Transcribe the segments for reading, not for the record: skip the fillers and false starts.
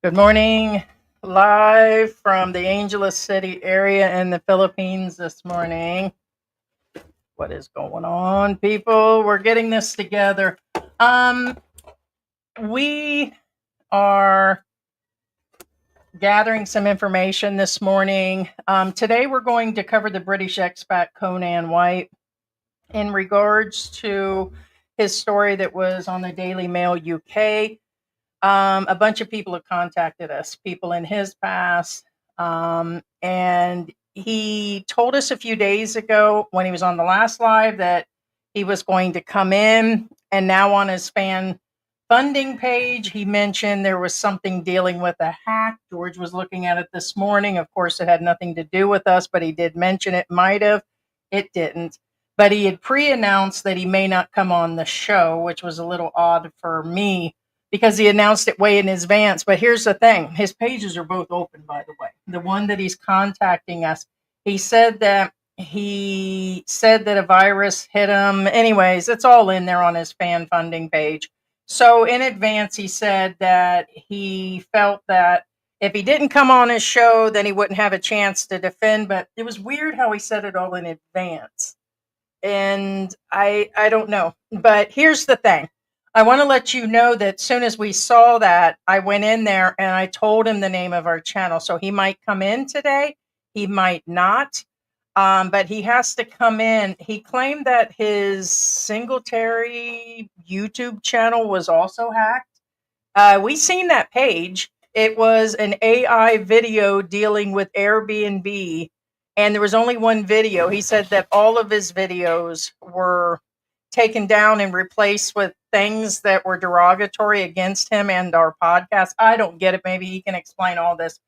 Good morning, live from the Angeles City area in the Philippines this morning. What is going on, people? We're getting this together. We are gathering some information this morning. Today, we're going to cover the British expat Conan White in regards to his story that was on the Daily Mail UK. A bunch of people have contacted us, people in his past. And he told us a few days ago when he was on the last live that he was going to come in. And now on his fan funding page, he mentioned there was something dealing with a hack. George was looking at it this morning. Of course, it had nothing to do with us, but he did mention it might have. It didn't. But he had pre-announced that he may not come on the show, which was a little odd for me because he announced it way in advance. But here's the thing. His pages are both open, by the way. The one that he's contacting us, he said that a virus hit him. Anyways, it's all in there on his fan funding page. So in advance, he said that he felt that if he didn't come on his show, then he wouldn't have a chance to defend. But it was weird how he said it all in advance. And I don't know. But here's the thing. I want to let you know that as soon as we saw that, I went in there and I told him the name of our channel. So he might come in today. He might not. But he has to come in. He claimed that his Singletary YouTube channel was also hacked. We seen that page. It was an AI video dealing with Airbnb, and there was only one video. He said that all of his videos were taken down and replaced with things that were derogatory against him and our podcast. I don't get it. Maybe he can explain all this.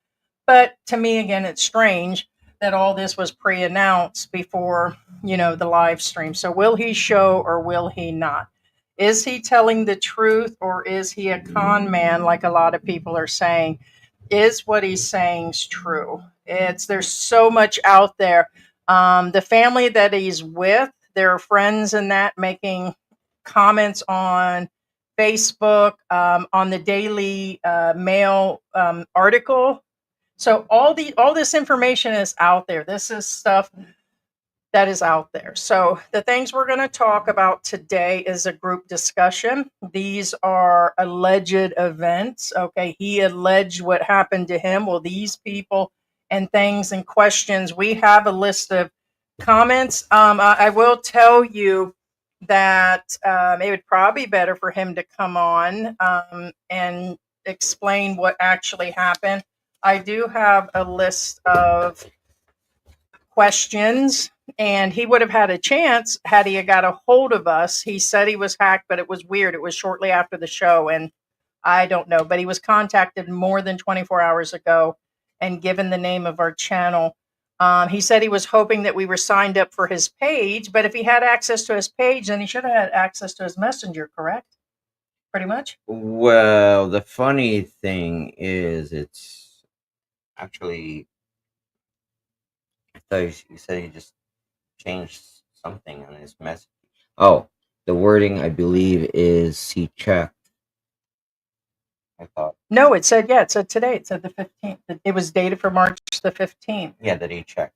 But to me, again, it's strange that all this was pre-announced before, the live stream. So will he show or will he not? Is he telling the truth or is he a con man like a lot of people are saying? Is what he's saying true? There's so much out there. The family that he's with, there are friends in that making comments on Facebook, on the Daily Mail article. So all this information is out there. This is stuff that is out there. So the things we're going to talk about today is a group discussion. These are alleged events. Okay, he alleged what happened to him. Well, these people and things and questions. We have a list of comments. I will tell you that it would probably be better for him to come on and explain what actually happened. I do have a list of questions, and he would have had a chance had he got a hold of us. He said he was hacked, but it was weird. It was shortly after the show, and I don't know. But he was contacted more than 24 hours ago and given the name of our channel. He said he was hoping that we were signed up for his page, but if he had access to his page, then he should have had access to his messenger, correct? Pretty much? Well, the funny thing is, it's actually, I thought you said he just changed something on his message. Oh, the wording, I believe, is he checked. I thought. No, it said today. It said the 15th. It was dated for March the 15th. Yeah, that he checked.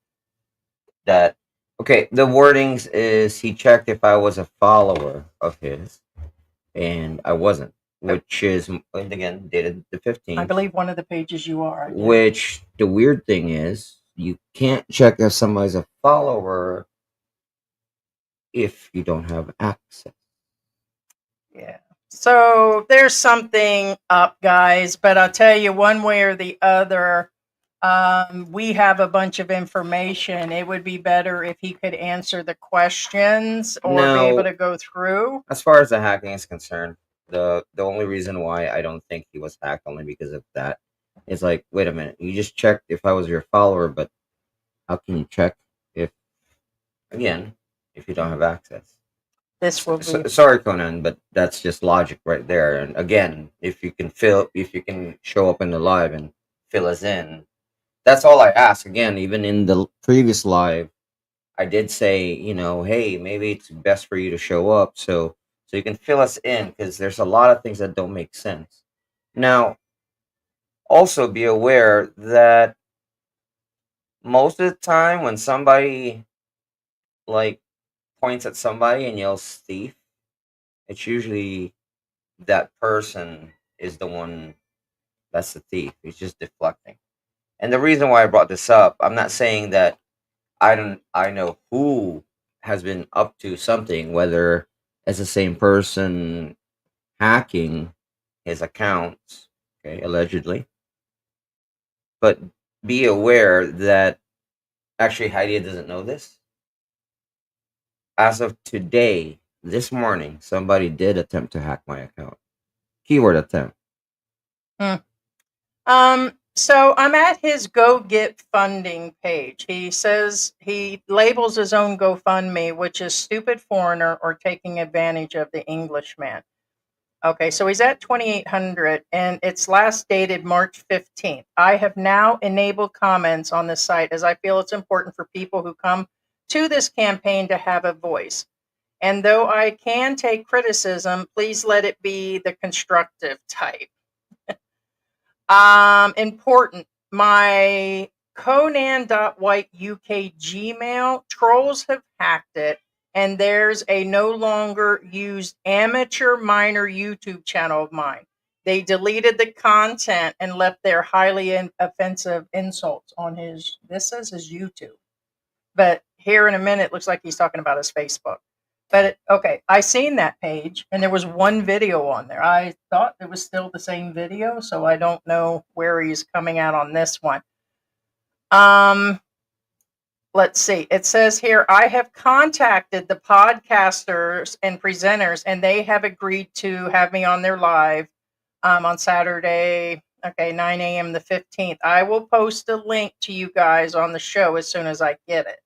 That, okay, the wordings is he checked if I was a follower of his, and I wasn't, which is, again, dated the 15th. I believe one of the pages you are. Yeah. Which, the weird thing is, you can't check if somebody's a follower if you don't have access. Yeah. So there's something up, guys, but I'll tell you one way or the other, we have a bunch of information. It would be better if he could answer the questions or be able to go through. As far as the hacking is concerned, the only reason why I don't think he was hacked only because of that is like, wait a minute, you just checked if I was your follower, but how can you check if you don't have access? This will be sorry, Conan, but that's just logic right there. And again, if you can show up in the live and fill us in, that's all I ask. Again, even in the previous live, I did say, hey, maybe it's best for you to show up so you can fill us in, because there's a lot of things that don't make sense. Now, Also, be aware that most of the time when somebody like points at somebody and yells thief, it's usually that person is the one that's the thief. He's just deflecting. And the reason why I brought this up, I'm not saying that I know who has been up to something, whether it's the same person hacking his accounts, okay, allegedly. But be aware that actually Heidi doesn't know this. As of today, this morning, somebody did attempt to hack my account. Keyword attempt. Hmm. So I'm at his Go Get Funding page. He says he labels his own GoFundMe, which is stupid foreigner or taking advantage of the Englishman. Okay, so he's at 2,800 and it's last dated March 15th. I have now enabled comments on this site as I feel it's important for people who come to this campaign to have a voice. And though I can take criticism, please let it be the constructive type. Important. My Conan.white.uk Gmail trolls have hacked it, and there's a no longer used amateur minor YouTube channel of mine. They deleted the content and left their highly offensive insults on his. This says his YouTube, but here in a minute looks like he's talking about his Facebook. But okay, I seen that page and there was one video on there. I thought it was still the same video, so I don't know where he's coming out on this one. Let's see. It says here, I have contacted the podcasters and presenters, and they have agreed to have me on their live on Saturday, okay, 9 a.m. the 15th. I will post a link to you guys on the show as soon as I get it.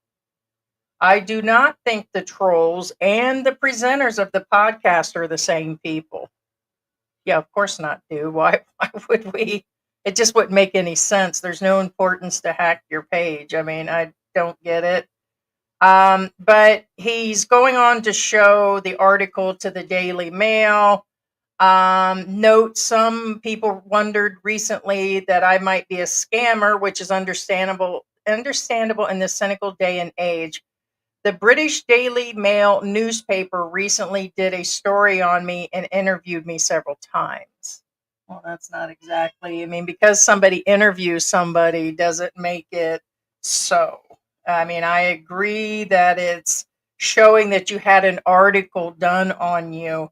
I do not think the trolls and the presenters of the podcast are the same people. Yeah, of course not, dude. Why would we? It just wouldn't make any sense. There's no importance to hack your page. I mean, I don't get it. But he's going on to show the article to the Daily Mail. Note some people wondered recently that I might be a scammer, which is understandable in this cynical day and age. The British Daily Mail newspaper recently did a story on me and interviewed me several times. Well, that's not exactly, I mean, because somebody interviews somebody doesn't make it so. I mean, I agree that it's showing that you had an article done on you,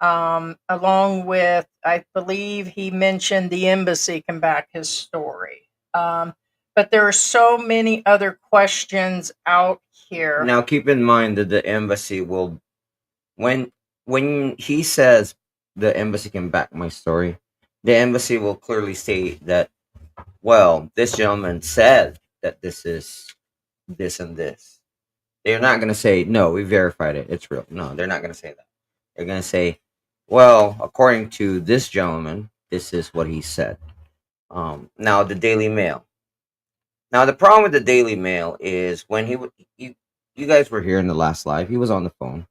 along with, I believe he mentioned the embassy can back his story. But there are so many other questions out here. Now, keep in mind that the embassy will, when he says the embassy can back my story, the embassy will clearly state that, well, this gentleman said that this is this and this. They're not going to say, no, we verified it, it's real. No, they're not going to say that. They're going to say, well, according to this gentleman, this is what he said. Now, the Daily Mail. Now, the problem with the Daily Mail is when you guys were here in the last live, he was on the phone.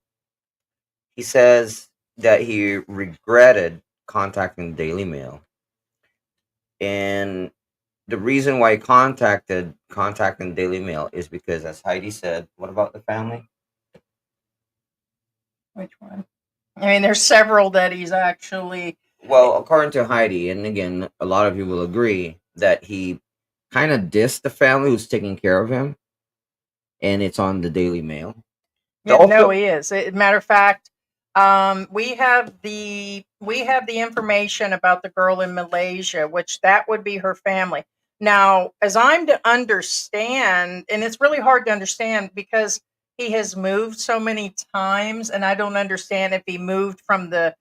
He says that he regretted contacting the Daily Mail. And the reason why he contacting the Daily Mail is because, as Heidi said, what about the family? Which one? I mean, there's several that he's actually. Well, according to Heidi, and again, a lot of you will agree that he kind of dissed the family who's taking care of him, and it's on the Daily Mail. Yeah, no, he is. Matter of fact, we have the information about the girl in Malaysia, which that would be her family. Now, as I'm to understand, and it's really hard to understand because he has moved so many times, and I don't understand if he moved from the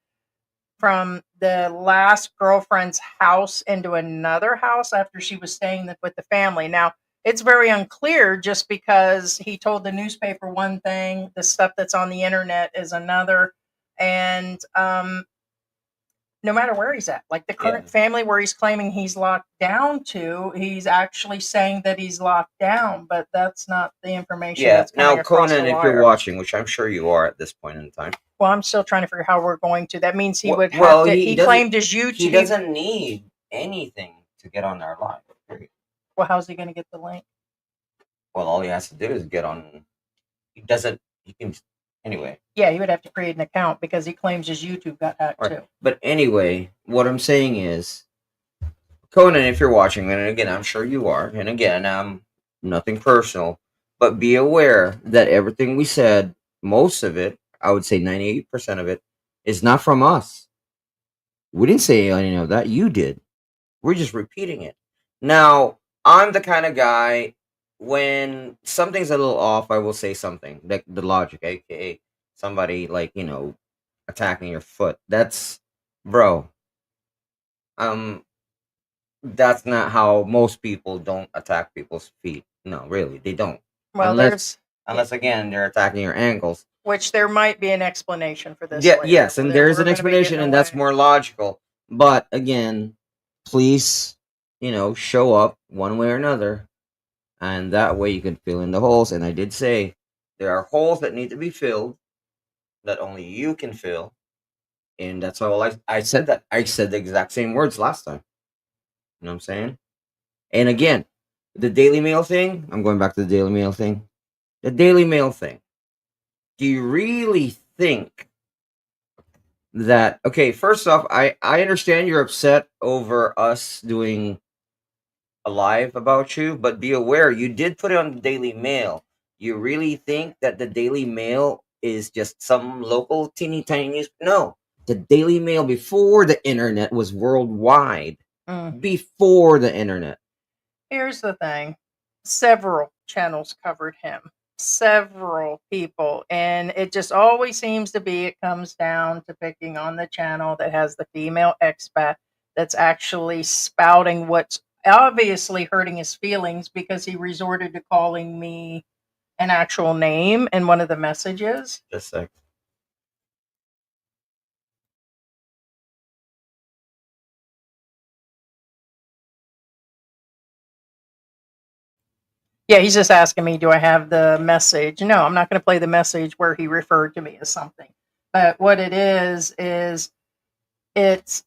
last girlfriend's house into another house after she was staying with the family. Now, it's very unclear just because he told the newspaper one thing, the stuff that's on the internet is another. And no matter where he's at, like the current family where he's claiming he's locked down to, he's actually saying that he's locked down, but that's not the information. Yeah. That's Now, Conan, if you're watching, which I'm sure you are at this point in time. Well, I'm still trying to figure out how we're going to. That means he would have to. He claimed his YouTube. He doesn't need anything to get on our live. Period. Well, how's he going to get the link? Well, all he has to do is get on. He doesn't. He can. Anyway. Yeah, he would have to create an account because he claims his YouTube got hacked too. But anyway, what I'm saying is, Conan, if you're watching, and again, I'm sure you are, and again, nothing personal, but be aware that everything we said, most of it, I would say 98% of it, is not from us. We didn't say any of that. You did. We're just repeating it. Now, I'm the kind of guy, when something's a little off, I will say something. Like the logic, aka somebody like, attacking your foot. That's, bro. That's not how most people don't attack people's feet. No, really, they don't. Well, unless again they're attacking your ankles. Which there might be an explanation for this. Yeah, later. yes, and there is an explanation, and that's more logical. But again, please, show up one way or another, and that way you can fill in the holes. And I did say there are holes that need to be filled that only you can fill, and that's all I said. That I said the exact same words last time. You know what I'm saying? And again, the Daily Mail thing, I'm going back to the Daily Mail thing. The Daily Mail thing. Do you really think that, okay, first off, I understand you're upset over us doing a live about you, but be aware, you did put it on the Daily Mail. You really think that the Daily Mail is just some local teeny tiny news? No. The Daily Mail before the internet was worldwide. Before the internet. Here's the thing. Several channels covered him. Several people. And it just always seems to be, it comes down to picking on the channel that has the female expat that's actually spouting what's obviously hurting his feelings, because he resorted to calling me an actual name in one of the messages. Just a sec. Yeah, he's just asking me, do I have the message? No, I'm not going to play the message where he referred to me as something. But what it is it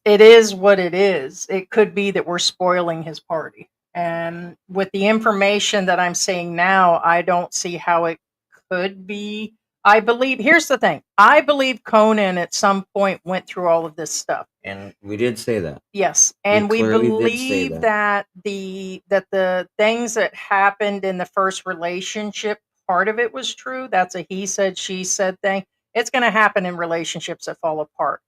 is what it is. It could be that we're spoiling his party. And with the information that I'm seeing now, I don't see how it could be. I believe, here's the thing. I believe Conan at some point went through all of this stuff. And we did say that. Yes, and we believe that the things that happened in the first relationship, part of it was true. That's a he said, she said thing. It's going to happen in relationships that fall apart.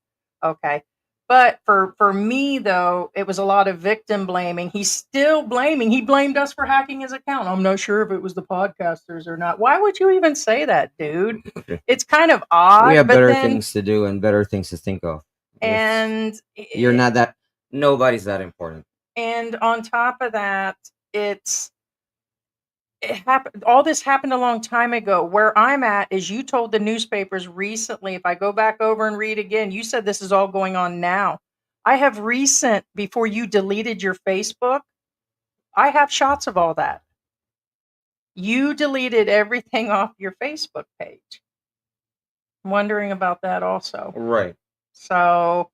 Okay. But for me though, it was a lot of victim blaming. He's still blaming. He blamed us for hacking his account. I'm not sure if it was the podcasters or not. Why would you even say that, dude? It's kind of odd. We have better things to do and better things to think of. And you're not that. Nobody's that important. And on top of that, it happened. All this happened a long time ago. Where I'm at is, you told the newspapers recently, if I go back over and read again, you said this is all going on now. I have recent, before you deleted your Facebook, I have shots of all that. You deleted everything off your Facebook page. I'm wondering about that also. Right. So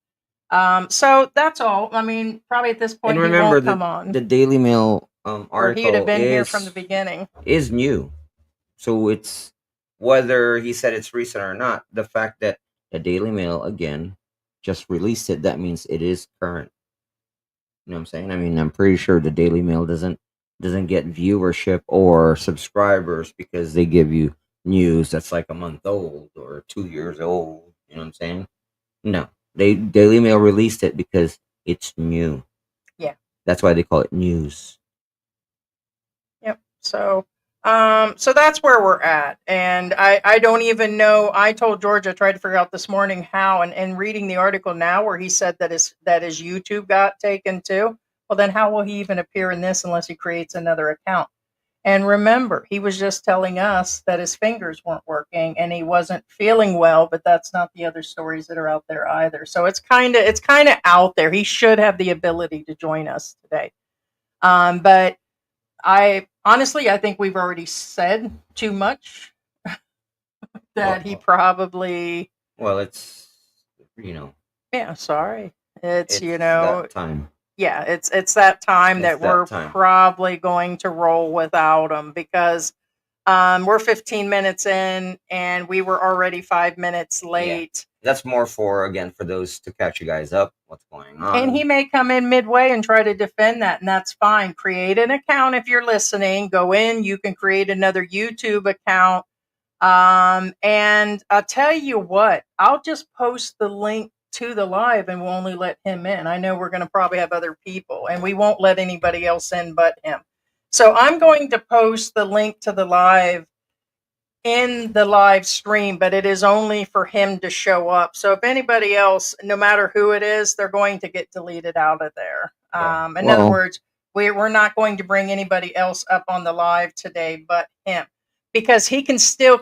that's all. I mean, probably at this point, and remember, he won't come on. The Daily Mail article, or he'd have been here from the beginning, is new. So it's, whether he said it's recent or not, the fact that the Daily Mail again just released it, that means it is current. You know what I'm saying? I mean, I'm pretty sure the Daily Mail doesn't get viewership or subscribers because they give you news that's like a month old or 2 years old. You know what I'm saying? No, Daily Mail released it because it's new. Yeah, that's why they call it news. Yep. So that's where we're at. And I don't even know. I told George, I tried to figure out this morning how, and reading the article now where he said that his YouTube got taken too. Well, then how will he even appear in this unless he creates another account? And remember, he was just telling us that his fingers weren't working and he wasn't feeling well, but that's not the other stories that are out there either. So it's kind of out there. He should have the ability to join us today. But I think we've already said too much that he probably. Well, it's, Yeah, sorry. It's that time. yeah, it's that time It's that that we're time. probably going to roll without him because we're 15 minutes in and we were already 5 minutes late. That's more for those to catch you guys up. What's going on? And he may come in midway and try to defend that, and that's fine. Create an account if you're listening. Go in. You can create another YouTube account. And I'll tell you what, I'll just post the link to the live and we'll only let him in. I know we're going to probably have other people and we won't let anybody else in but him. So I'm going to post the link to the live in the live stream, but it is only for him to show up. So if anybody else, no matter who it is, they're going to get deleted out of there. In other words, we're not going to bring anybody else up on the live today but him, because he can still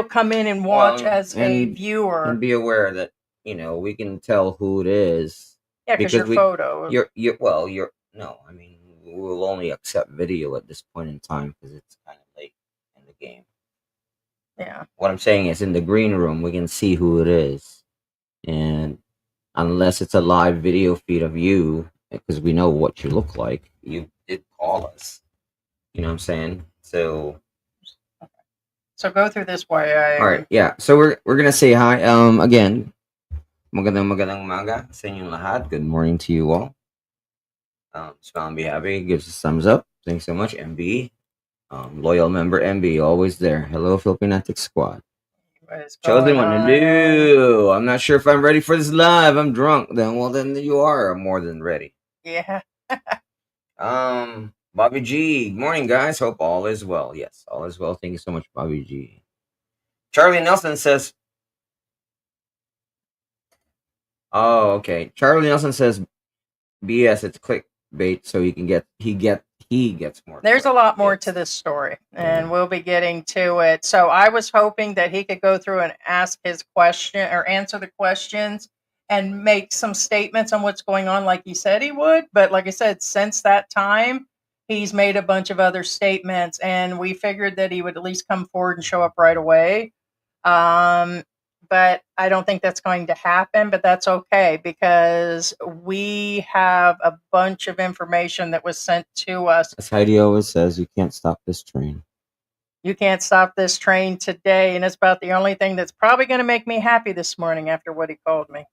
come in and watch as a viewer. And be aware that we can tell who it is. Yeah, because your photo. No, I mean we'll only accept video at this point in time because it's kind of late in the game. Yeah. What I'm saying is, in the green room, we can see who it is, and unless it's a live video feed of you, because we know what you look like, you did call us. You know what I'm saying? So go through this way. All right, yeah. So we're gonna say hi. Again, magandang umaga sa inyong lahat. Good morning to you all. Smile and be happy. Gives us thumbs up. Thanks so much, MB. Loyal member MB, always there. Hello, Philippine Antics Squad. Chosen one. Hello. I'm not sure if I'm ready for this live. I'm drunk. Then you are more than ready. Yeah. Bobby G. Good morning, guys. Hope all is well. Yes, all is well. Thank you so much, Bobby G. Charlie Nelson says, oh, okay. Charlie Nelson says, BS, it's clickbait, so he gets more. There's a lot more to this story, and we'll be getting to it. So I was hoping that he could go through and ask his question or answer the questions and make some statements on what's going on like he said he would. But like I said, since that time, he's made a bunch of other statements, and we figured that he would at least come forward and show up right away. But I don't think that's going to happen, but that's okay because we have a bunch of information that was sent to us. As Heidi always says, you can't stop this train. You can't stop this train today, and it's about the only thing that's probably going to make me happy this morning after what he called me.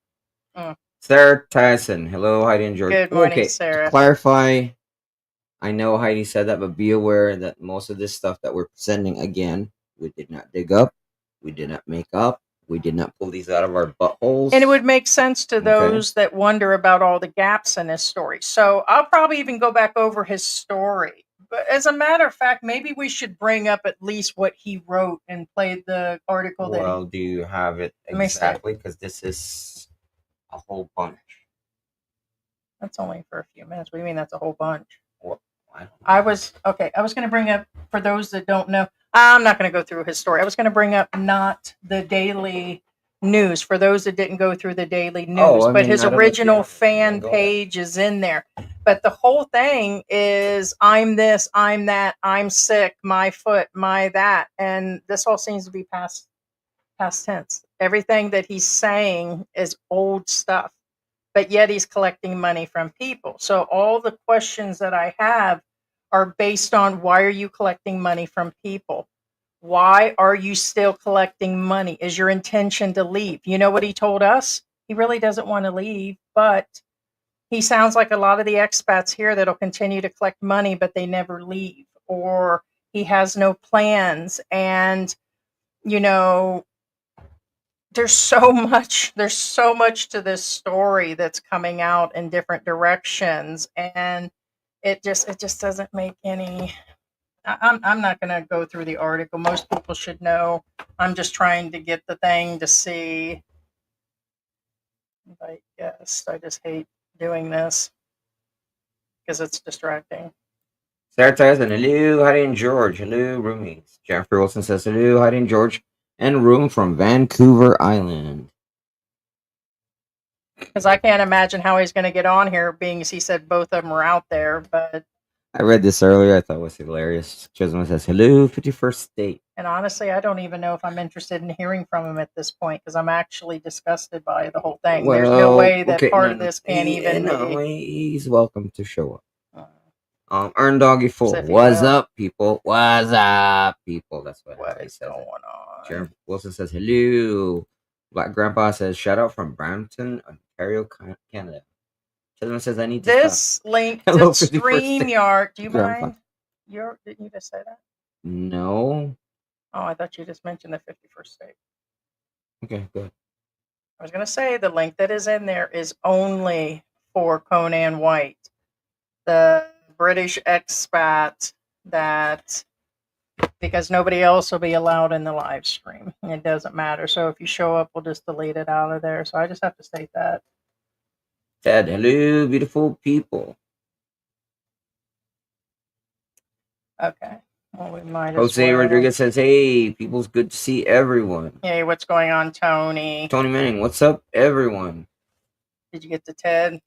Sarah Tyson. Hello, Heidi and George. Good morning, Sarah. To clarify, I know Heidi said that, but be aware that most of this stuff that we're presenting, again, we did not dig up, we did not make up, we did not pull these out of our buttholes. And it would make sense to those that wonder about all the gaps in his story. So I'll probably even go back over his story. But as a matter of fact, maybe we should bring up at least what he wrote and play the article. Well, do you have it exactly? Because this is a whole bunch. That's only for a few minutes. What do you mean that's a whole bunch? Well, I was going to bring up, for those that don't know, I'm not going to go through his story. I was going to bring up not the daily news for those that didn't go through the daily news, but his original fan page is in there. But the whole thing is, I'm this, I'm that, I'm sick, my foot, my that. And this all seems to be past tense. Everything that he's saying is old stuff, but yet he's collecting money from people. So all the questions that I have are based on, why are you collecting money from people? Why are you still collecting money? Is your intention to leave? You know what he told us? He really doesn't want to leave, but he sounds like a lot of the expats here that'll continue to collect money, but they never leave, or he has no plans. And, there's so much to this story that's coming out in different directions, and it just doesn't make any. I'm not going to go through the article. Most people should know. I'm just trying to get the thing to see. But yes, I just hate doing this because it's distracting. Sarah Tyson, hello, Heidi and George. Hello, roomies. Jeffrey Wilson says hello, Heidi and George, and room from Vancouver Island. Because I can't imagine how he's going to get on here, being as he said both of them are out there. But I read this earlier. I thought it was hilarious. Chisholm says, "Hello, 51st state." And honestly, I don't even know if I'm interested in hearing from him at this point because I'm actually disgusted by the whole thing. There's no way that okay, part no, of no, this can't even no, be. he's welcome to show up. Uh, Earn Doggy as 4. if he What's will. up, people? What's up, people? That's what What how he is says going it. on? Sheriff Wilson says, "Hello." Black Grandpa says, "Shout out from Brampton, Ontario, Canada." Chisholm says, "I need to stop." This link to Hello, 51st state. StreamYard. Do you Grandpa. mind? Didn't you just say that? No. Oh, I thought you just mentioned the 51st state. Okay, good. I was going to say the link that is in there is only for Conan White, the British expat that, because nobody else will be allowed in the live stream. It doesn't matter. So if you show up, we'll just delete it out of there. So I just have to state that. Ted, hello, beautiful people. Okay. Well, we might as Jose well. Rodriguez says, "Hey, people's good to see everyone." Hey, what's going on, Tony? Tony Manning, what's up, everyone? Did you get to Ted?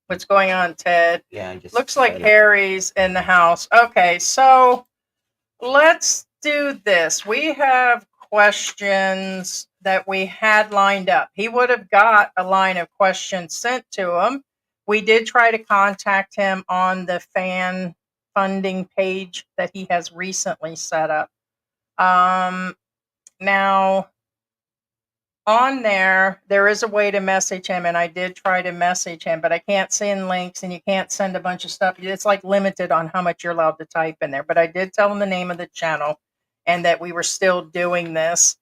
What's going on, Ted? Yeah, I just looks like Harry's in the house. Okay, so let's do this. We have questions that we had lined up. He would have got a line of questions sent to him. We did try to contact him on the fan funding page that he has recently set up. Now, on there is a way to message him, and I did try to message him, but I can't send links and you can't send a bunch of stuff. It's like limited on how much you're allowed to type in there. But I did tell him the name of the channel and that we were still doing this.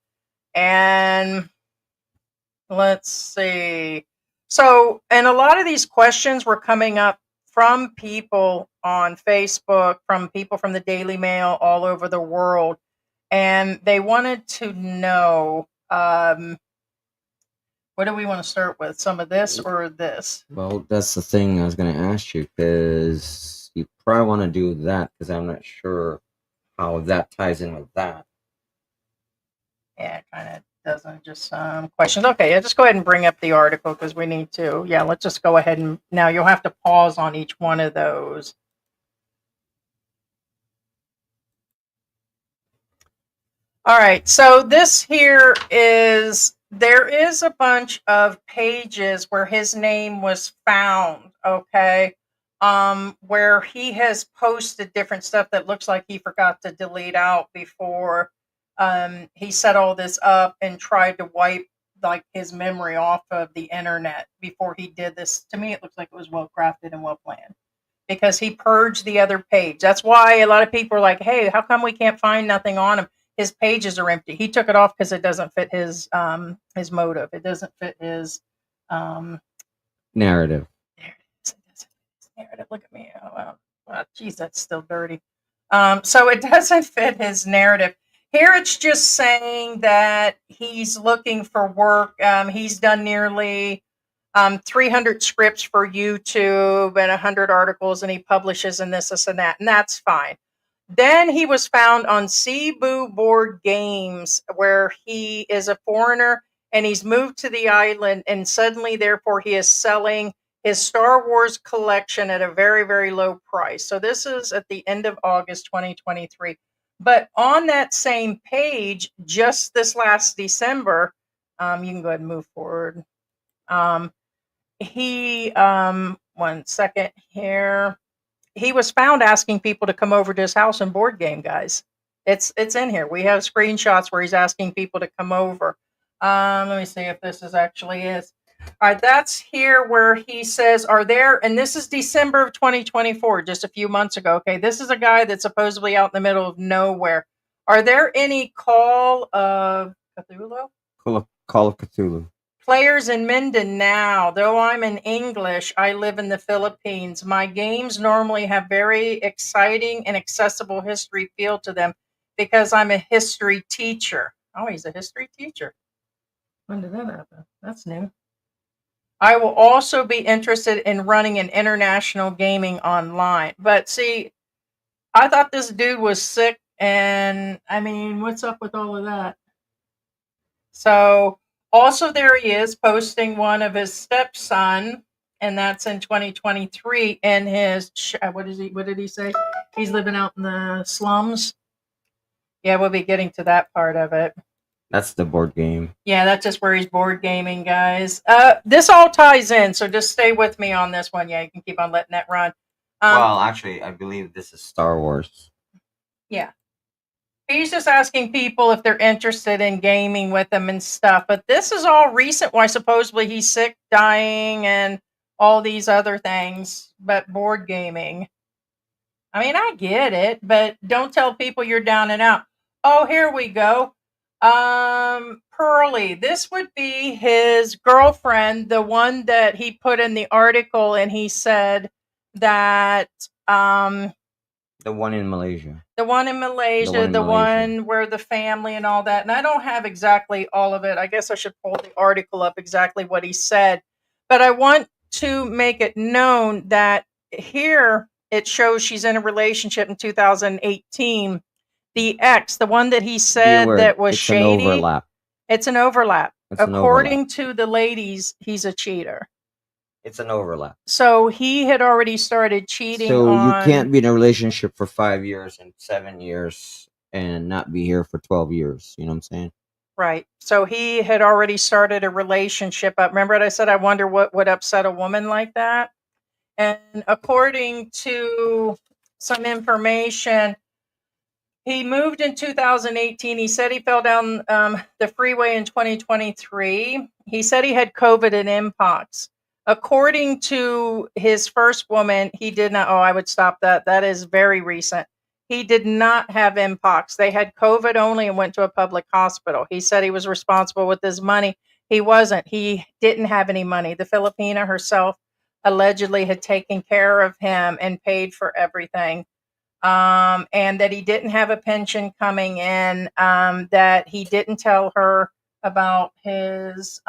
And let's see. So, and a lot of these questions were coming up from people on Facebook, from people from the Daily Mail all over the world. And they wanted to know, what do we want to start with? Some of this or this? Well, that's the thing I was going to ask you, because you probably want to do that, because I'm not sure how that ties in with that. Yeah, it kind of doesn't. Just questions. Okay, yeah, just go ahead and bring up the article because we need to. Yeah, let's just go ahead and now you'll have to pause on each one of those. All right, so this here is, there is a bunch of pages where his name was found, okay, where he has posted different stuff that looks like he forgot to delete out before he set all this up and tried to wipe like his memory off of the internet before he did this. To me, it looks like it was well crafted and well planned because he purged the other page. That's why a lot of people are like, "Hey, how come we can't find nothing on him? His pages are empty." He took it off because it doesn't fit his motive. It doesn't fit his Narrative. There it is. It doesn't fit his narrative. Look at me. Oh, wow. Geez, that's still dirty. So it doesn't fit his narrative. Here it's just saying that he's looking for work. He's done nearly 300 scripts for YouTube and 100 articles, and he publishes and this, and that, and that's fine. Then he was found on Cebu Board Games, where he is a foreigner and he's moved to the island, and suddenly, therefore, he is selling his Star Wars collection at a very, very low price. So this is at the end of August 2023. But on that same page, just this last December, you can go ahead and move forward. He, one second here. He was found asking people to come over to his house and board game, guys. It's in here. We have screenshots where he's asking people to come over. Let me see if this is actually is. All right, that's here where he says, "Are there?" And this is December of 2024, just a few months ago. Okay, this is a guy that's supposedly out in the middle of nowhere. Are there any Call of Cthulhu? Call of Cthulhu. Players in Mindanao. Though I'm in English, I live in the Philippines. My games normally have very exciting and accessible history feel to them because I'm a history teacher. Oh, he's a history teacher. When did that happen? That's new. I will also be interested in running an international gaming online. But see, I thought this dude was sick, and I mean, what's up with all of that? So, also there he is posting one of his stepson and that's in 2023. In his what is he? What did he say? He's living out in the slums. Yeah, we'll be getting to that part of it. That's the board game. Yeah, that's just where he's board gaming, guys. This all ties in, so just stay with me on this one. Yeah, you can keep on letting that run. Well, actually, I believe this is Star Wars. Yeah. He's just asking people if they're interested in gaming with him and stuff. But this is all recent. Why supposedly he's sick, dying, and all these other things. But board gaming. I mean, I get it, but don't tell people you're down and out. Oh, here we go. Pearly. This would be his girlfriend, the one that he put in the article, and he said that The one in Malaysia. the one in Malaysia, the one where the family and all that. And I don't have exactly all of it. I guess I should pull the article up exactly what he said. But I want to make it known that here it shows she's in a relationship in 2018. The ex, the one that he said that was shady. An overlap. It's an overlap. According to the ladies, he's a cheater. It's an overlap. So he had already started cheating. So you can't be in a relationship for 5 years and 7 years and not be here for 12 years. You know what I'm saying? Right. So he had already started a relationship. Remember what I said? I wonder what would upset a woman like that. And according to some information, he moved in 2018. He said he fell down the freeway in 2023. He said he had COVID and Mpox. According to his first woman, he did not. Oh, I would stop that. That is very recent. He did not have Mpox. They had COVID only and went to a public hospital. He said he was responsible with his money. He wasn't. He didn't have any money. The Filipina herself allegedly had taken care of him and paid for everything. And that he didn't have a pension coming in, that he didn't tell her about his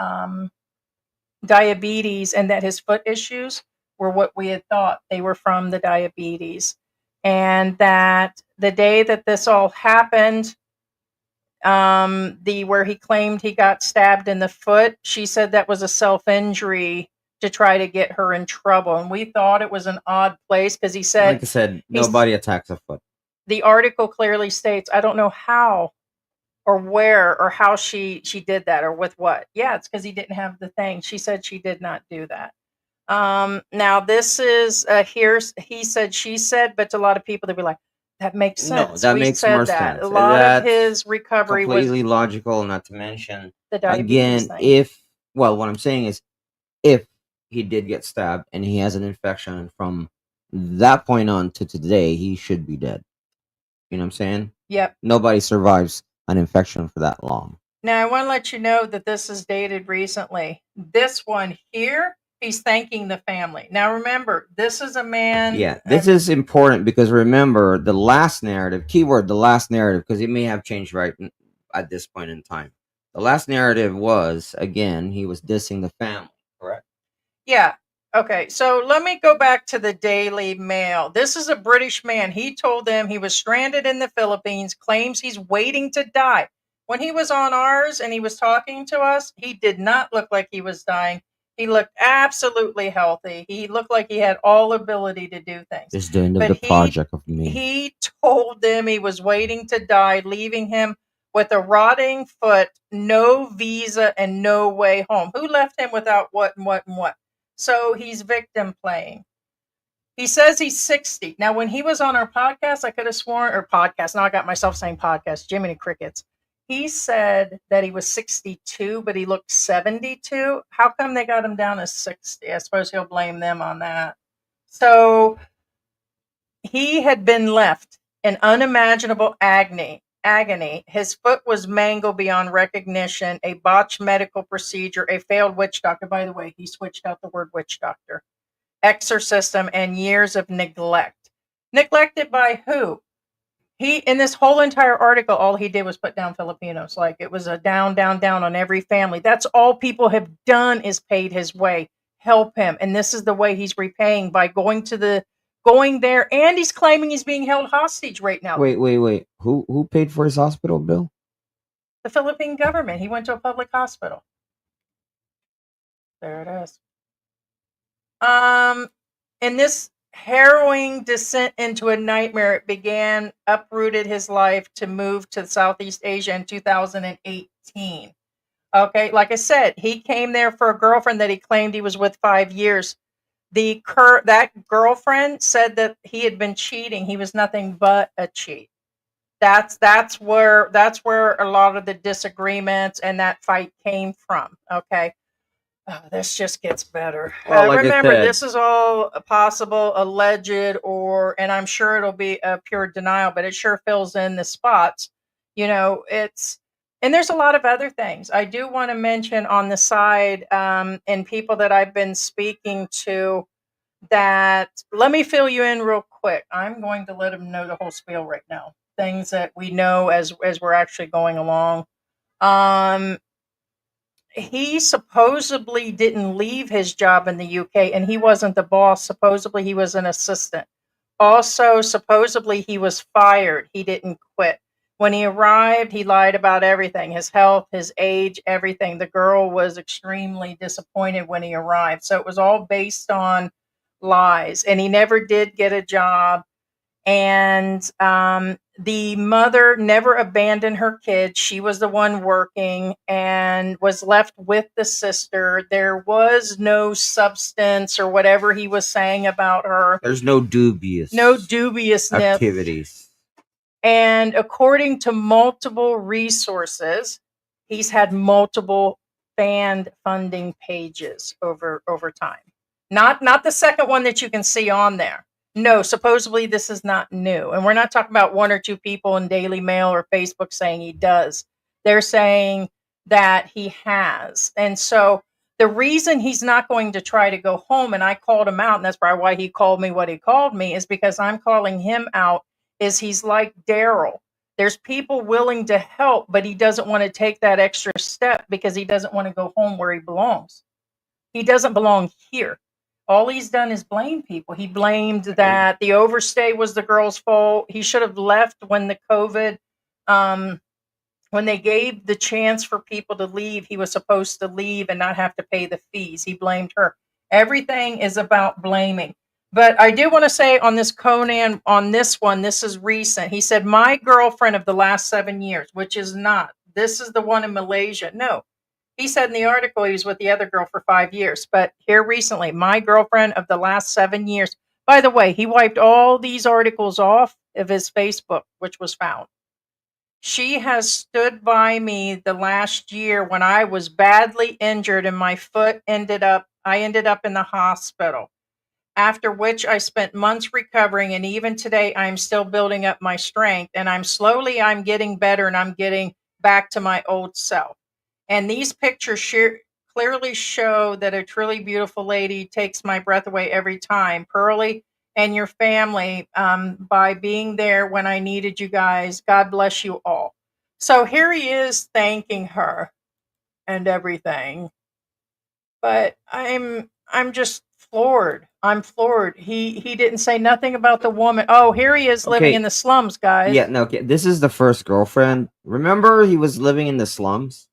diabetes, and that his foot issues were what we had thought they were from the diabetes. And that the day that this all happened, where he claimed he got stabbed in the foot, she said that was a self-injury to try to get her in trouble. And we thought it was an odd place because he said, like I said, nobody attacks a foot. The article clearly states, I don't know how or where or how she did that or with what. Yeah, it's because he didn't have the thing. She said she did not do that. Now this is here's he said, she said, but to a lot of people they'd be like, that makes sense. No, that makes more sense. A lot of his recovery was completely logical, not to mention the diabetes again, thing. what I'm saying is, if he did get stabbed and he has an infection from that point on to today, he should be dead. You know what I'm saying? Yep. Nobody survives an infection for that long. Now, I want to let you know that this is dated recently. This one here, he's thanking the family. Now, remember, this is a man. Yeah, this is important because remember the last narrative, keyword, the last narrative, because it may have changed right at this point in time. The last narrative was, again, he was dissing the family, correct? Yeah. Okay, so let me go back to the Daily Mail. This is a British man. He told them he was stranded in the Philippines, claims he's waiting to die. When he was on ours and he was talking to us, he did not look like he was dying. He looked absolutely healthy. He looked like he had all ability to do things. It's the end of the project of me. He told them he was waiting to die, leaving him with a rotting foot, no visa, and no way home. Who left him without what and what and what? So he's victim playing. He says he's 60. Now, when he was on our podcast, I could have sworn, or podcast, now I got myself saying podcast, Jiminy Crickets. He said that he was 62, but he looked 72. How come they got him down as 60? I suppose he'll blame them on that. So he had been left in unimaginable agony. His foot was mangled beyond recognition, a botched medical procedure, a failed witch doctor. By the way, he switched out the word witch doctor. Exorcism and years of neglect. Neglected by who? He, in this whole entire article, all he did was put down Filipinos. Like it was a down, down, down on every family. That's all people have done is paid his way, help him. And this is the way he's repaying by going there, and he's claiming he's being held hostage right now. Wait. Who paid for his hospital bill? The Philippine government. He went to a public hospital. There it is. In this harrowing descent into a nightmare, it uprooted his life to move to Southeast Asia in 2018. Okay, like I said, he came there for a girlfriend that he claimed he was with 5 years. That girlfriend said that he had been cheating. He was nothing but a cheat. That's where a lot of the disagreements and that fight came from. Okay. Oh, this just gets better. Well, like I Remember, said, this is all a possible, alleged, and I'm sure it'll be a pure denial, but it sure fills in the spots. And there's a lot of other things. I do want to mention on the side, and people that I've been speaking to, that let me fill you in real quick. I'm going to let them know the whole spiel right now. Things that we know as we're actually going along. Um, he supposedly didn't leave his job in the UK, and he wasn't the boss. Supposedly he was an assistant. Also, supposedly he was fired. He didn't quit. When he arrived, he lied about everything, his health, his age, everything. The girl was extremely disappointed when he arrived. So it was all based on lies, and he never did get a job. And the mother never abandoned her kids. She was the one working and was left with the sister. There was no substance or whatever he was saying about her. There's no dubiousness activities. And according to multiple resources, he's had multiple fan funding pages over time. Not the second one that you can see on there. No, supposedly this is not new. And we're not talking about one or two people in Daily Mail or Facebook saying he does. They're saying that he has. And so the reason he's not going to try to go home, and I called him out, and that's probably why he called me what he called me, is because I'm calling him out, is he's like Daryl. There's people willing to help, but he doesn't want to take that extra step because he doesn't want to go home where he belongs. He doesn't belong here. All he's done is blame people. He blamed that the overstay was the girl's fault. He should have left when the COVID, when they gave the chance for people to leave, he was supposed to leave and not have to pay the fees. He blamed her. Everything is about blaming. But I do want to say on this Conan, on this one, this is recent. He said, my girlfriend of the last 7 years, which is not. This is the one in Malaysia. No, he said in the article he was with the other girl for 5 years. But here recently, my girlfriend of the last 7 years. By the way, he wiped all these articles off of his Facebook, which was found. She has stood by me the last year when I was badly injured and my foot I ended up in the hospital. After which I spent months recovering, and even today I'm still building up my strength, and I'm getting better, and I'm getting back to my old self. And these pictures clearly show that a truly beautiful lady takes my breath away every time. Pearlie and your family, by being there when I needed you guys. God bless you all. So here he is thanking her and everything. But I'm just floored. I'm floored. He didn't say nothing about the woman. Oh, here he is living in the slums, guys. Yeah, no, okay. This is the first girlfriend. Remember, he was living in the slums,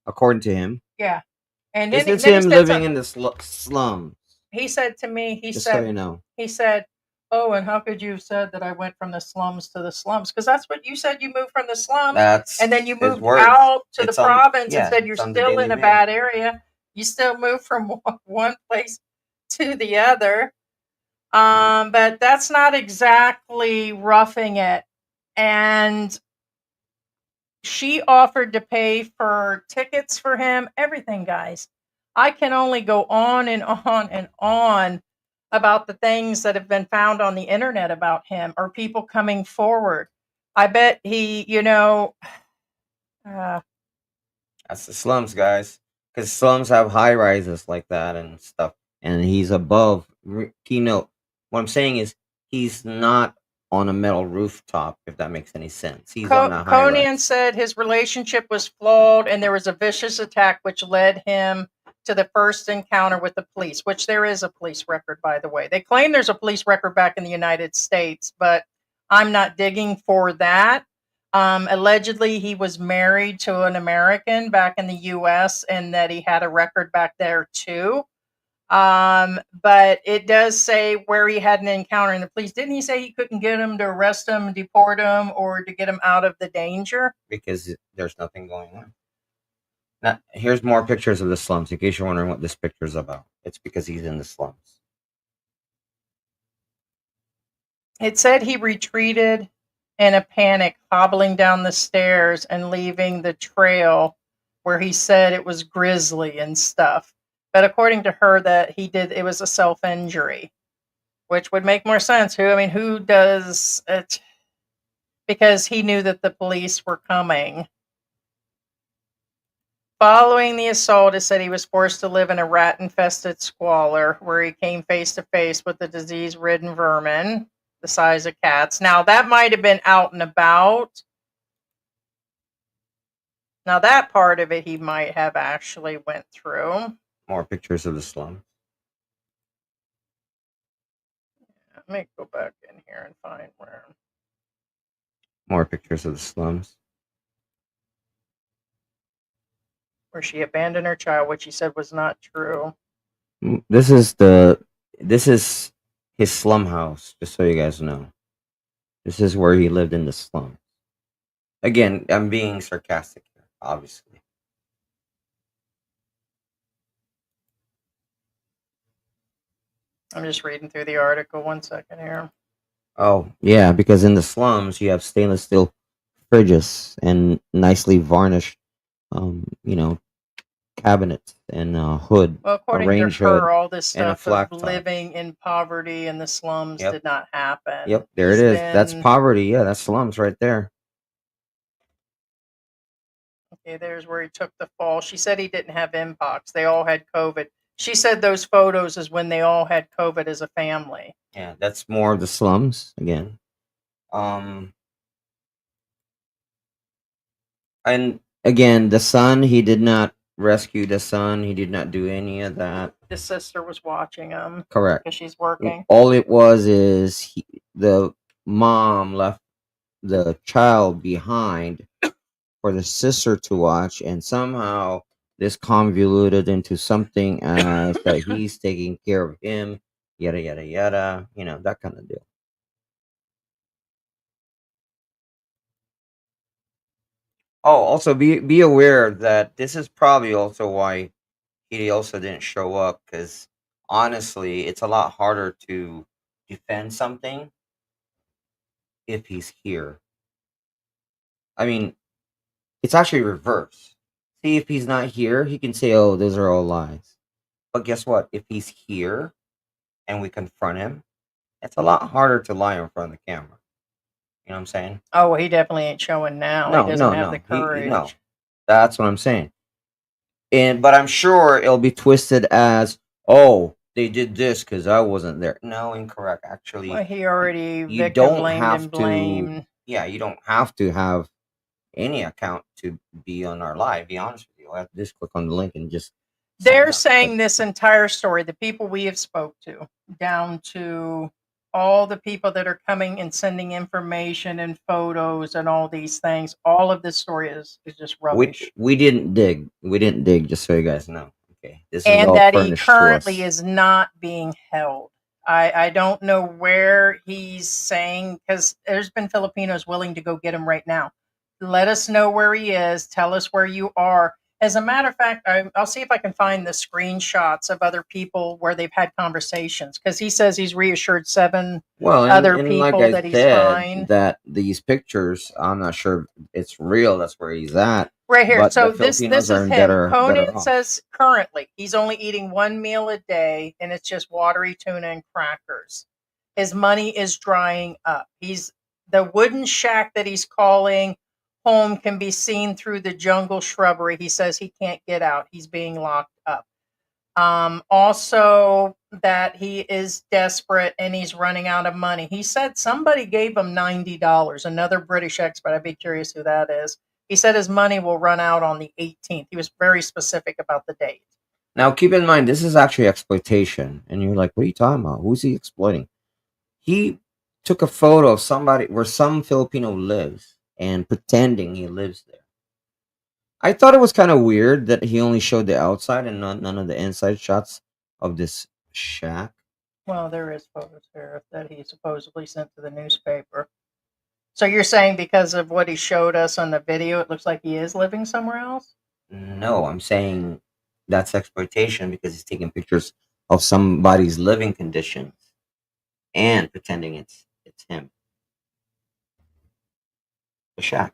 according to him. Yeah. And this then, is then him living in the slums. He said to me, Just so you know. He said, oh, and how could you have said that I went from the slums to the slums? Because that's what you said. You moved from the slums, and then you moved out to the province and said you're still in a bad area. You still moved from one place to the other. But that's not exactly roughing it. And she offered to pay for tickets for him, everything, guys. I can only go on and on and on about the things that have been found on the internet about him or people coming forward. I bet he, that's the slums, guys. Because slums have high rises like that and stuff. And he's above. Keynote. What I'm saying is, he's not on a metal rooftop, if that makes any sense. He's on a high Conan rise. said his relationship was flawed and there was a vicious attack which led him to the first encounter with the police, which there is a police record, by the way. They claim there's a police record back in the United States, but I'm not digging for that. Allegedly, he was married to an American back in the U.S. and that he had a record back there too. But it does say where he had an encounter in the police. Didn't he say he couldn't get him to arrest him, deport him, or to get him out of the danger? Because there's nothing going on. Now, here's more pictures of the slums. In case you're wondering what this picture is about, it's because he's in the slums. It said he retreated in a panic, hobbling down the stairs and leaving the trail where he said it was grisly and stuff. But according to her, that he did, it was a self-injury, which would make more sense. Who does it? Because he knew that the police were coming. Following the assault, it said he was forced to live in a rat-infested squalor where he came face to face with the disease-ridden vermin the size of cats. Now, that might have been out and about. Now, that part of it he might have actually went through. More pictures of the slums. Let me go back in here and find where. More pictures of the slums. Where she abandoned her child, which she said was not true. This is his slum house, just so you guys know. This is where he lived in the slum. Again, I'm being sarcastic here, obviously. I'm just reading through the article. 1 second here. Oh, yeah, because in the slums you have stainless steel fridges and nicely varnished, cabinets and hood. Well, according to her, all this stuff of living in poverty in the slums did not happen. Yep, there it is. That's poverty. Yeah, that's slums right there. Okay, there's where he took the fall. She said he didn't have Mpox. They all had COVID. She said those photos is when they all had COVID as a family. Yeah, that's more of the slums again. And again, the son, he did not rescue the son. He did not do any of that. The sister was watching him. Correct. Because she's working. All it was is the mom left the child behind for the sister to watch, and somehow this convoluted into something as that he's taking care of him, yada yada yada, that kind of deal. Oh, also be aware that this is probably also why he also didn't show up, because honestly, it's a lot harder to defend something if he's here. I mean, it's actually reverse. See, if he's not here, he can say, "Oh, those are all lies." But guess what? If he's here and we confront him, it's a lot harder to lie in front of the camera. You know what I'm saying? Oh, well, he definitely ain't showing now. No, he doesn't have the courage. no, that's what I'm saying. But I'm sure it'll be twisted as, "Oh, they did this because I wasn't there." No, incorrect. Actually, well, he already you don't have to. Yeah, you don't have to have any account to be on our live. Be honest with you, I have to just click on the link and just. They're saying this entire story, the people we have spoke to, down to all the people that are coming and sending information and photos and all these things, all of this story is just rubbish. We didn't dig. We didn't dig, just so you guys know. Okay. This is and all that he currently is not being held. I don't know where he's saying, because there's been Filipinos willing to go get him right now. Let us know where he is. Tell us where you are. As a matter of fact, I'll see if I can find the screenshots of other people where they've had conversations, because he says he's reassured 7 other people like that he's fine. That these pictures, I'm not sure it's real. That's where he's at. Right here. So this is him. Conan says currently he's only eating 1 meal a day, and it's just watery tuna and crackers. His money is drying up. The wooden shack that he's calling home can be seen through the jungle shrubbery. He says he can't get out. He's being locked up. Also, that he is desperate and he's running out of money. He said somebody gave him $90. Another British expat. I'd be curious who that is. He said his money will run out on the 18th. He was very specific about the date. Now, keep in mind, this is actually exploitation. And you're like, what are you talking about? Who's he exploiting? He took a photo of somebody where some Filipino lives and pretending he lives there. I thought it was kind of weird that he only showed the outside and none of the inside shots. of this shack. Well, there is photos here that he supposedly sent to the newspaper. So you're saying because of what he showed us on the video, it looks like he is living somewhere else? No, I'm saying that's exploitation because he's taking pictures of somebody's living conditions and pretending it's him. The shack.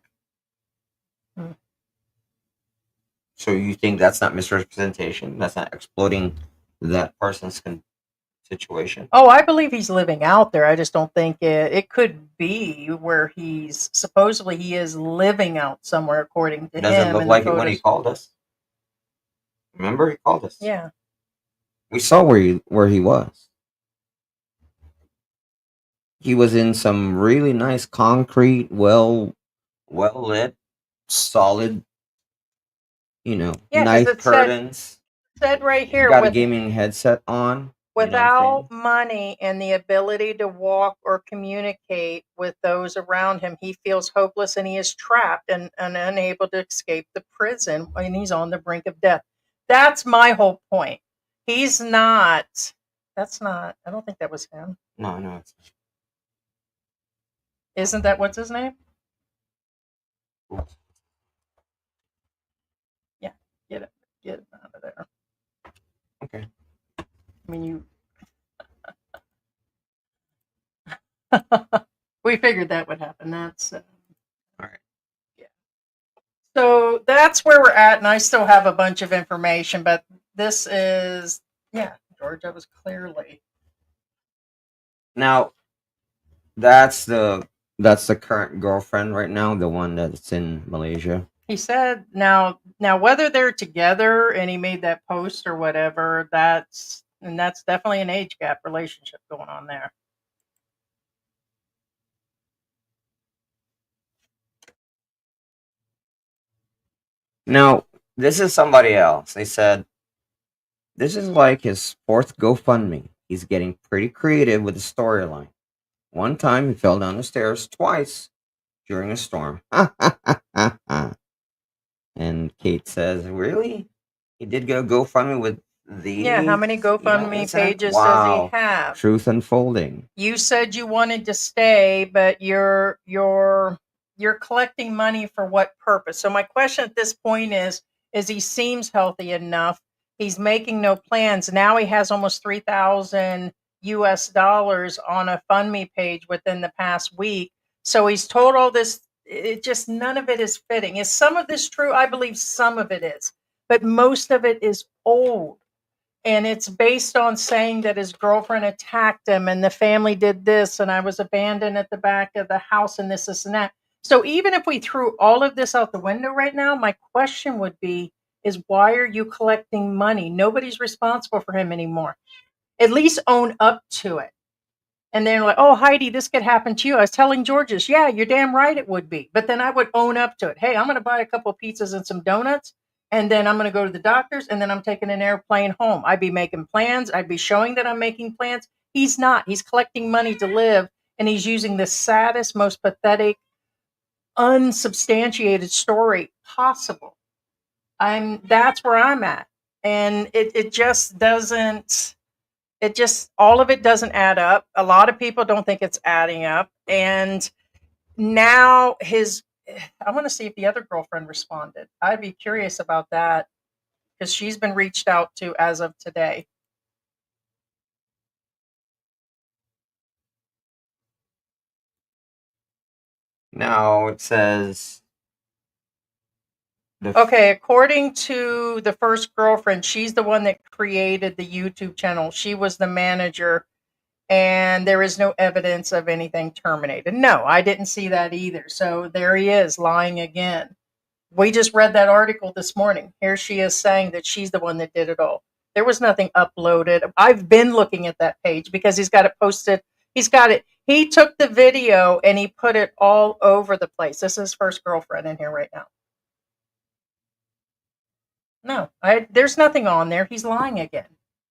Hmm. So you think that's not misrepresentation? That's not exploiting that person's situation? Oh, I believe he's living out there. I just don't think it could be where he's supposedly he is living out somewhere according to Doesn't him look in the like it when he photos. called us. Remember, he called us. Yeah. We saw where he was. He was in some really nice concrete, well lit, solid, Yeah, because nice it curtains. said right He here got a gaming headset on. You know what I'm without saying? money and the ability to walk or communicate with those around him, he feels hopeless and he is trapped and unable to escape the prison and he's on the brink of death. That's my whole point. He's not, that's not, I don't think that was him. No, it's Isn't that what's his name? oops. Yeah, get it out of there. Okay. I mean, you. We figured that would happen. That's All right. yeah. So that's where we're at, and I still have a bunch of information, but this is Georgia was clearly. Now that's the current girlfriend right now, the one that's in Malaysia. He said now whether they're together and he made that post or whatever, that's definitely an age gap relationship going on there. Now, this is somebody else. They said this is like his fourth GoFundMe. He's getting pretty creative with the storyline. One time he fell down the stairs twice during a storm. And Kate says, "Really? He did go GoFundMe with Yeah, how many these GoFundMe incidents? pages does he Wow. have? Truth unfolding." You said you wanted to stay, but you're collecting money for what purpose? So my question at this point is he seems healthy enough. He's making no plans. Now he has almost 3,000 US dollars on a fund me page within the past week. So he's told all this, it just none of it is fitting. Is some of this true? I believe some of it is, but most of it is old. And it's based on saying that his girlfriend attacked him and the family did this and I was abandoned at the back of the house and this and that. So even if we threw all of this out the window right now, my question would be is why are you collecting money? Nobody's responsible for him anymore. At least own up to it. And they're like, oh, Heidi, this could happen to you. I was telling Georges, yeah, you're damn right it would be. But then I would own up to it. Hey, I'm going to buy a couple of pizzas and some donuts. And then I'm going to go to the doctor's. And then I'm taking an airplane home. I'd be making plans. I'd be showing that I'm making plans. He's not. He's collecting money to live. And he's using the saddest, most pathetic, unsubstantiated story possible. That's where I'm at. And it just doesn't all of it doesn't add up. A lot of people don't think it's adding up. And now I want to see if the other girlfriend responded. I'd be curious about that because she's been reached out to as of today. Now it says Okay, according to the first girlfriend, she's the one that created the YouTube channel. She was the manager, and there is no evidence of anything terminated. No, I didn't see that either. So there he is lying again. We just read that article this morning. Here she is saying that she's the one that did it all. There was nothing uploaded. I've been looking at that page because he's got it posted. He's got it. He took the video and he put it all over the place. This is his first girlfriend in here right now. No, there's nothing on there. He's lying again.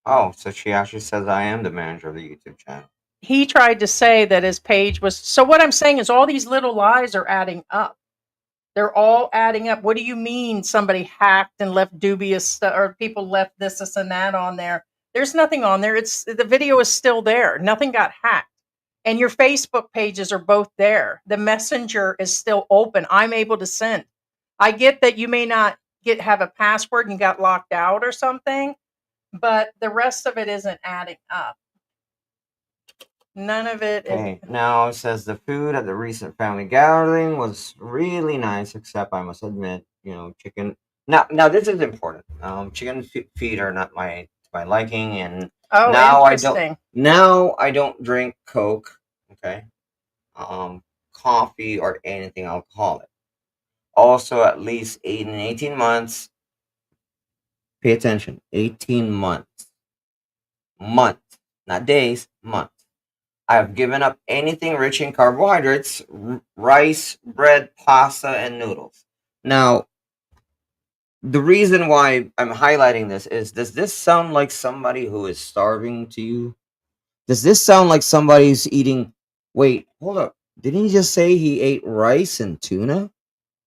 oh, so she actually says I am the manager of the YouTube channel. He tried to say that his page was. So what I'm saying is all these little lies are adding up. They're all adding up. What do you mean somebody hacked and left dubious stuff or people left this and that on there? There's nothing on there. The video is still there. Nothing got hacked. And your Facebook pages are both there. The messenger is still open. I'm able to send. I get that you may not have a password and got locked out or something, but the rest of it isn't adding up. None of it. Okay, now it says the food at the recent family gathering was really nice, except I must admit, chicken. Now this is important. Chicken feet are not my liking, and now interesting. I don't drink Coke. Okay, coffee or anything alcoholic. Also, at least 18 months. Pay attention. 18 months. Months, not days. Months. I've given up anything rich in carbohydrates, rice, bread, pasta, and noodles. Now, the reason why I'm highlighting this is, does this sound like somebody who is starving to you? Does this sound like somebody's eating? Wait, hold up. Didn't he just say he ate rice and tuna?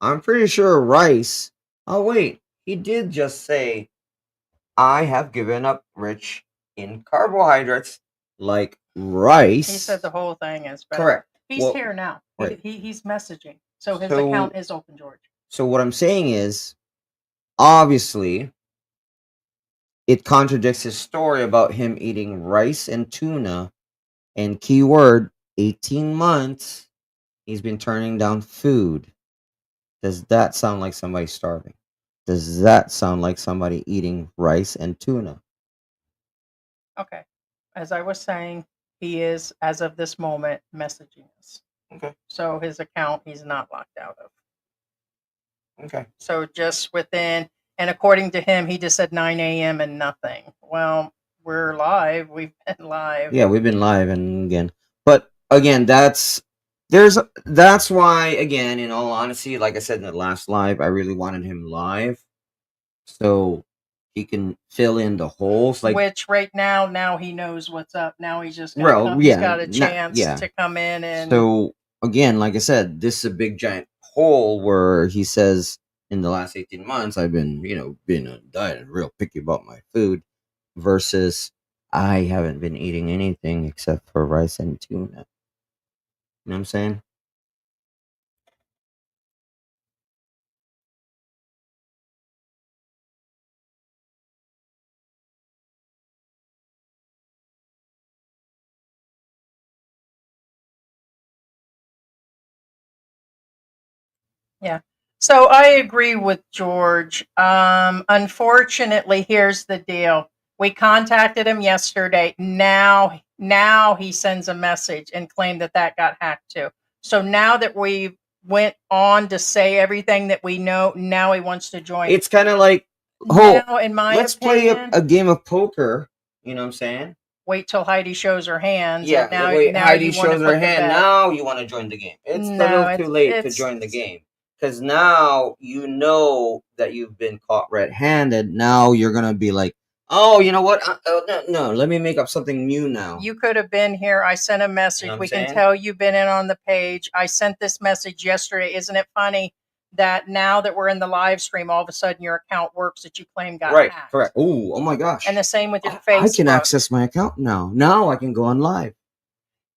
I'm pretty sure rice. Oh, wait. He did just say, I have given up rich in carbohydrates like rice. He said the whole thing is better. Correct. He's here now. Right. He's messaging. So his account is open, George. So what I'm saying is, obviously, it contradicts his story about him eating rice and tuna, and keyword, 18 months, he's been turning down food. Does that sound like somebody starving? Does that sound like somebody eating rice and tuna? Okay. As I was saying, he is, as of this moment, messaging us. Okay. So his account, he's not locked out of. Okay. So just within, and according to him, he just said 9 a.m. and nothing. Well, we're live. We've been live. Yeah, we've been live, and again, but again, that's why, again, in all honesty, like I said in the last live, I really wanted him live, so he can fill in the holes. Like, which right now he knows what's up. Now he's just he's got a chance to come in and. So again, like I said, this is a big giant hole where he says, in the last 18 months, I've been, being on a diet and real picky about my food, versus I haven't been eating anything except for rice and tuna. You know what I'm saying? Yeah. So I agree with George. Unfortunately, here's the deal. We contacted him yesterday. Now he sends a message and claimed that got hacked too. So now that we went on to say everything that we know, now he wants to join. It's kind of like, now, in my let's opinion, play a game of poker. You know what I'm saying? Wait till Heidi shows her hands. Yeah, now, Heidi shows her hand. Now you want to join the game. It's a little too late to join the game. Because now you know that you've been caught red-handed. Now you're going to be like, oh, you know what? No, let me make up something new now. You could have been here. I sent a message. We can tell you've been in on the page. I sent this message yesterday. Isn't it funny that now that we're in the live stream, all of a sudden your account works that you claim got hacked? Right, correct. Oh my gosh. And the same with your Facebook. I can access my account now. Now I can go on live.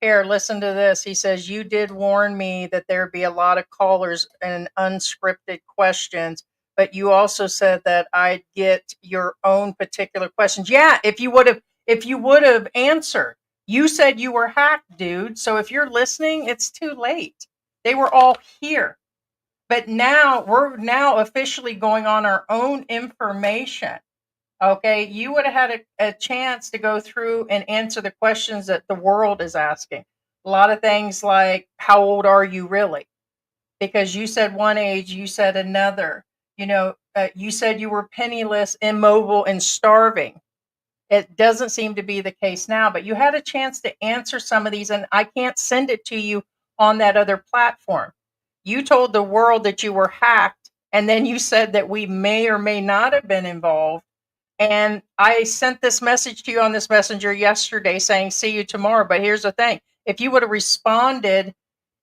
Here, listen to this. He says, you did warn me that there'd be a lot of callers and unscripted questions, but you also said that I'd get your own particular questions. Yeah, if you would have answered. You said you were hacked, dude. So if you're listening, it's too late. They were all here. But now we're officially going on our own information. Okay, you would have had a chance to go through and answer the questions that the world is asking. A lot of things like, how old are you really? Because you said one age, you said another. You said you were penniless, immobile, and starving. It doesn't seem to be the case now, but you had a chance to answer some of these, and I can't send it to you on that other platform. You told the world that you were hacked, and then you said that we may or may not have been involved. And I sent this message to you on this messenger yesterday saying, see you tomorrow. But here's the thing. If you would have responded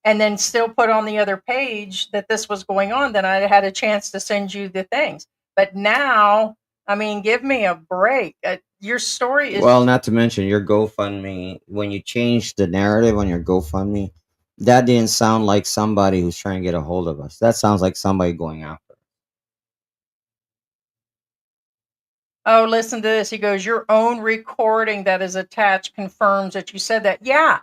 and then still put on the other page that this was going on, then I had a chance to send you the things. But now I mean, give me a break. Your story is Well, not to mention your GoFundMe. When you changed the narrative on your GoFundMe, that didn't sound like somebody who's trying to get a hold of us. That sounds like somebody going after us. oh, listen to this. He goes, your own recording that is attached confirms that you said that. Yeah.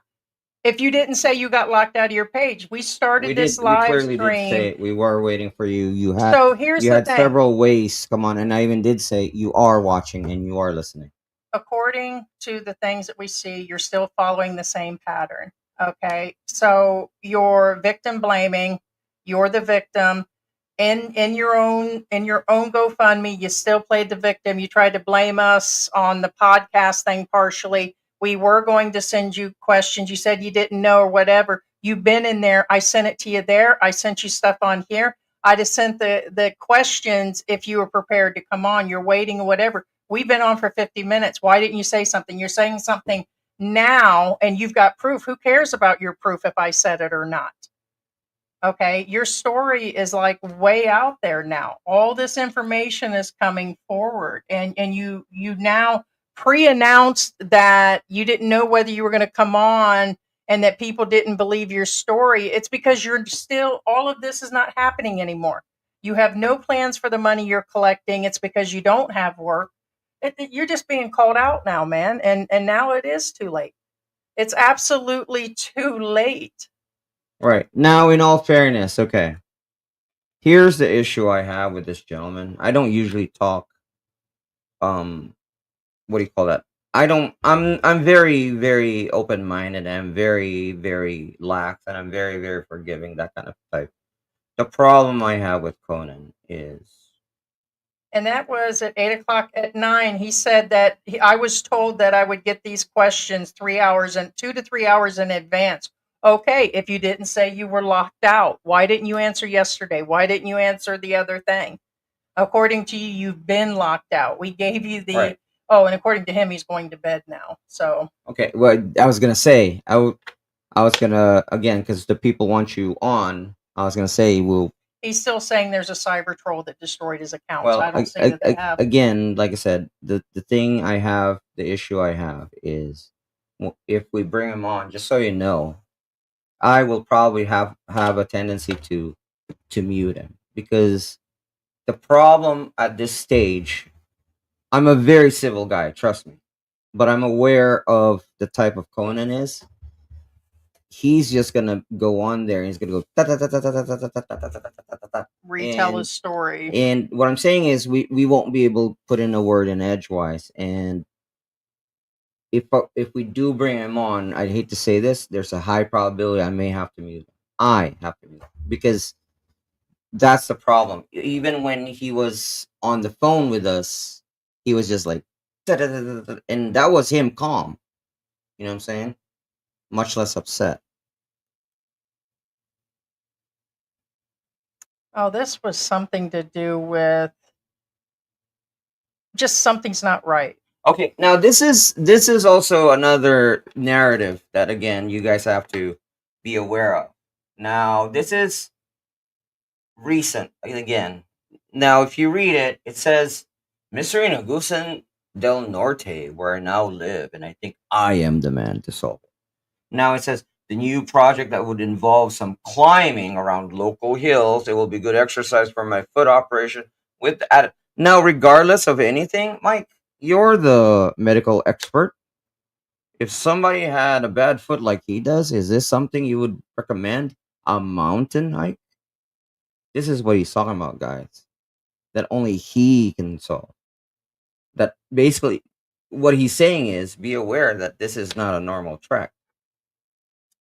If you didn't say you got locked out of your page, we started this We live clearly did say stream. it. We were waiting for you. So here's You the had thing. several ways. Come on, and I even did say you are watching and you are listening. According to the things that we see, you're still following the same pattern. Okay. So you're victim blaming, you're the victim. In your own GoFundMe, you still played the victim. You tried to blame us on the podcast thing partially. We were going to send you questions. You said you didn't know or whatever. You've been in there. I sent it to you there. I sent you stuff on here. I just sent the questions if you were prepared to come on. You're waiting or whatever. We've been on for 50 minutes. Why didn't you say something? You're saying something now and you've got proof. Who cares about your proof if I said it or not? Okay, your story is like way out there now. All this information is coming forward, and you now pre-announced that you didn't know whether you were going to come on and that people didn't believe your story. It's because you're still, all of this is not happening anymore. You have no plans for the money you're collecting. It's because you don't have work. You're just being called out now, man, and now it is too late. It's absolutely too late. Right. Now, in all fairness, okay. Here's the issue I have with this gentleman. I don't usually talk what do you call that? I'm very, very open minded. I'm very, very lax and I'm very, very forgiving, that kind of type. The problem I have with Conan is And that was at 8 o'clock at 9. He said that I was told that I would get these questions 3 hours and 2 to 3 hours in advance. Okay, if you didn't say you were locked out, why didn't you answer yesterday? Why didn't you answer the other thing? According to you, you've been locked out. We gave you the right. Oh, and according to him, he's going to bed now. So Okay, well, I was gonna say I was gonna again because the people want you on. I was gonna say well, he's still saying there's a cyber troll that destroyed his account. So well, I don't see that they have. again, like I said, the thing I have, the issue I have is if we bring him on, just so you know, I will probably have a tendency to mute him because the problem at this stage, I'm a very civil guy, trust me, but I'm aware of the type of Conan is. He's just gonna go on there and he's gonna go Retell his story. and what I'm saying is we won't be able to put in a word in edgewise. And if we do bring him on, I'd hate to say this, there's a high probability I may have to mute him. I have to mute him because that's the problem. Even when he was on the phone with us, he was just like, and that was him calm. You know what I'm saying? Much less upset. Oh, this was something to do with just something's not right. Okay, now this is also another narrative that again you guys have to be aware of. Now this is recent again. Now if you read it, it says Mystery in Agusan del Norte, where I now live, and I think I am the man to solve it. Now it says the new project that would involve some climbing around local hills. It will be good exercise for my foot operation with added. Now, regardless of anything, Mike, you're the medical expert. If somebody had a bad foot like he does, is this something you would recommend? A mountain hike? This is what he's talking about, guys. That only he can solve. That basically, what he's saying is be aware that this is not a normal trek.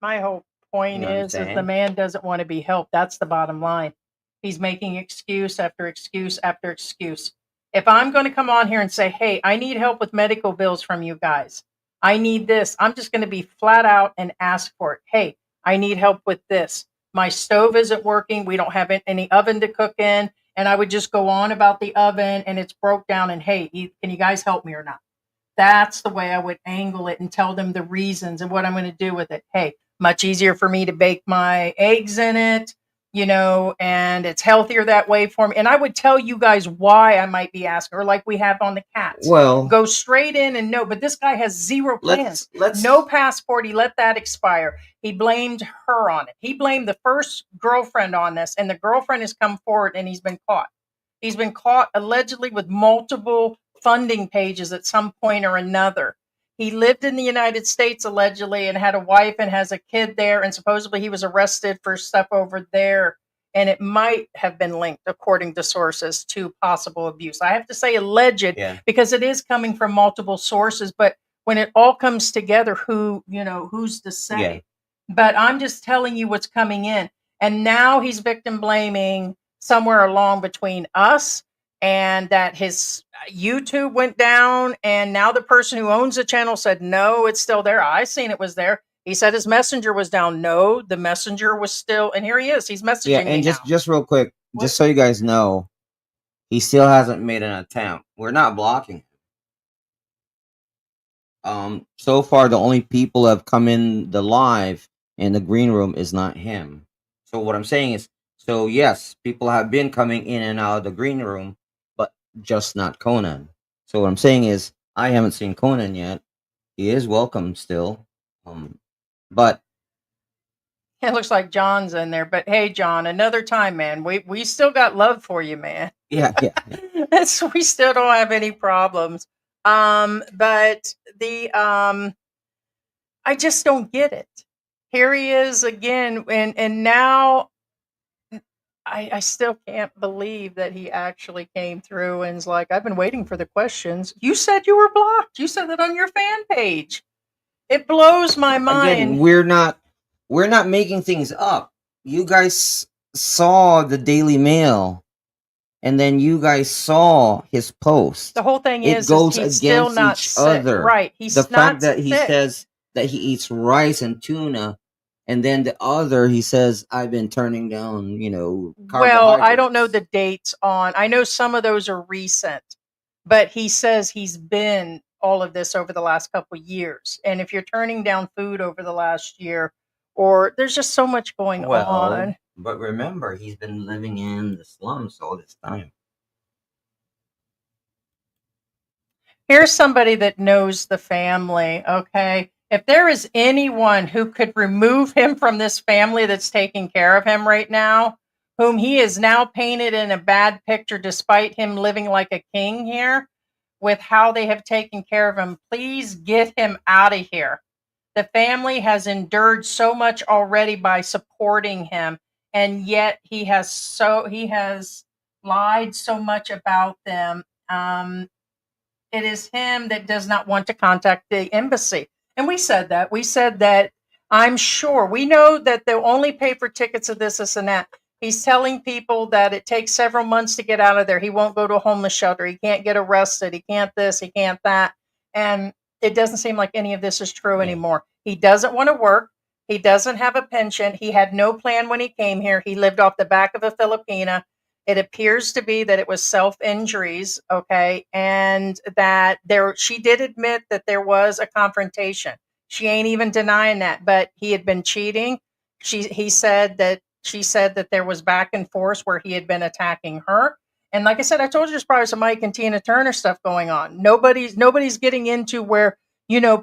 My whole You point know what I'm is the saying? man doesn't want to be helped. That's the bottom line. He's making excuse after excuse after excuse. If I'm going to come on here and say, hey, I need help with medical bills from you guys, I need this, I'm just going to be flat out and ask for it. Hey, I need help with this. My stove isn't working. We don't have any oven to cook in. And I would just go on about the oven and it's broke down. And hey, can you guys help me or not? That's the way I would angle it and tell them the reasons and what I'm going to do with it. Hey, much easier for me to bake my eggs in it. and it's healthier that way for me. And I would tell you guys why I might be asking, or like we have on the cats. Well, Go straight in and no, but this guy has zero plans. let's No passport. He let that expire. He blamed her on it. He blamed the first girlfriend on this, and the girlfriend has come forward and he's been caught. He's been caught allegedly with multiple funding pages at some point or another. He lived in the United States allegedly and had a wife and has a kid there. And supposedly he was arrested for stuff over there. And it might have been linked, according to sources, to possible abuse. I have to say alleged because it is coming from multiple sources. But when it all comes together, who's to say? Yeah. But I'm just telling you what's coming in. And now he's victim blaming somewhere along between us and that his YouTube went down, and now the person who owns the channel said, no, it's still there. I seen it was there. He said his messenger was down. No, the messenger was still, and here he is. He's messaging Yeah, and me just real quick, just so you guys know, he still hasn't made an attempt. We're not blocking him. So far, the only people who have come in the live in the green room is not him. So what I'm saying is, so yes, people have been coming in and out of the green room, but just not Conan. So what I'm saying is, I haven't seen Conan yet. He is welcome still. But it looks like John's in there. But hey, John, another time, man. We still got love for you, man. Yeah. We still don't have any problems. But I just don't get it. Here he is again, and now I still can't believe that he actually came through and is like, I've been waiting for the questions. You said you were blocked. You said that on your fan page. It blows my mind. Again, we're not making things up. You guys saw the Daily Mail, and then you guys saw his post. The whole thing it goes he's against still not each sick. other. Right. He's the not fact that he sick. says that he eats rice and tuna, and then the other he says, I've been turning down, well, I don't know the dates on. I know some of those are recent, but he says he's been all of this over the last couple of years. And if you're turning down food over the last year, or there's just so much going on. But remember, he's been living in the slums all this time. Here's somebody that knows the family, okay? If there is anyone who could remove him from this family that's taking care of him right now, whom he is now painted in a bad picture despite him living like a king here, with how they have taken care of him, please get him out of here. The family has endured so much already by supporting him, and yet he has lied so much about them. It is him that does not want to contact the embassy. And we said that. I'm sure. We know that they'll only pay for tickets of this and that. He's telling people that it takes several months to get out of there. He won't go to a homeless shelter. He can't get arrested. He can't this. He can't that. And it doesn't seem like any of this is true anymore. He doesn't want to work. He doesn't have a pension. He had no plan when he came here. He lived off the back of a Filipina. It appears to be that it was self-injuries, okay, and that she did admit that there was a confrontation. She ain't even denying that, but he had been cheating. She said that there was back and forth where he had been attacking her. And like I said, I told you there's probably some Mike and Tina Turner stuff going on. Nobody's getting into where,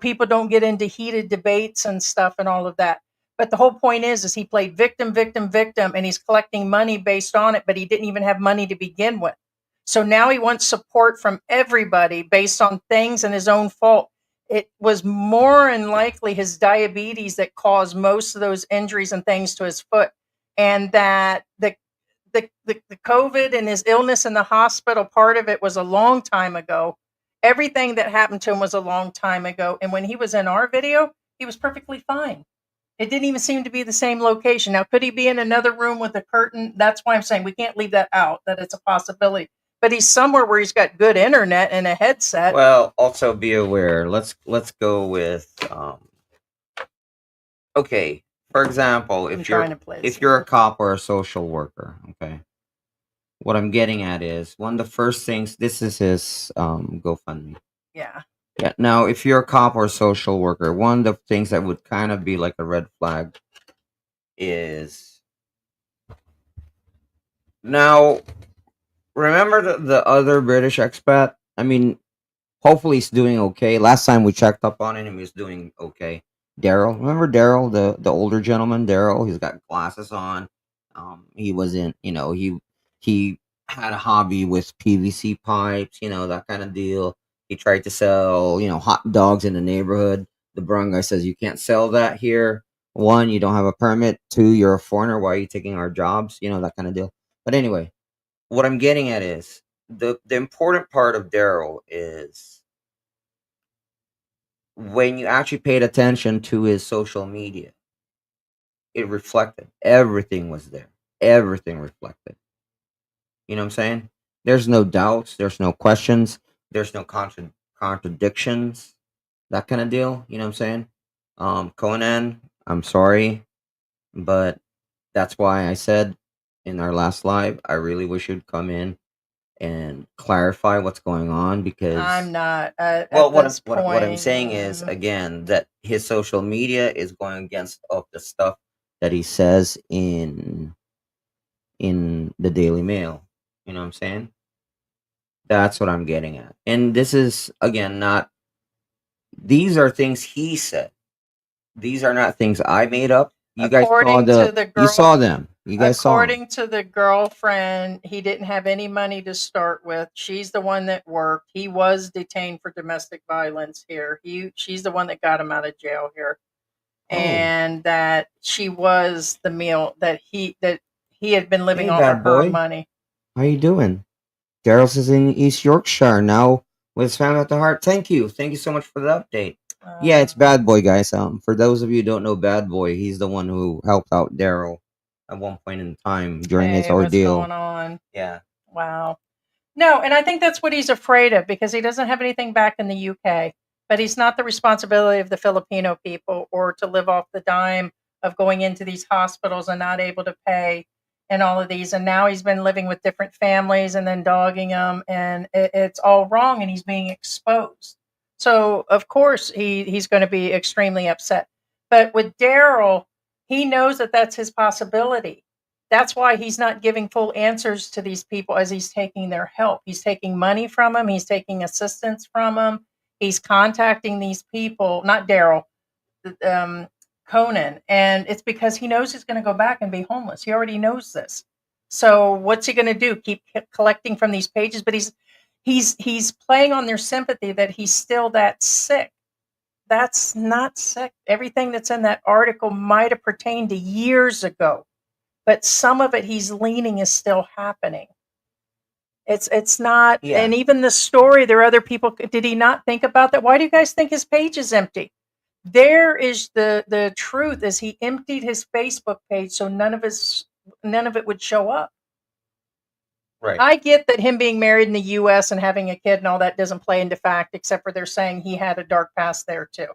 people don't get into heated debates and stuff and all of that. But the whole point is he played victim, and he's collecting money based on it, but he didn't even have money to begin with. So now he wants support from everybody based on things and his own fault. It was more than likely his diabetes that caused most of those injuries and things to his foot. And that the COVID and his illness in the hospital, part of it was a long time ago. Everything that happened to him was a long time ago. And when he was in our video, he was perfectly fine. It didn't even seem to be the same location. Now, could he be in another room with a curtain? That's why I'm saying we can't leave that out, that it's a possibility. But he's somewhere where he's got good internet and a headset. Well, also be aware. Let's go with okay. For example, if you're a cop or a social worker, okay. What I'm getting at is one of the first things. This is his GoFundMe. Yeah. Yeah. Now, if you're a cop or a social worker, one of the things that would kind of be like a red flag is Now, remember the other British expat? I mean, hopefully he's doing okay. Last time we checked up on him, he was doing okay. Daryl, remember Daryl, the older gentleman, Daryl? He's got glasses on. He wasn't, he had a hobby with PVC pipes, that kind of deal. He tried to sell, hot dogs in the neighborhood. The brown guy says you can't sell that here. One, you don't have a permit. Two, you're a foreigner. Why are you taking our jobs? That kind of deal. But anyway, what I'm getting at is the important part of Daryl is when you actually paid attention to his social media, it reflected. Everything was there. Everything reflected. You know what I'm saying? There's no doubts. There's no questions. There's no contradictions. That kind of deal. You know what I'm saying? Conan, I'm sorry, but that's why I said in our last live, I really wish you'd come in and clarify what's going on because I'm not well, at this what I'm point. saying is again that his social media is going against of the stuff that he says in the Daily Mail. You know what I'm saying? That's what I'm getting at. And this is again not these are things he said. These are not things I made up. You guys saw According to the you girl, saw them. You guys saw them. according to the girlfriend, he didn't have any money to start with. She's the one that worked. He was detained for domestic violence here. She's the one that got him out of jail here, Oh, and that she was the meal that he had been living hey, off of bad her boy. money. How you doing? Daryl's is in East Yorkshire now with his family at the heart. Thank you. Thank you so much for the update. Yeah, it's Bad Boy, guys. For those of you who don't know Bad Boy, he's the one who helped out Daryl at one point in time during his Hey, what's ordeal. going on? Yeah. Wow. No, and I think that's what he's afraid of because he doesn't have anything back in the UK. But he's not the responsibility of the Filipino people or to live off the dime of going into these hospitals and not able to pay and all of these. And now he's been living with different families and then dogging them, and it's all wrong, and he's being exposed. So of course he's going to be extremely upset. But with Daryl, he knows that that's his possibility. That's why he's not giving full answers to these people as he's taking their help. He's taking money from them. He's taking assistance from them. He's contacting these people, not Daryl, um, Conan, and it's because he knows he's going to go back and be homeless. He already knows this. So what's he going to do? Keep collecting from these pages? But he's playing on their sympathy that he's still that sick. That's not sick. Everything that's in that article might have pertained to years ago, but some of it he's leaning is still happening. It's not, Yeah. and even the story, there are other people. Did he not think about that? Why do you guys think his page is empty? There is the truth is he emptied his Facebook page so none of it would show up. Right. I get that him being married in the US and having a kid and all that doesn't play into fact, except for they're saying he had a dark past there too.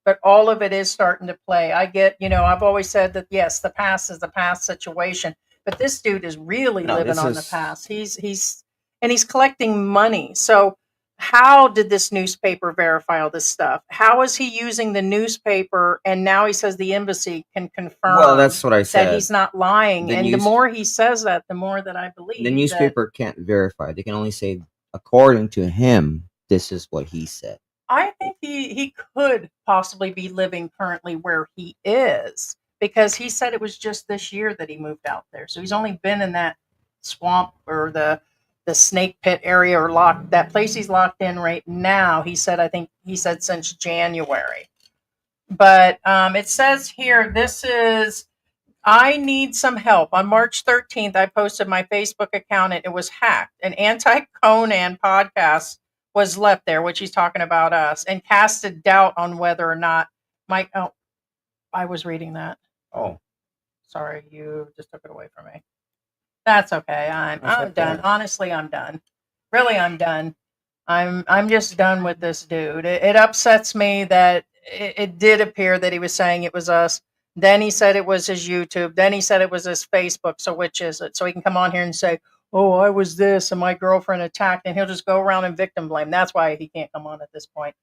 But all of it is starting to play. I get, I've always said that yes, the past is the past situation, but this dude is really No, living this on the is past. He's collecting money. So how did this newspaper verify all this stuff? How is he using the newspaper? And now he says the embassy can confirm well, that's what I that said. he's not lying. The And the news more he says that, the more that I believe the that newspaper can't verify. They can only say according to him, this is what he said. I think he could possibly be living currently where he is because he said it was just this year that he moved out there. So he's only been in that swamp or the snake pit area or locked that place he's locked in right now. He said since January. But it says here this is I need some help. On March 13th, I posted my Facebook account and it was hacked. An anti Conan podcast was left there, which he's talking about us, and casted doubt on whether or not my. Oh, I was reading that. Oh, sorry, you just took it away from me. That's okay. I'm done. Honestly, I'm done. Really, I'm done. I'm just done with this dude. It upsets me that it did appear that he was saying it was us. Then he said it was his YouTube. Then he said it was his Facebook. So which is it? So he can come on here and say, "Oh, I was this, and my girlfriend attacked," and he'll just go around and victim blame. That's why he can't come on at this point.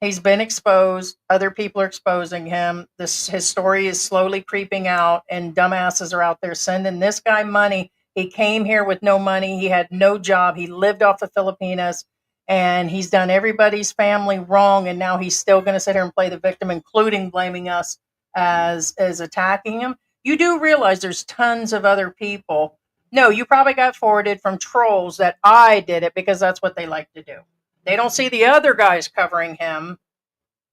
He's been exposed. Other people are exposing him. His story is slowly creeping out, and dumbasses are out there sending this guy money. He came here with no money. He had no job. He lived off the Filipinas, and he's done everybody's family wrong. And now he's still going to sit here and play the victim, including blaming us as attacking him. You do realize there's tons of other people. No, you probably got forwarded from trolls that I did it because that's what they like to do. They don't see the other guys covering him,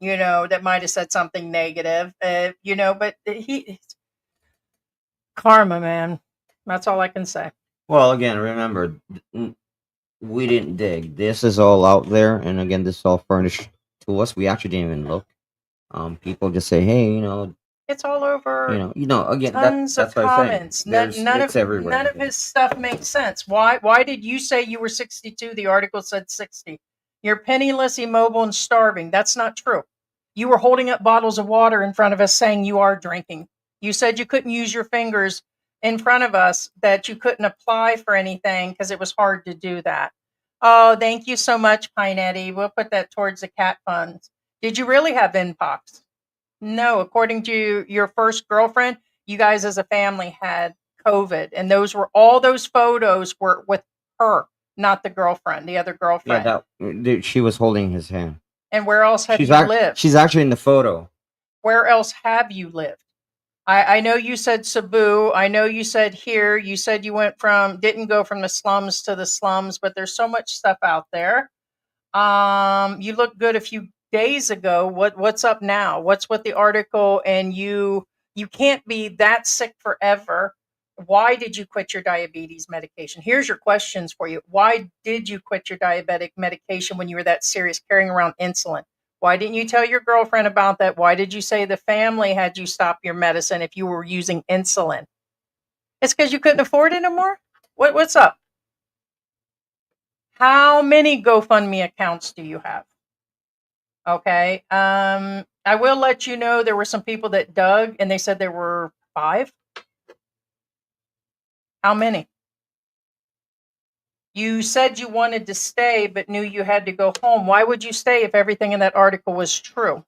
that might have said something negative, but karma, man. That's all I can say. Well, again, remember, we didn't dig. This is all out there, and again, this is all furnished to us. We actually didn't even look. People just say, "Hey, It's all over. Again, Tons that's of what I'm saying. comments. It's everywhere. None of his stuff makes sense. Why did you say you were 62? The article said 60. You're penniless, immobile, and starving. That's not true. You were holding up bottles of water in front of us saying you are drinking. You said you couldn't use your fingers in front of us, that you couldn't apply for anything because it was hard to do that. Oh, thank you so much, Pinetti. We'll put that towards the cat funds. Did you really have Npox? No, according to your first girlfriend, you guys as a family had COVID, and all those photos were with her, not the girlfriend, the other girlfriend. Yeah, she was holding his hand. And where else have you lived? She's actually in the photo. Where else have you lived? I know you said Cebu. I know you said here. You said you didn't go from the slums to the slums, but there's so much stuff out there. You looked good a few days ago. What's up now? What's with the article? And you can't be that sick forever. Why did you quit your diabetes medication? Here's your questions for you. Why did you quit your diabetic medication when you were that serious, carrying around insulin? Why didn't you tell your girlfriend about that? Why did you say the family had you stop your medicine if you were using insulin? It's because you couldn't afford it anymore? What's up? How many GoFundMe accounts do you have? Okay. I will let you know there were some people that dug and they said there were 5. How many? You said you wanted to stay but knew you had to go home. Why would you stay if everything in that article was true?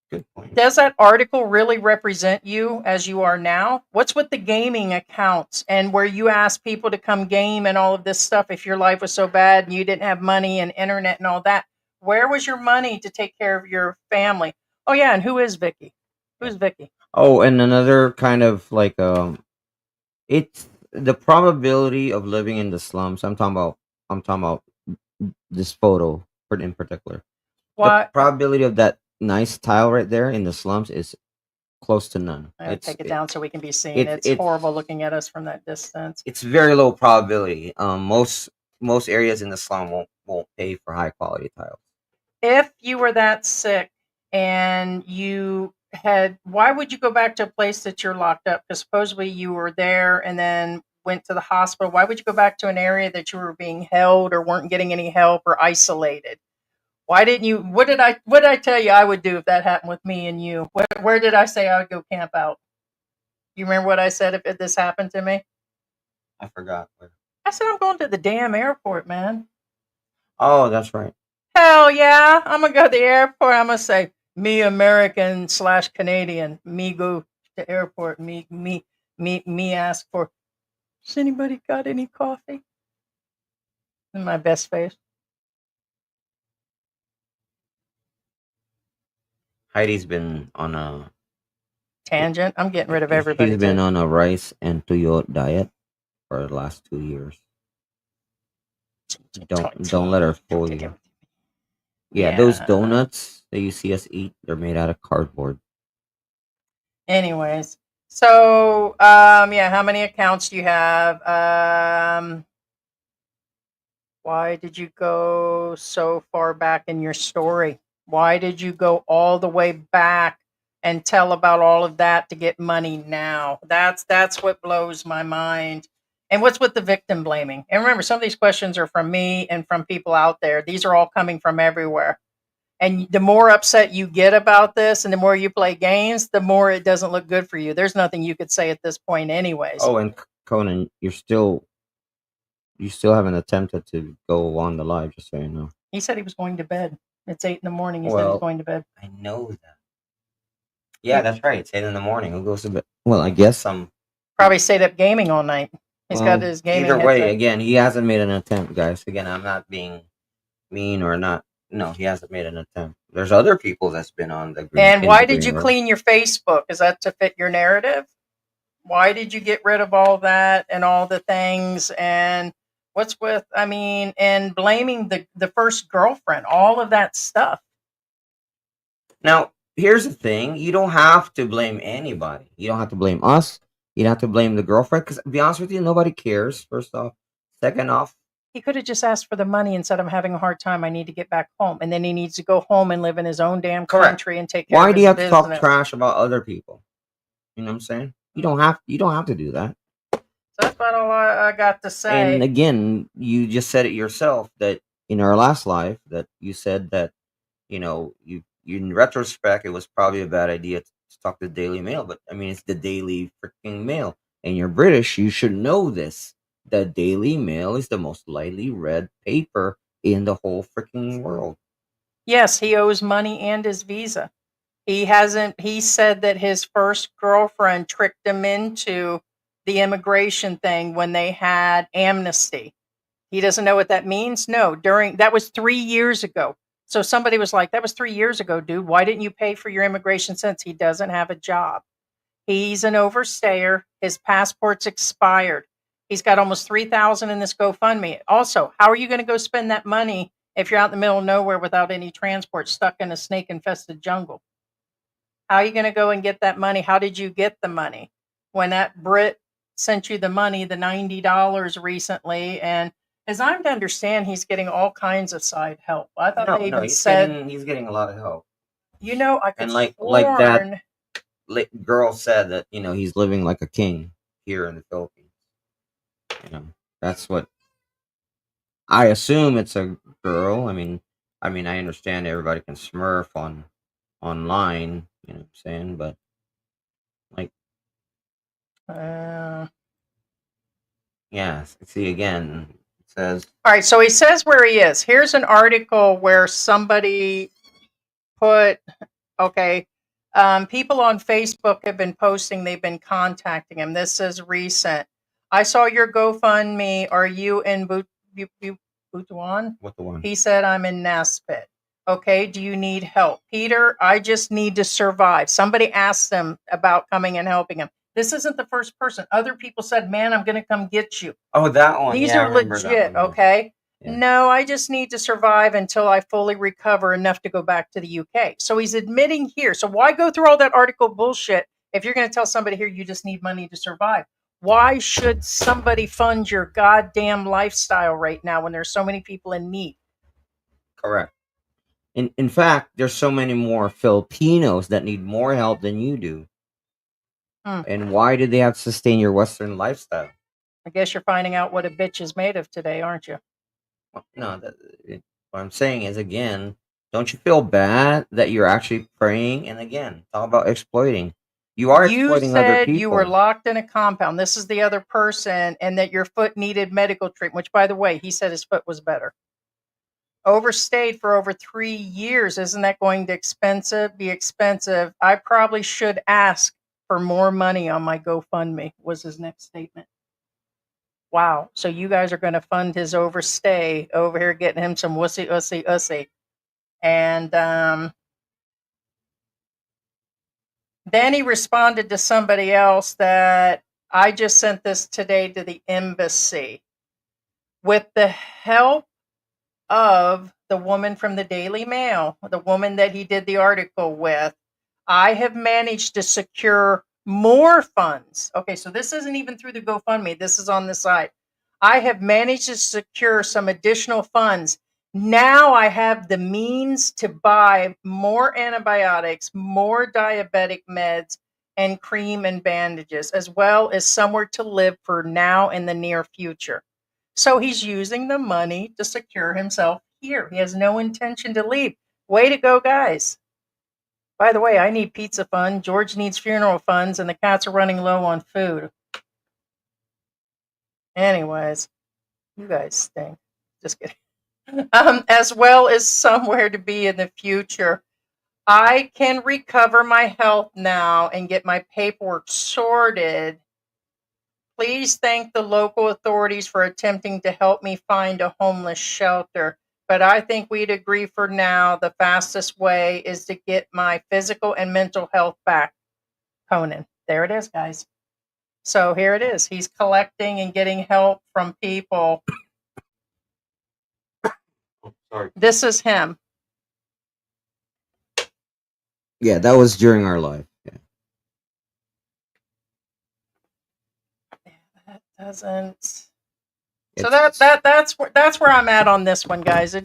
Good point. Does that article really represent you as you are now? What's with the gaming accounts and where you ask people to come game and all of this stuff if your life was so bad and you didn't have money and internet and all that? Where was your money to take care of your family? Oh yeah, and who is Vicky? Who's Vicky? Oh, and another kind of like it's the probability of living in the slums. I'm talking about this photo in particular. What? The probability of that nice tile right there in the slums is close to none. Take it down so we can be seen. It's horrible looking at us from that distance. It's very low probability. Most areas in the slum won't pay for high quality tiles. If you were that sick and why would you go back to a place that you're locked up? Because supposedly you were there and then went to the hospital. Why would you go back to an area that you were being held or weren't getting any help or isolated? Why didn't you? What did I tell you I would do if that happened with me and you? Where did I say I would go camp out? You remember what I said if this happened to me? I forgot. I said I'm going to the damn airport, man. Oh, that's right. Hell yeah. I'm going to go to the airport. I'm going to say, me American / Canadian. Me go to the airport. Me ask for, has anybody got any coffee? In my best face. Heidi's been on a tangent. I'm getting rid of everybody. She's been on a rice and tuyo diet for the last 2 years. Don't let her fool you. Yeah, those donuts that you see us eat, they're made out of cardboard. Anyways, so how many accounts do you have? Why did you go so far back in your story? Why did you go all the way back and tell about all of that to get money now? That's what blows my mind. And what's with the victim blaming? And remember, some of these questions are from me and from people out there. These are all coming from everywhere. And the more upset you get about this and the more you play games, the more it doesn't look good for you. There's nothing you could say at this point anyways. Oh, and Conan, you still haven't attempted to go on the live, just so you know. He said he was going to bed. It's 8 a.m. He said he's going to bed. I know that. Yeah, that's right. It's 8 a.m. Who goes to bed? Well, I guess I'm Probably stayed up gaming all night. He's got his gaming either way, headset. again, he hasn't made an attempt, guys. Again, I'm not being mean or not. No, he hasn't made an attempt. There's other people that's been on the green. And in why the did green you room. clean your Facebook? Is that to fit your narrative? Why did you get rid of all that and all the things? And what's with, I mean, and blaming the first girlfriend, all of that stuff. Now, here's the thing: you don't have to blame anybody. You don't have to blame us. You don't have to blame the girlfriend. Because, to be honest with you, nobody cares. First off, second off, He could have just asked for the money and said, I'm having a hard time. I need to get back home. And then he needs to go home and live in his own damn correct. country and take care Why of do you his have to talk business. trash about other people? You know what I'm saying? You don't have. You don't have to do that. So that's about all I got to say. And again, you just said it yourself that in our last life that you said that you in retrospect it was probably a bad idea to talk to the Daily Mail, but I mean it's the Daily freaking Mail, and you're British, you should know this. The Daily Mail is the most lightly read paper in the whole freaking world. Yes, he owes money and his visa. He said that his first girlfriend tricked him into the immigration thing when they had amnesty. He doesn't know what that means. No, that was 3 years ago. So somebody was like, that was 3 years ago, dude. Why didn't you pay for your immigration since? He doesn't have a job. He's an overstayer. His passport's expired. He's got almost 3,000 in this GoFundMe. Also, how are you going to go spend that money if you're out in the middle of nowhere without any transport, stuck in a snake-infested jungle? How are you going to go and get that money? How did you get the money? When that Brit sent you the money, the $90 recently, and as I'm to understand, he's getting all kinds of side help. I thought they even said he's getting a lot of help. I could And like that girl said that he's living like a king here in the Philippines. That's what I assume. It's a girl. I mean, I understand everybody can smurf online. You know what I'm saying? But like, yeah. See again. It says. All right. So he says where he is. Here's an article where somebody put. Okay. People on Facebook have been posting. They've been contacting him. This is recent. I saw your GoFundMe. Are you in Butuan? What the one? He said, I'm in Naspet. Okay, do you need help? Peter, I just need to survive. Somebody asked him about coming and helping him. This isn't the first person. Other people said, man, I'm going to come get you. Oh, that one. These Yeah, are legit, okay? Yeah. No, I just need to survive until I fully recover enough to go back to the UK. So he's admitting here. So why go through all that article bullshit if you're going to tell somebody here you just need money to survive? Why should somebody fund your goddamn lifestyle right now when there's so many people in need? Correct. In fact, there's so many more Filipinos that need more help than you do. And why do they have to sustain your Western lifestyle? I guess you're finding out what a bitch is made of today, aren't you? No, what I'm saying is, again, don't you feel bad that you're actually praying? And again, talk about exploiting. You are exploiting other people. You were locked in a compound. This is the other person, and that your foot needed medical treatment, which, by the way, he said his foot was better. Overstayed for over 3 years. Isn't that going to be expensive? I probably should ask for more money on my GoFundMe, was his next statement. Wow. So you guys are going to fund his overstay over here, getting him some wussy. And then he responded to somebody else that I just sent this today to the embassy. With the help of the woman from the Daily Mail, the woman that he did the article with, I have managed to secure more funds. Okay, so this isn't even through the GoFundMe. This is on the side. I have managed to secure some additional funds. Now I have the means to buy more antibiotics, more diabetic meds, and cream and bandages, as well as somewhere to live for now and the near future. So he's using the money to secure himself here. He has no intention to leave. Way to go, guys. By the way, I need pizza fund. George needs funeral funds, and the cats are running low on food. Anyways, you guys stink. Just kidding. As well as somewhere to be in the future. I can recover my health now and get my paperwork sorted Please thank the local authorities for attempting to help me find a homeless shelter. But I think we'd agree for now the fastest way is to get my physical and mental health back. Conan. There it is, guys. So here it is. He's collecting and getting help from people. Oh, sorry. This is him. Yeah, that was during our life. Yeah. That doesn't. So It's- that's where I'm at on this one, guys. It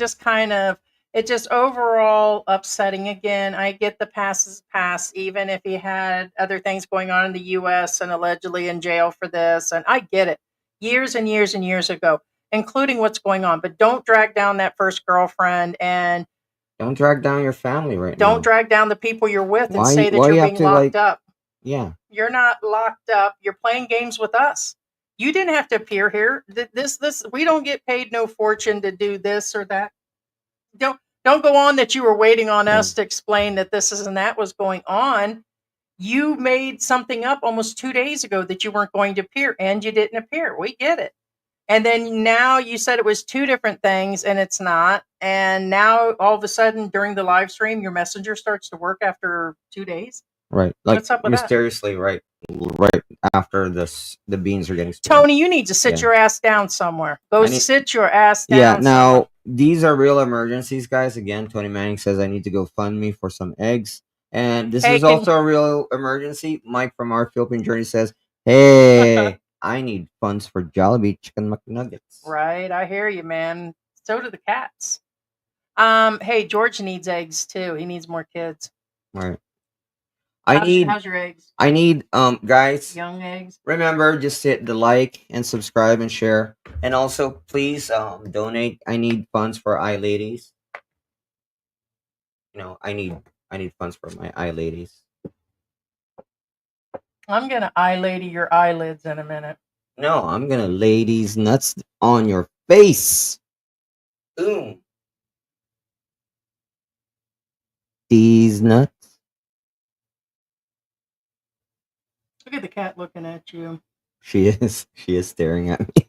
just overall upsetting again. I get the passes pass, even if he had other things going on in the U.S. and allegedly in jail for this, and I get it, years and years and years ago, including what's going on. But don't drag down that first girlfriend, and Don't drag down your family right now. don't drag down the people you're with, and Why- say that why you're you have being to, locked like- up. Yeah. You're not locked up. You're playing games with us. You didn't have to appear here. This we don't get paid no fortune to do this or that. Don't go on that you were waiting on us to explain that this is and that was going on. You made something up almost 2 days ago that you weren't going to appear, and you didn't appear. We get it. And then now you said it was two different things, and it's not. And now all of a sudden during the live stream, your messenger starts to work after 2 days. Right. Like What's up with that? mysteriously, right after the beans are getting spilled. Tony, you need to sit Yeah. your ass down somewhere. Go I need- sit your ass down. Yeah, now somewhere. these are real emergencies, guys. Again, Tony Manning says I need to go fund me for some eggs. And this Hey, is can- also a real emergency. Mike from our Philippine Journey says, hey, I need funds for Jollibee Chicken McNuggets. Right, I hear you, man. So do the cats. Hey, George needs eggs too. He needs more kids. Right. How's your eggs? I need guys, Young eggs. remember, just hit the like and subscribe and share. And also please donate. I need funds for eye ladies. You know, I need funds for my eye ladies. I'm gonna eye lady your eyelids in a minute. No, I'm gonna lay these nuts on your face. Boom. These nuts. Look at the cat looking at you. She is staring at me.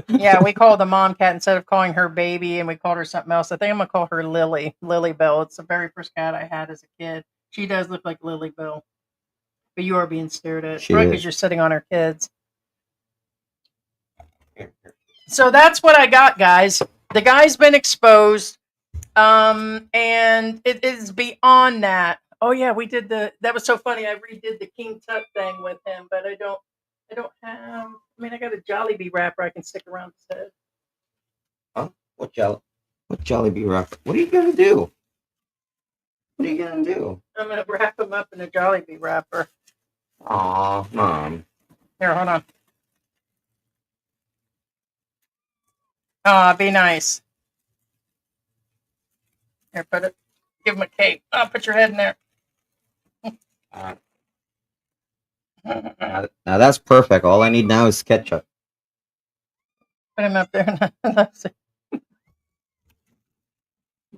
Yeah, we call the mom cat instead of calling her baby, and we called her something else. I think I'm gonna call her Lily Bell. It's the very first cat I had as a kid. She does look like Lily Bell, but you are being stared at. She Right, is. because you're sitting on her kids. So that's what I got, guys. The guy's been exposed, and it is beyond that. Oh yeah, we did that was so funny. I redid the King Tut thing with him, but I don't have. I mean, I got a Jollibee wrapper I can stick around his head. Huh? What Jollibee wrapper? What are you gonna do? What are you gonna do? I'm gonna wrap him up in a Jollibee wrapper. Aw, Mom. Here, hold on. Be nice. Here, put it. Give him a cake. Oh, put your head in there. Now that's perfect. All I need now is ketchup. Put him up there.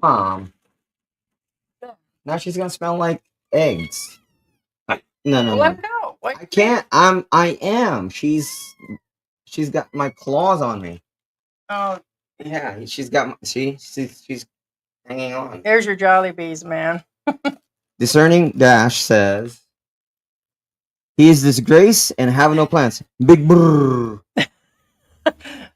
Mom. Now she's gonna smell like eggs. No. Let him go. Wait. I can't. I am. She's got my claws on me. Oh, Yeah, she's got. She's hanging on. there's your Jollibees, man. Discerning Dash says he is disgrace and have no plans. Big brrr.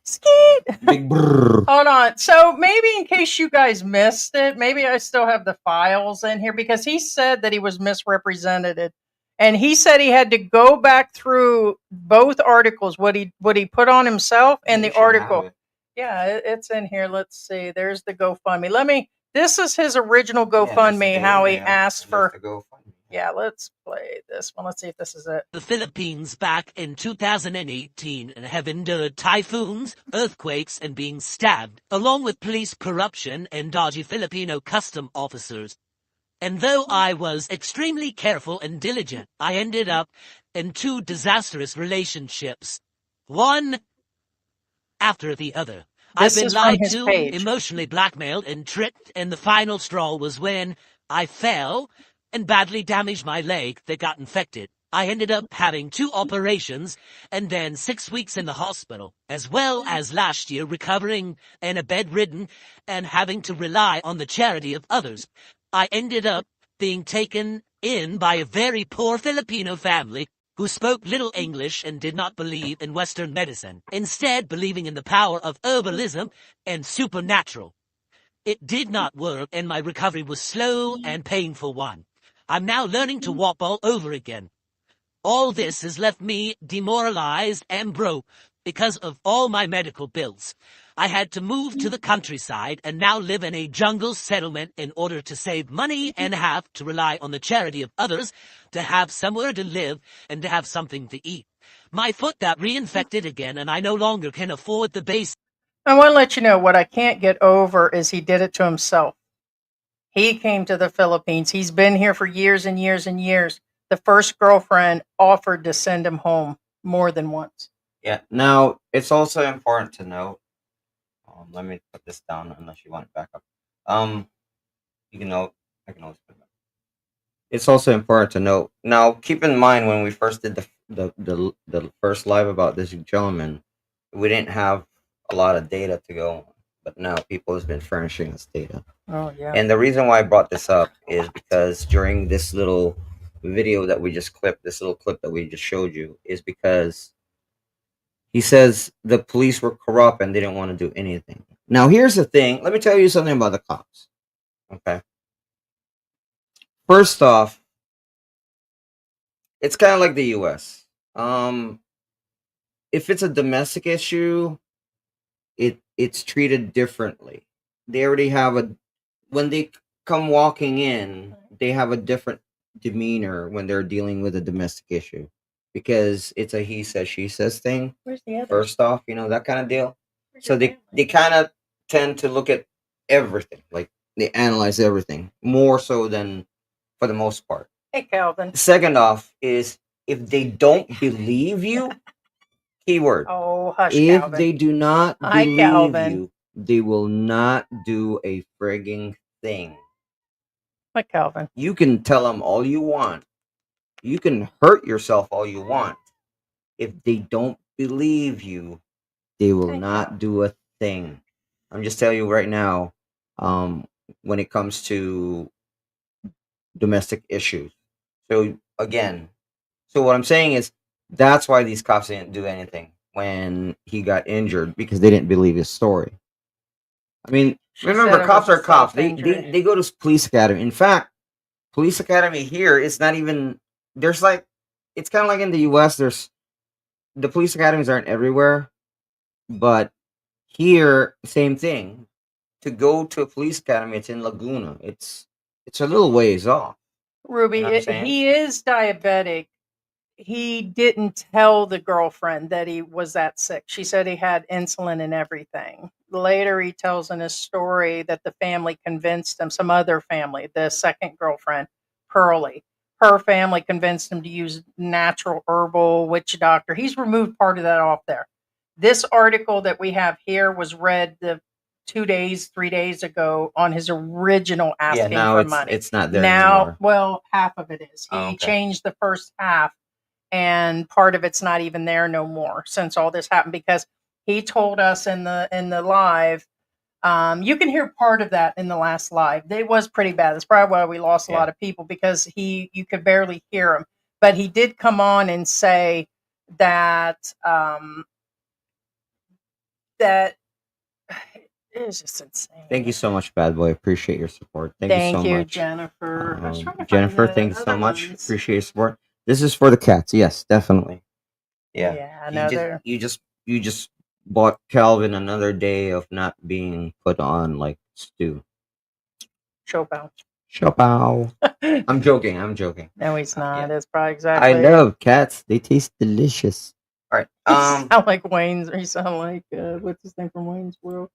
Skeet. Big brrr. Hold on. So maybe in case you guys missed it, maybe I still have the files in here because he said that he was misrepresented. And he said he had to go back through both articles, what he put on himself and the article. Yeah, it's in here. Let's see. There's the GoFundMe. This is his original GoFundMe, how he asked for. Yeah, let's play this one. Let's see if this is it. The Philippines back in 2018 and have endured typhoons, earthquakes, and being stabbed, along with police corruption and dodgy Filipino custom officers. And though I was extremely careful and diligent, I ended up in two disastrous relationships. One after the other. This I've been is from lied his to, page. emotionally blackmailed, and tricked, and the final straw was when I fell and badly damaged my leg that got infected. I ended up having 2 operations and then 6 weeks in the hospital, as well as last year recovering and a bedridden and having to rely on the charity of others. I ended up being taken in by a very poor Filipino family who spoke little English and did not believe in Western medicine, instead believing in the power of herbalism and supernatural. It did not work, and my recovery was slow and painful one. I'm now learning to walk all over again. All this has left me demoralized and broke because of all my medical bills. I had to move to the countryside and now live in a jungle settlement in order to save money and have to rely on the charity of others to have somewhere to live and to have something to eat. My foot got reinfected again, and I no longer can afford the base. I want to let you know what I can't get over is he did it to himself. He came to the Philippines. He's been here for years and years and years. The first girlfriend offered to send him home more than once. Yeah. Now, it's also important to note. Let me put this down unless you want it back up. You can note. I can always put it back. It's also important to note. Now, keep in mind when we first did the first live about this gentleman, we didn't have a lot of data to go on, but now people has been furnishing us data. Oh, yeah. And the reason why I brought this up is because during this little video that we just clipped, this little clip that we just showed you, is because he says the police were corrupt and they didn't want to do anything. Now, here's the thing. Let me tell you something about the cops. Okay. First off, it's kind of like the U.S. If it's a domestic issue, it's treated differently. They already have when they come walking in, they have a different demeanor when they're dealing with a domestic issue because it's a he says she says thing. Where's the other? First off, that kind of deal. So they kind of tend to look at everything, like they analyze everything more so than for the most part. Hey, Calvin. Second off is if they don't believe you, keyword. Oh, hush, If Calvin. they do not Hi, believe Calvin. you, they will not do a frigging thing. What, Calvin? You can tell them all you want. You can hurt yourself all you want. If they don't believe you, they will not do a thing. I'm just telling you right now, when it comes to domestic issues. So again, what I'm saying is that's why these cops didn't do anything when he got injured, because they didn't believe his story. I mean, remember, cops are cops. They go to police academy. In fact, police academy here is not even, there's like, it's kind of like in the US, the police academies aren't everywhere, but here, same thing. To go to a police academy, it's in Laguna. It's a little ways off. Ruby, You know what I'm saying? he is diabetic. He didn't tell the girlfriend that he was that sick. She said he had insulin and everything. Later, he tells in his story that the family convinced him, some other family, the second girlfriend, Pearlie, her family convinced him to use natural herbal witch doctor. He's removed part of that off there. This article that we have here was read 3 days ago on his original asking for money. It's not there now anymore. Well, half of it is. He changed the first half, and part of it's not even there no more since all this happened, because he told us in the live, you can hear part of that in the last live. It was pretty bad. That's probably why we lost a lot of people, because you could barely hear him. But he did come on and say that that it was just insane. Thank you so much, Bad Boy. Appreciate your support. Thank you so much, Jennifer. Jennifer, thank you so much. Appreciate your support. This is for the cats. Yes, definitely. Yeah. You just bought Calvin another day of not being put on like stew. Chopow. I'm joking. No, he's not. It's probably exactly. I love cats. They taste delicious. All right. You sound like Wayne's, or you sound like what's his name from Wayne's World?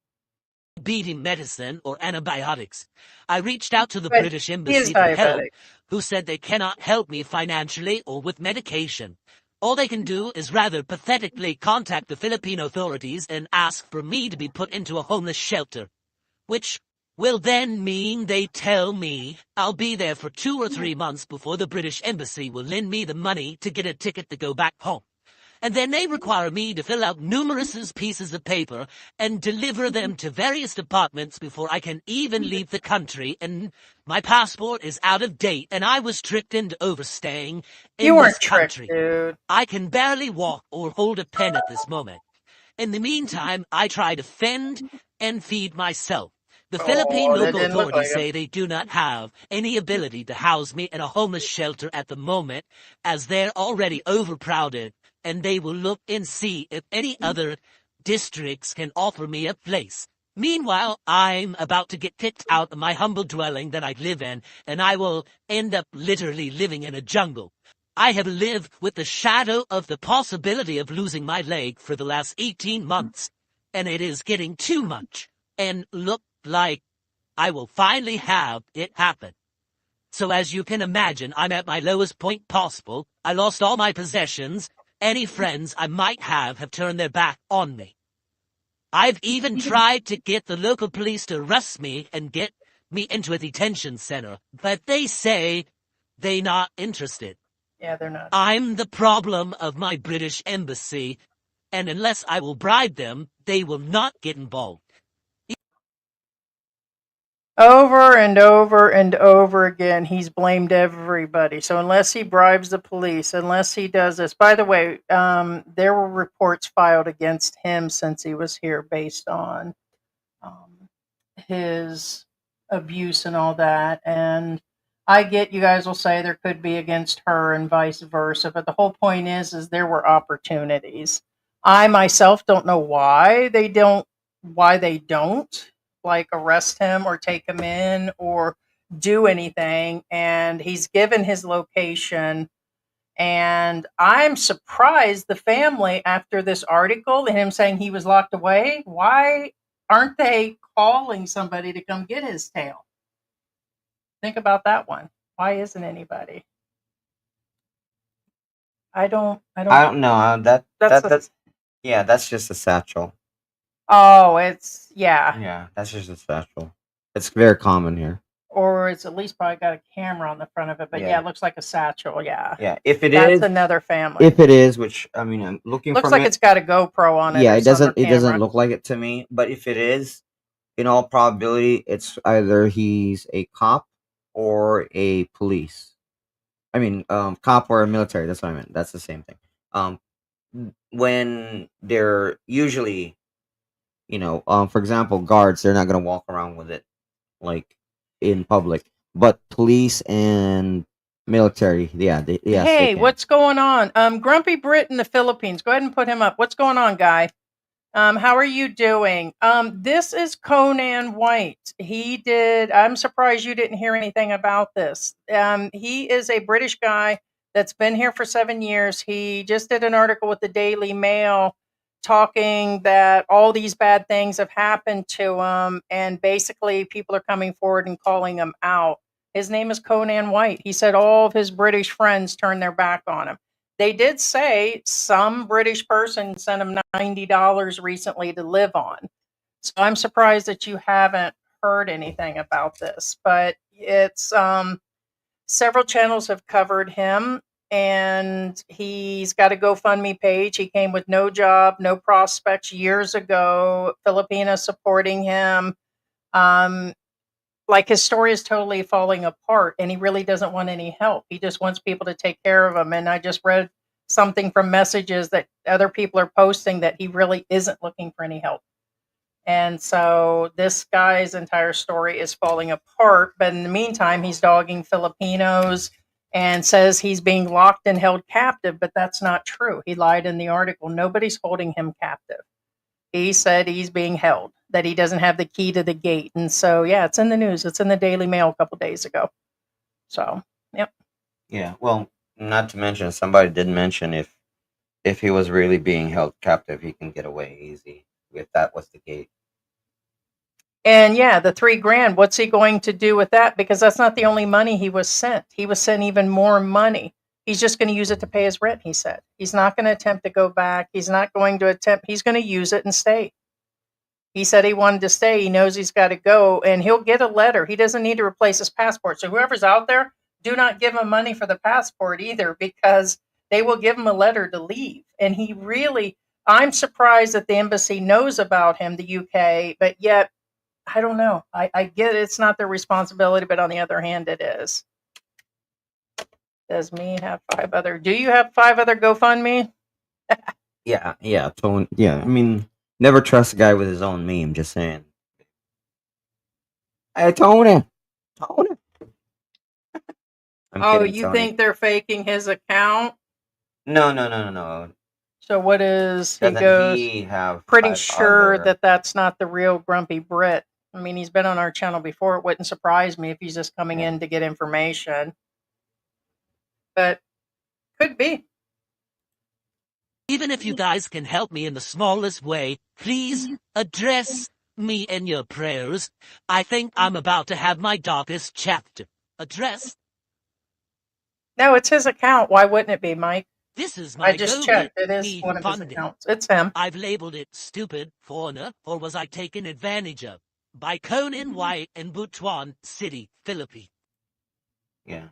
Beating medicine or antibiotics. I reached out to the But British he is Embassy for help, diabetic. who said they cannot help me financially or with medication. All they can do is rather pathetically contact the Philippine authorities and ask for me to be put into a homeless shelter, which will then mean they tell me I'll be there for 2 or 3 months before the British Embassy will lend me the money to get a ticket to go back home. And then they require me to fill out numerous pieces of paper and deliver them to various departments before I can even leave the country. And my passport is out of date, and I was tricked into overstaying in You this weren't tricked, country. dude. I can barely walk or hold a pen at this moment. In the meantime, I try to fend and feed myself. The Philippine Oh, that local didn't look authorities like him. say they do not have any ability to house me in a homeless shelter at the moment, as they're already overcrowded, and they will look and see if any other districts can offer me a place. Meanwhile, I'm about to get kicked out of my humble dwelling that I live in, and I will end up literally living in a jungle. I have lived with the shadow of the possibility of losing my leg for the last 18 months, and it is getting too much, and look like I will finally have it happen. So as you can imagine, I'm at my lowest point possible. I lost all my possessions. Any friends I might have turned their back on me. I've even tried to get the local police to arrest me and get me into a detention center, but they say they're not interested. Yeah, they're not. I'm the problem of my British embassy, and unless I will bribe them, they will not get involved. Over and over and over again, he's blamed everybody. So unless he bribes the police, unless he does this. By the way, there were reports filed against him since he was here based on his abuse and all that. And I get you guys will say there could be against her and vice versa, but the whole point is there were opportunities. I myself don't know why they don't like arrest him or take him in or do anything. And he's given his location. And I'm surprised the family, after this article and him saying he was locked away, why aren't they calling somebody to come get his tail? Think about that one. Why isn't anybody? I don't I don't know. that's Yeah, that's just a satchel. it's yeah. Yeah, that's just a satchel. It's very common here. Or it's at least probably got a camera on the front of it, but yeah, Yeah. it looks like a satchel, yeah. Yeah, if it That's is, another family. If it is, which I mean, I'm looking Looks from like it. it's got a GoPro on it. Yeah, or it some doesn't. It doesn't camera. look like it to me. But if it is, in all probability, it's either he's a cop or a police. I mean, cop or a military. That's what I meant. That's the same thing. When they're usually, for example, guards, they're not gonna walk around with it like in public. But police and military, yeah, yes, they Hey, can. what's going on? Grumpy Brit in the Philippines. Go ahead and put him up. What's going on, guy? How are you doing? This is Conan White. I'm surprised you didn't hear anything about this. He is a British guy that's been here for 7 years. He just did an article with the Daily Mail talking that all these bad things have happened to him, and basically people are coming forward and calling him out. His name is Conan White. He said all of his British friends turned their back on him. They did say some British person sent him $90 recently to live on. So I'm surprised that you haven't heard anything about this. But it's several channels have covered him, and he's got a GoFundMe page. He came with no job, no prospects years ago. Filipina supporting him. Like his story is totally falling apart, and he really doesn't want any help. He just wants people to take care of him. And I just read something from messages that other people are posting that he really isn't looking for any help. And so this guy's entire story is falling apart. But in the meantime, he's dogging Filipinos and says he's being locked and held captive, but that's not true. He lied in the article. Nobody's holding him captive. He said he's being held, that he doesn't have the key to the gate. And so, yeah, it's in the news. It's in the Daily Mail a couple days ago. So, yep. Yeah, well, not to mention, somebody did mention if he was really being held captive, he can get away easy if that was the case. And yeah, the $3,000, what's he going to do with that? Because that's not the only money he was sent. He was sent even more money. He's just going to use it to pay his rent, he said. He's not going to attempt to go back. He's not going to attempt, he's going to use it and stay. He said he wanted to stay. He knows he's got to go, and he'll get a letter. He doesn't need to replace his passport. So whoever's out there, do not give him money for the passport either, because they will give him a letter to leave. And he really, I'm surprised that the embassy knows about him, the UK, but yet, I don't know. I get it's not their responsibility, but on the other hand, it is. Does me have 5 other? Do you have 5 other GoFundMe? Yeah, Tone. Yeah, I mean, never trust a guy with his own meme. Just saying. Hey, Tony. Tony. I'm Oh, kidding, you Tony. think they're faking his account? No. So what is he Doesn't goes? he have Pretty 5 sure other? that that's not the real Grumpy Brit. I mean, he's been on our channel before. It wouldn't surprise me if he's just coming Yeah. in to get information. But could be. Even if you guys can help me in the smallest way, please address me in your prayers. I think I'm about to have my darkest chapter. Address. No, it's his account. Why wouldn't it be, Mike? This is I my just checked. It is GoFundMe one of his funding. accounts. It's him. I've labeled it stupid, foreigner, or was I taken advantage of? By Conan White in Butuan City, Philippines. Yeah.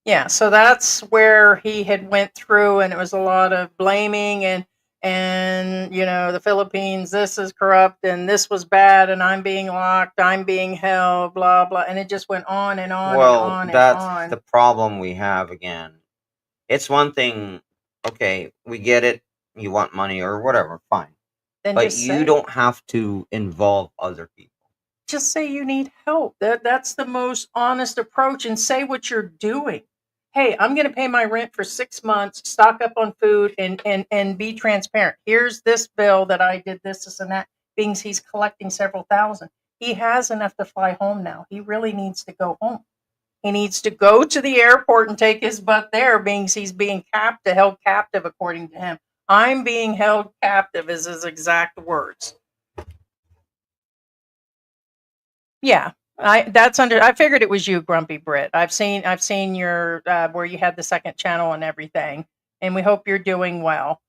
Yeah, so that's where he had went through, and it was a lot of blaming and you know, the Philippines, this is corrupt and this was bad and I'm being locked, I'm being held, blah blah, and it just went on and on and Well, on and that's on. the problem we have again. It's one thing, okay, we get it, you want money or whatever, fine. Then But just you say, don't have to involve other people. just say you need help. That's the most honest approach, and say what you're doing. Hey, I'm going to pay my rent for 6 months, stock up on food, and be transparent. Here's this bill that I did this and that. Being he's collecting several thousand, he has enough to fly home now. He really needs to go home. He needs to go to the airport and take his butt there, being he's being held captive, according to him. I'm being held captive is his exact words. Yeah, I figured it was you, Grumpy Brit. I've seen your where you had the second channel and everything, and we hope you're doing well.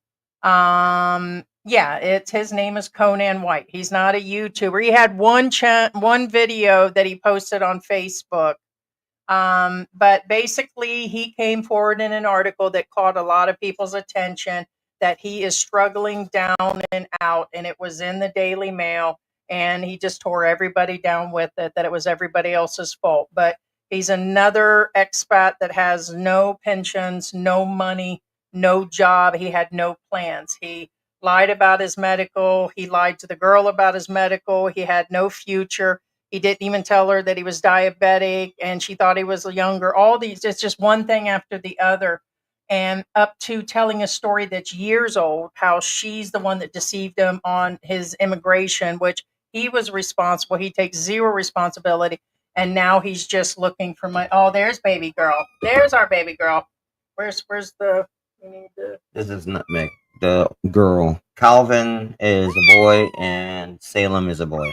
Yeah, it's his name is Conan White. He's not a YouTuber. He had one video that he posted on Facebook. But basically, he came forward in an article that caught a lot of people's attention that he is struggling down and out, and it was in the Daily Mail, and he just tore everybody down with it, that it was everybody else's fault. But he's another expat that has no pensions, no money, no job. He had no plans. He lied about his medical. He lied to the girl about his medical. He had no future. He didn't even tell her that he was diabetic, and she thought he was younger. All these, it's just one thing after the other. And up to telling a story that's years old, how she's the one that deceived him on his immigration, which he was responsible. He takes zero responsibility. And now he's just looking for money. Oh, there's baby girl. There's our baby girl. Where's the, we need the, This is Nutmeg. The girl. Calvin is a boy and Salem is a boy.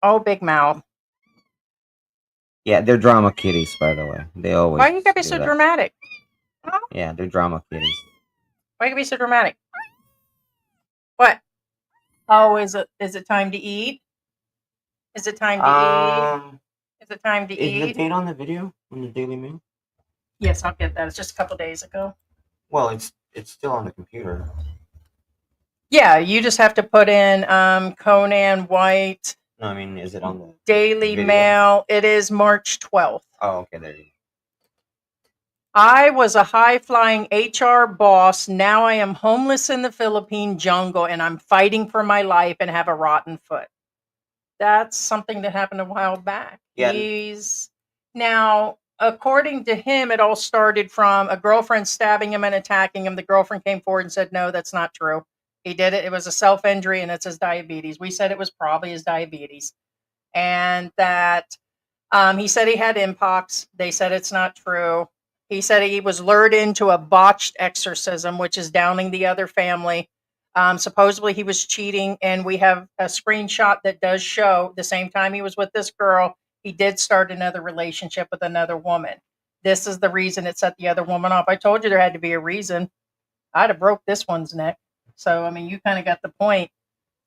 oh, big mouth. Yeah, they're drama kitties, by the way. They always. Why you gotta be do so that. dramatic? Yeah, they're drama kitties. Why you gotta be so dramatic? What? Oh, is it time to eat? Is it time to eat? Is it time to Is the eat? date on the video on the Daily Mail? Yes, I'll get that. It's just a couple days ago. Well, it's still on the computer. Yeah, you just have to put in Conan White No, I mean, is it on the Daily video? Mail. It is March 12th. Oh, okay, there you go. I was a high-flying HR boss. Now I am homeless in the Philippine jungle, and I'm fighting for my life and have a rotten foot. That's something that happened a while back. Yeah. He's now, according to him, it all started from a girlfriend stabbing him and attacking him. The girlfriend came forward and said, no, that's not true. He did it. It was a self-injury, and it's his diabetes. We said it was probably his diabetes. And that he said he had Mpox. They said it's not true. He said he was lured into a botched exorcism, which is downing the other family. Supposedly he was cheating, and we have a screenshot that does show the same time he was with this girl, he did start another relationship with another woman. This is the reason it set the other woman off. I told you there had to be a reason. I'd have broke this one's neck. So, I mean, you kind of got the point.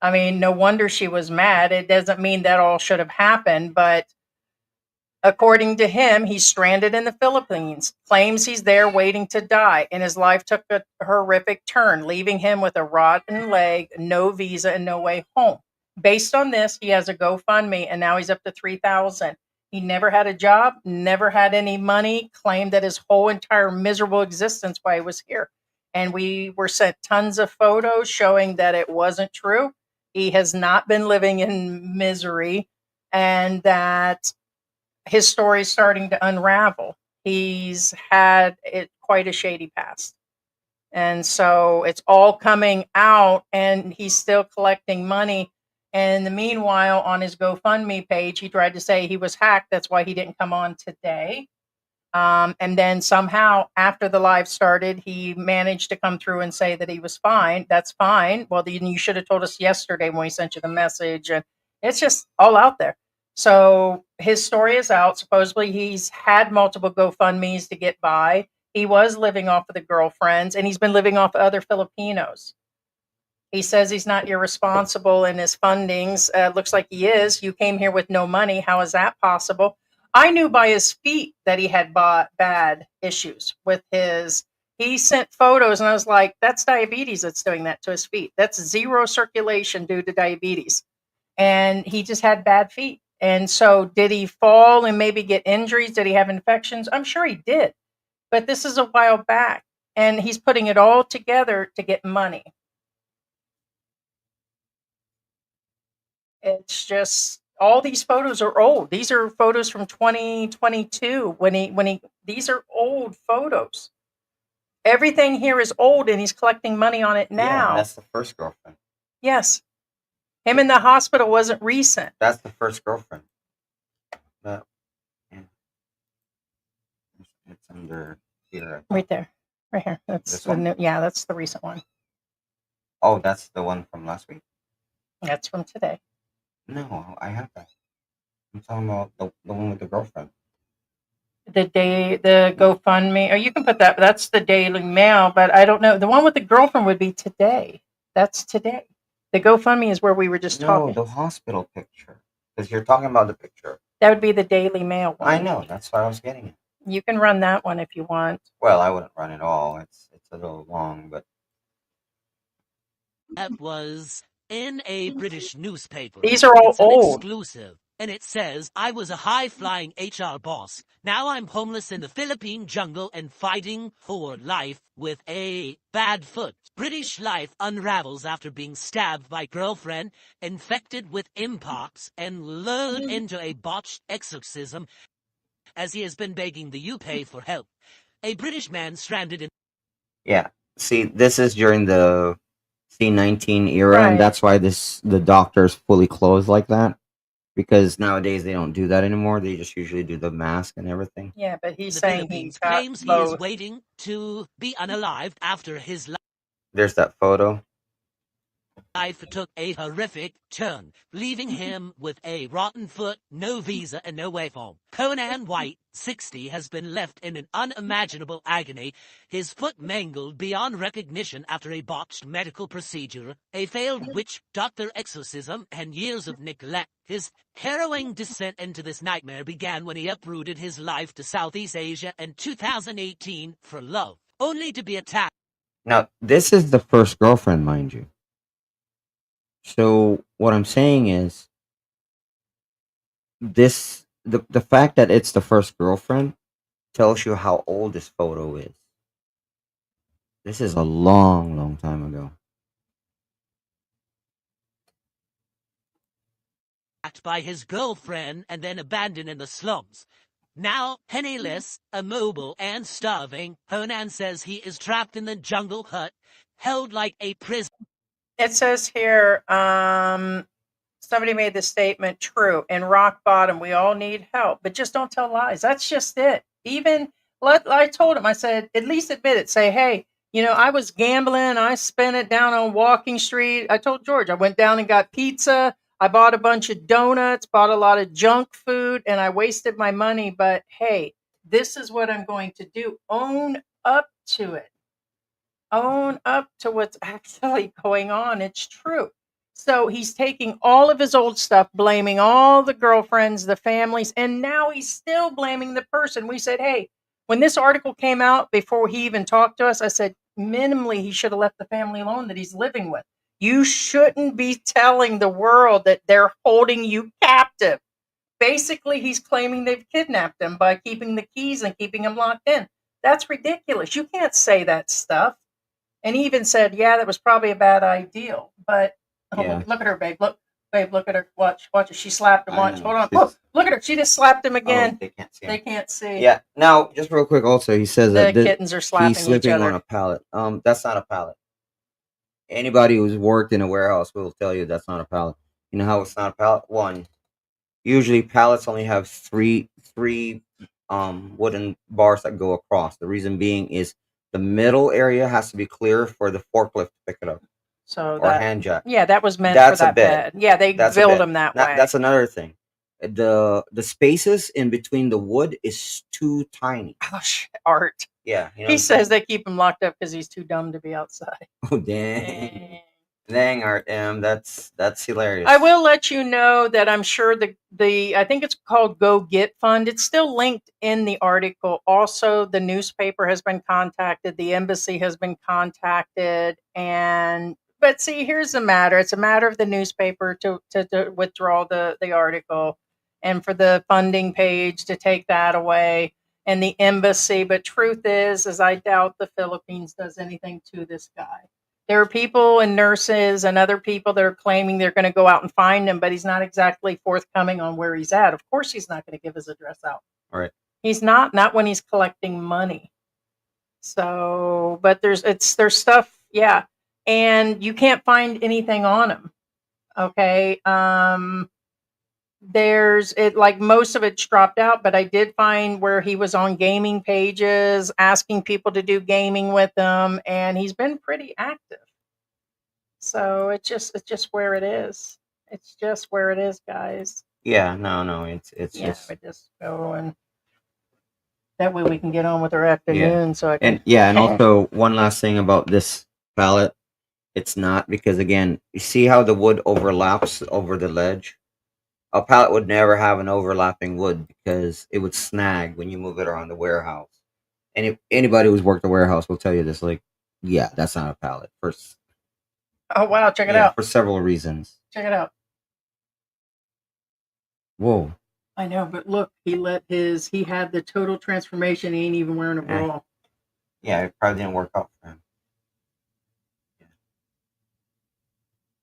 I mean, no wonder she was mad. It doesn't mean that all should have happened, but according to him, he's stranded in the Philippines, claims he's there waiting to die, and his life took a horrific turn, leaving him with a rotten leg, no visa, and no way home. Based on this, he has a GoFundMe, and now he's up to 3,000. He never had a job, never had any money, claimed that his whole entire miserable existence while he was here. And we were sent tons of photos showing that it wasn't true. He has not been living in misery, and that his story is starting to unravel. He's had quite a shady past. And so it's all coming out, and he's still collecting money. And in the meanwhile, on his GoFundMe page, he tried to say he was hacked. That's why he didn't come on today. And then somehow, after the live started, he managed to come through and say that he was fine. That's fine. Well, then you should have told us yesterday when we sent you the message. And it's just all out there. So his story is out. Supposedly, he's had multiple GoFundMes to get by. He was living off of the girlfriends, and he's been living off of other Filipinos. He says he's not irresponsible in his fundings. Looks like he is. You came here with no money. How is that possible? I knew by his feet that he had bad issues with his. He sent photos, and I was like, that's diabetes that's doing that to his feet. That's zero circulation due to diabetes. And he just had bad feet. And so, did he fall and maybe get injuries? Did he have infections? I'm sure he did. But this is a while back, and he's putting it all together to get money. It's just all these photos are old. These are photos from 2022 these are old photos. Everything here is old, and he's collecting money on it now. Yeah, that's the first girlfriend. Yes. Him in the hospital wasn't recent. That's the first girlfriend. Yeah. It's under here. Right there. Right here. That's the new, yeah, that's the recent one. Oh, that's the one from last week? That's from today. No, I have that. I'm talking about the one with the girlfriend. The GoFundMe. Oh, you can put that. That's the Daily Mail, but I don't know. The one with the girlfriend would be today. That's today. The GoFundMe is where we were just talking. No, the hospital picture. Because you're talking about the picture. That would be the Daily Mail one. I know. That's why I was getting it. You can run that one if you want. Well, I wouldn't run it all. It's a little long, but That was in a British newspaper. These are all It's an old. exclusive. And it says, I was a high-flying HR boss. Now I'm homeless in the Philippine jungle and fighting for life with a bad foot. British life unravels after being stabbed by girlfriend, infected with mpox, and lured into a botched exorcism as he has been begging the UK for help. A British man stranded in... yeah. See, this is during the C-19 era, Right. and that's why the doctors fully closed like that. Because nowadays they don't do that anymore. They just usually do the mask and everything. Yeah, but he's the saying Philippines he's got claims he is both. waiting to be unalived after his There's that photo. life took a horrific turn, leaving him with a rotten foot, no visa, and no way home. Conan White, 60, has been left in an unimaginable agony, his foot mangled beyond recognition after a botched medical procedure, a failed witch doctor exorcism, and years of neglect. His harrowing descent into this nightmare began when he uprooted his life to Southeast Asia in 2018 for love, only to be attacked. Now, this is the first girlfriend, mind you. So what I'm saying is the fact that it's the first girlfriend tells you how old this photo is. This is a long, long time ago. By his girlfriend and then abandoned in the slums. Now, penniless, immobile, and starving, Conan says he is trapped in the jungle hut, held like a prisoner. It says here, somebody made the statement true. In rock bottom, we all need help, but just don't tell lies. That's just it. I told him, I said, at least admit it. Say, hey, I was gambling. I spent it down on Walking Street. I told George, I went down and got pizza. I bought a bunch of donuts, bought a lot of junk food, and I wasted my money. But hey, this is what I'm going to do. Own up to it. Own up to what's actually going on. It's true. So he's taking all of his old stuff, blaming all the girlfriends, the families, and now he's still blaming the person. We said, hey, when this article came out, before he even talked to us, I said, minimally, he should have left the family alone that he's living with. You shouldn't be telling the world that they're holding you captive. Basically, he's claiming they've kidnapped him by keeping the keys and keeping him locked in. That's ridiculous. You can't say that stuff. And he even said, yeah, that was probably a bad idea. But Yeah. look at her, babe. Look, babe, look at her. Watch her. She slapped him. I Watch. know. Hold on. She's- Look at her. She just slapped him Oh, again. they can't see They him. can't see. Yeah. Now, just real quick, also, he says The that kittens are slapping he's each sleeping other. on a pallet. That's not a pallet. Anybody who's worked in a warehouse will tell you that's not a pallet. You know how it's not a pallet? One, usually pallets only have three wooden bars that go across. The reason being is the middle area has to be clear for the forklift to pick it up So or that, hand jack. yeah, that was meant That's for a that bed. bed. Yeah, they That's a build bed. them that way. That's another thing. The spaces in between the wood is too tiny. Gosh, Art. Yeah, you know He what I'm says saying? they keep him locked up because he's too dumb to be outside. Oh dang, dang, Art, that's hilarious. I will let you know that I'm sure the I think it's called Go Get Fund. It's still linked in the article. Also, the newspaper has been contacted, the embassy has been contacted, and but see, here's the matter. It's a matter of the newspaper to withdraw the article and for the funding page to take that away and the embassy. But truth is I doubt the Philippines does anything to this guy. There are people and nurses and other people that are claiming they're going to go out and find him, but he's not exactly forthcoming on where he's at. Of course, he's not going to give his address out. Right. He's not when he's collecting money. So, but there's stuff, yeah, and you can't find anything on him. Okay, there's it like most of it's dropped out, but I did find where he was on gaming pages asking people to do gaming with him, and he's been pretty active. So it's just where it is. It's just where it is, guys. Yeah, no, it's Yeah, just we just go and that way we can get on with our afternoon. So I can. and also one last thing about this pallet, it's not because again, you see how the wood overlaps over the ledge. A pallet would never have an overlapping wood because it would snag when you move it around the warehouse. And if anybody who's worked a warehouse will tell you this, like, yeah, that's not a pallet. Oh wow! Check it Yeah, out. for several reasons. Check it out. Whoa. I know, but look, he had the total transformation. He ain't even wearing a bra. Yeah, it probably didn't work out for him.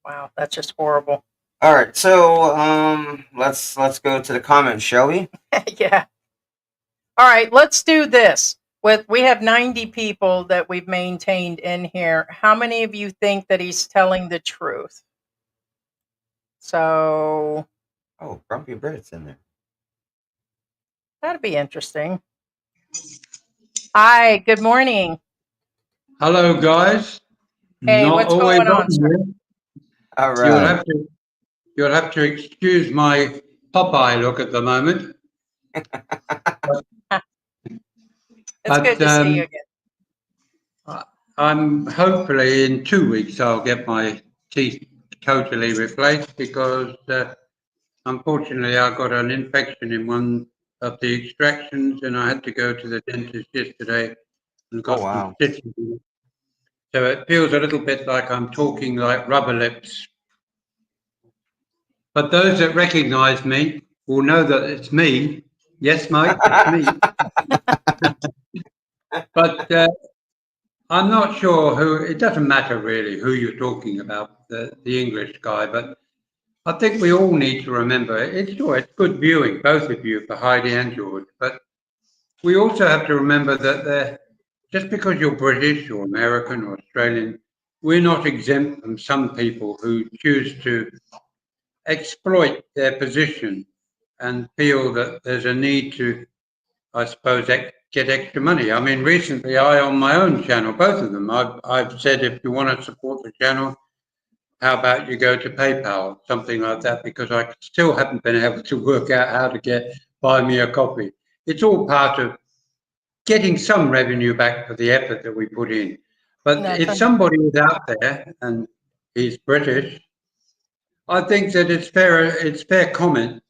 Wow, that's just horrible. All right, so let's go to the comments, shall we? Yeah. All right, let's do this. We have 90 people that we've maintained in here. How many of you think that he's telling the truth? So, Oh, Grumpy Brit's in there. that'd be interesting. Hi, good morning. Hello, guys. Hey, Not what's always going on, sir? here. All You'll right. have to you'll have to excuse my Popeye look at the moment. It's But, good to see you again. I'm hopefully in 2 weeks I'll get my teeth totally replaced because unfortunately I got an infection in one of the extractions and I had to go to the dentist yesterday and got some wow. stitches in it. So it feels a little bit like I'm talking like rubber lips. But those that recognize me will know that it's me. Yes, Mike, it's me. But I'm not sure who, it doesn't matter really who you're talking about, the English guy, but I think we all need to remember it's good viewing, both of you, for Heidi and George, but we also have to remember that just because you're British or American or Australian, we're not exempt from some people who choose to exploit their position and feel that there's a need to, I suppose, get extra money. I mean, recently on my own channel, both of them, I've said if you want to support the channel, how about you go to PayPal, something like that, because I still haven't been able to work out how to buy me a coffee. It's all part of getting some revenue back for the effort that we put in. But if somebody is out there and he's British I think that it's fair comment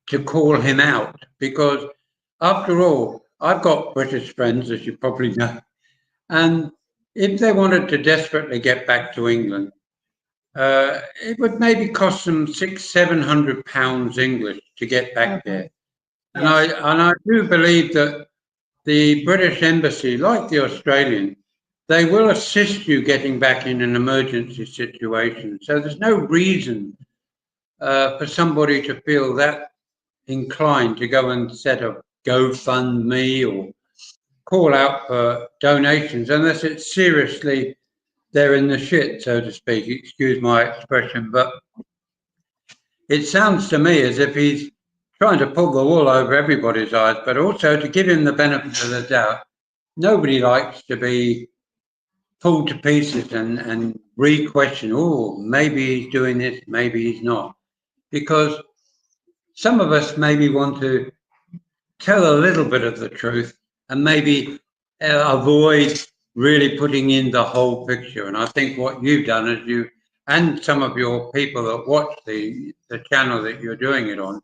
to call him out, because after all, I've got British friends, as you probably know, and if they wanted to desperately get back to England, it would maybe cost them £600-700 English to get back there. And Yes. I do believe that the British Embassy, like the Australian, they will assist you getting back in an emergency situation. So there's no reason for somebody to feel that inclined to go and set a GoFundMe or call out for donations unless it's seriously they're in the shit, so to speak. Excuse my expression, but it sounds to me as if he's trying to pull the wool over everybody's eyes, but also to give him the benefit of the doubt. Nobody likes to be pulled to pieces and re-question, oh, maybe he's doing this, maybe he's not. Because some of us maybe want to tell a little bit of the truth and maybe avoid really putting in the whole picture. And I think what you've done is you, and some of your people that watch the channel that you're doing it on,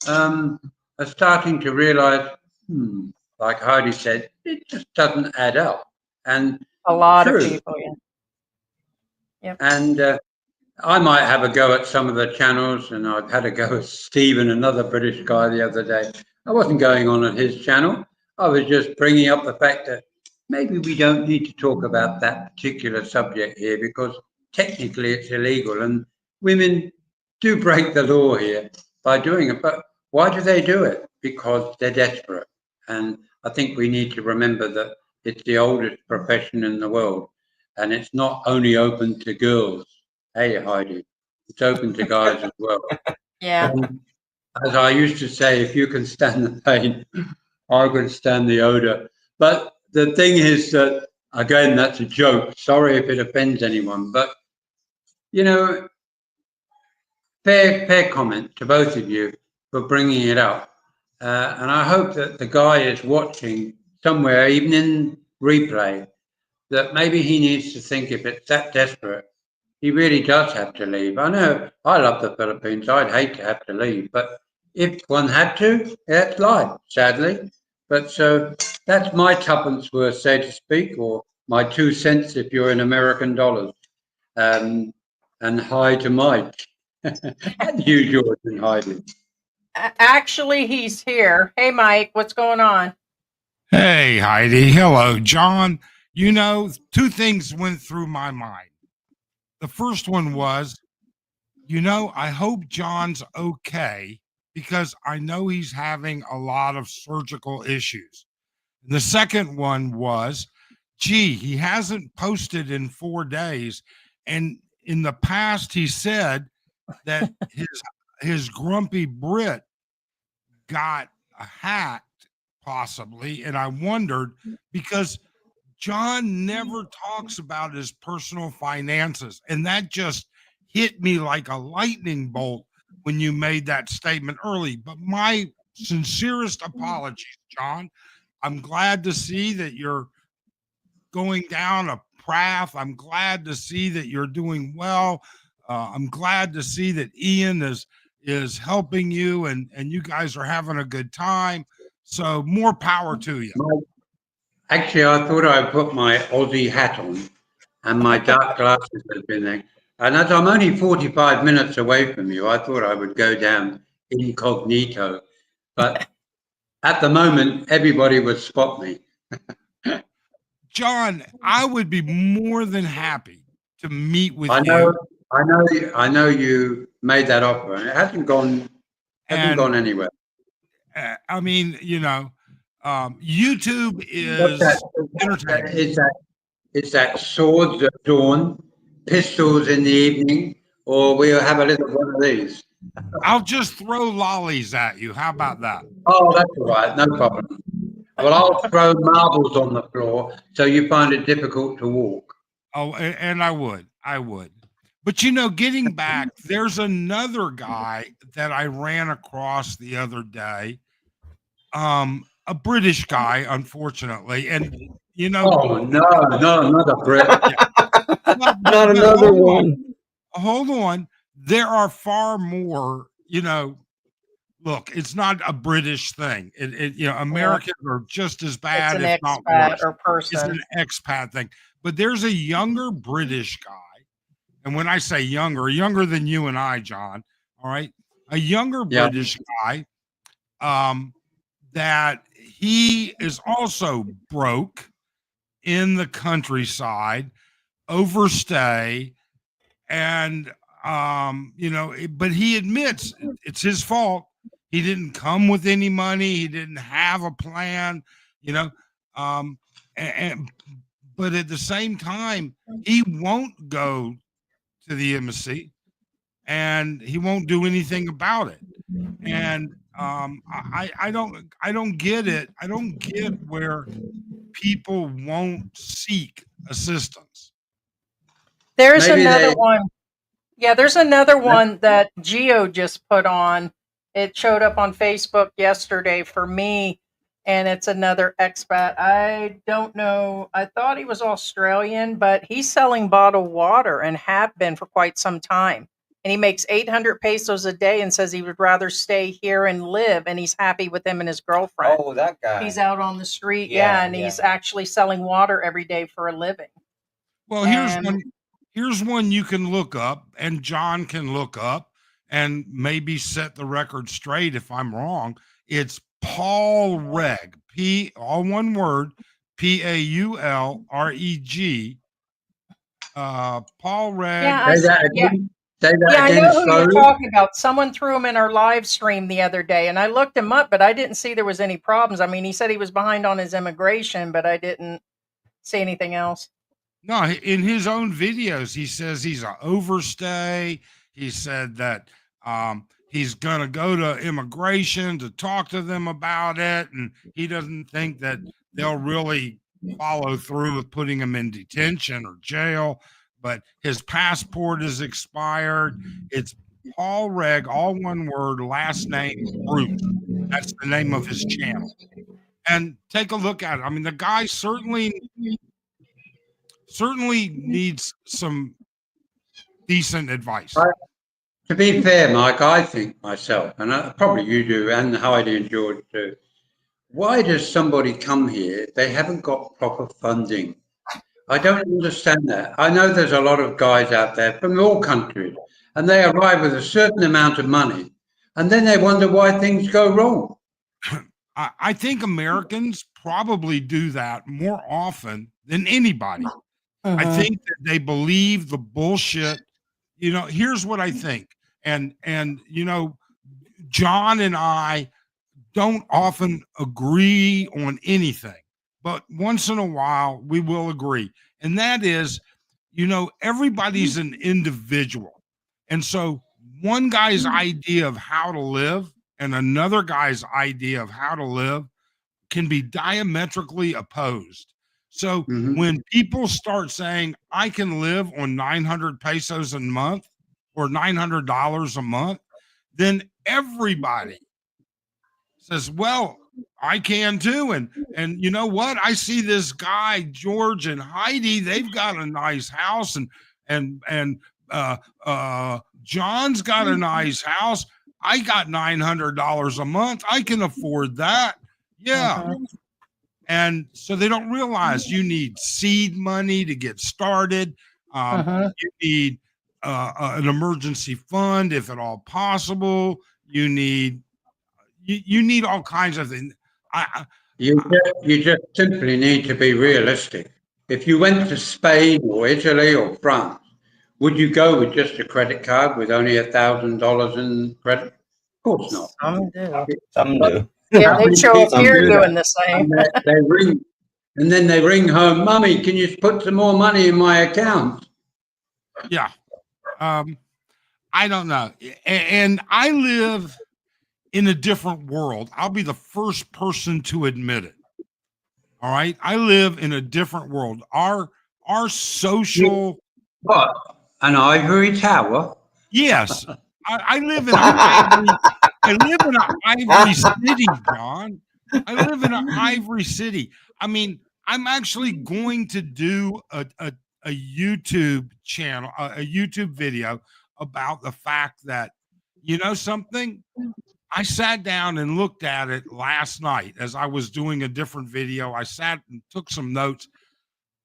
are starting to realize, like Heidi said, it just doesn't add up. And A lot of true. people, yeah. Yep. And I might have a go at some of the channels, and I've had a go at Stephen, another British guy, the other day. I wasn't going on at his channel. I was just bringing up the fact that maybe we don't need to talk about that particular subject here because technically it's illegal, and women do break the law here by doing it. But why do they do it? Because they're desperate. And I think we need to remember that it's the oldest profession in the world, and it's not only open to girls. Hey, Heidi, it's open to guys as well. Yeah. As I used to say, if you can stand the pain, I can stand the odor. But the thing is that, again, that's a joke. Sorry if it offends anyone, but, you know, fair comment to both of you for bringing it up. And I hope that the guy is watching somewhere, even in replay, that maybe he needs to think if it's that desperate, he really does have to leave. I know I love the Philippines. I'd hate to have to leave, but if one had to, that's life, sadly. But so that's my tuppence worth, so to speak, or my 2 cents if you're in American dollars. And hi to Mike. And you, George and Heidi. Actually, he's here. Hey, Mike, what's going on? Hey, Heidi. Hello, John. You know, two things went through my mind. The first one was, I hope John's okay because I know he's having a lot of surgical issues. And the second one was, he hasn't posted in 4 days. And in the past, he said that his grumpy Brit got hacked, possibly. And I wondered because John never talks about his personal finances. And that just hit me like a lightning bolt when you made that statement early. But my sincerest apologies, John. I'm glad to see that you're going down a path. I'm glad to see that you're doing well. I'm glad to see that Ian is helping you and you guys are having a good time. So more power to you. Actually, I thought I put my Aussie hat on and my dark glasses had been there. And as I'm only 45 minutes away from you, I thought I would go down incognito. But at the moment, everybody would spot me. John, I would be more than happy to meet with you. I know you made that offer, and it hasn't gone anywhere. I mean, YouTube is entertaining. It's that swords at dawn, pistols in the evening, or we'll have a little one of these. I'll just throw lollies at you. How about that? Oh, that's all right. No problem. Well, I'll throw marbles on the floor so you find it difficult to walk. Oh, and I would. But getting back, there's another guy that I ran across the other day. A British guy, unfortunately. And oh no, not a Brit. Not another one. Hold on. there are far more, look, it's not a British thing. Americans are just as It's bad, an if not expat worse. or It's person. an expat thing. But there's a younger British guy. And when I say younger than you and I, John, all right, a younger Yeah. British guy, that he is also broke in the countryside, overstay, and but he admits it's his fault. He didn't come with any money. He didn't have a plan, you know. Um, but at the same time, he won't go to the embassy, and he won't do anything about it. And I don't get it. I don't get where people won't seek assistance. There's Maybe another they. one. Yeah, there's another one that Geo just put on. It showed up on Facebook yesterday for me, and it's another expat. I don't know. I thought he was Australian, but he's selling bottled water and have been for quite some time. And he makes 800 pesos a day and says he would rather stay here and live, and he's happy with him and his girlfriend. Oh, that guy. He's out on the street, Yeah, and yeah. he's actually selling water every day for a living. Well, here's one you can look up, and John can look up, and maybe set the record straight if I'm wrong. It's Paul Reg, all one word, Paulreg. Paul Reg. Yeah, Say that again. Say that Yeah, I again know who you're slowly. talking about. Someone threw him in our live stream the other day, and I looked him up, but I didn't see there was any problems. I mean, he said he was behind on his immigration, but I didn't see anything else. No, in his own videos, he says he's an overstay. He said that he's going to go to immigration to talk to them about it, and he doesn't think that they'll really follow through with putting him in detention or jail. But his passport is expired. It's Paul Reg, all one word, last name Bruce. That's the name of his channel. And take a look at it. I mean, the guy certainly needs some decent advice. To be fair, Mike, I think myself, and probably you do, and Heidi and George too. Why does somebody come here if they haven't got proper funding? I don't understand that. I know there's a lot of guys out there from all countries, and they arrive with a certain amount of money, and then they wonder why things go wrong. I think Americans probably do that more often than anybody. I think that they believe the bullshit. Here's what I think. And John and I don't often agree on anything, but once in a while we will agree. And that is, everybody's an individual. And so one guy's idea of how to live and another guy's idea of how to live can be diametrically opposed. So when people start saying, I can live on 900 pesos a month or $900 a month, then everybody says, well, I can too. And you know what? I see this guy, George and Heidi, they've got a nice house, and John's got a nice house. I got $900 a month. I can afford that. Yeah. And so they don't realize you need seed money to get started. You need an emergency fund, if at all possible. You need all kinds of things. You just simply need to be realistic. If you went to Spain or Italy or France, would you go with just a credit card with only $1,000 in credit? Of course not. Some do. Yeah, How they many show up people here do doing that? the same. And then they ring home, Mummy, can you put some more money in my account? Yeah. I don't know. And I live in a different world. I'll be the first person to admit it. All right. I live in a different world. Our social. What? An ivory tower? Yes. I live in an ivory city, John. I live in an ivory city. I mean, I'm actually going to do a YouTube channel, a YouTube video about the fact that, you know something? I sat down and looked at it last night as I was doing a different video. I sat and took some notes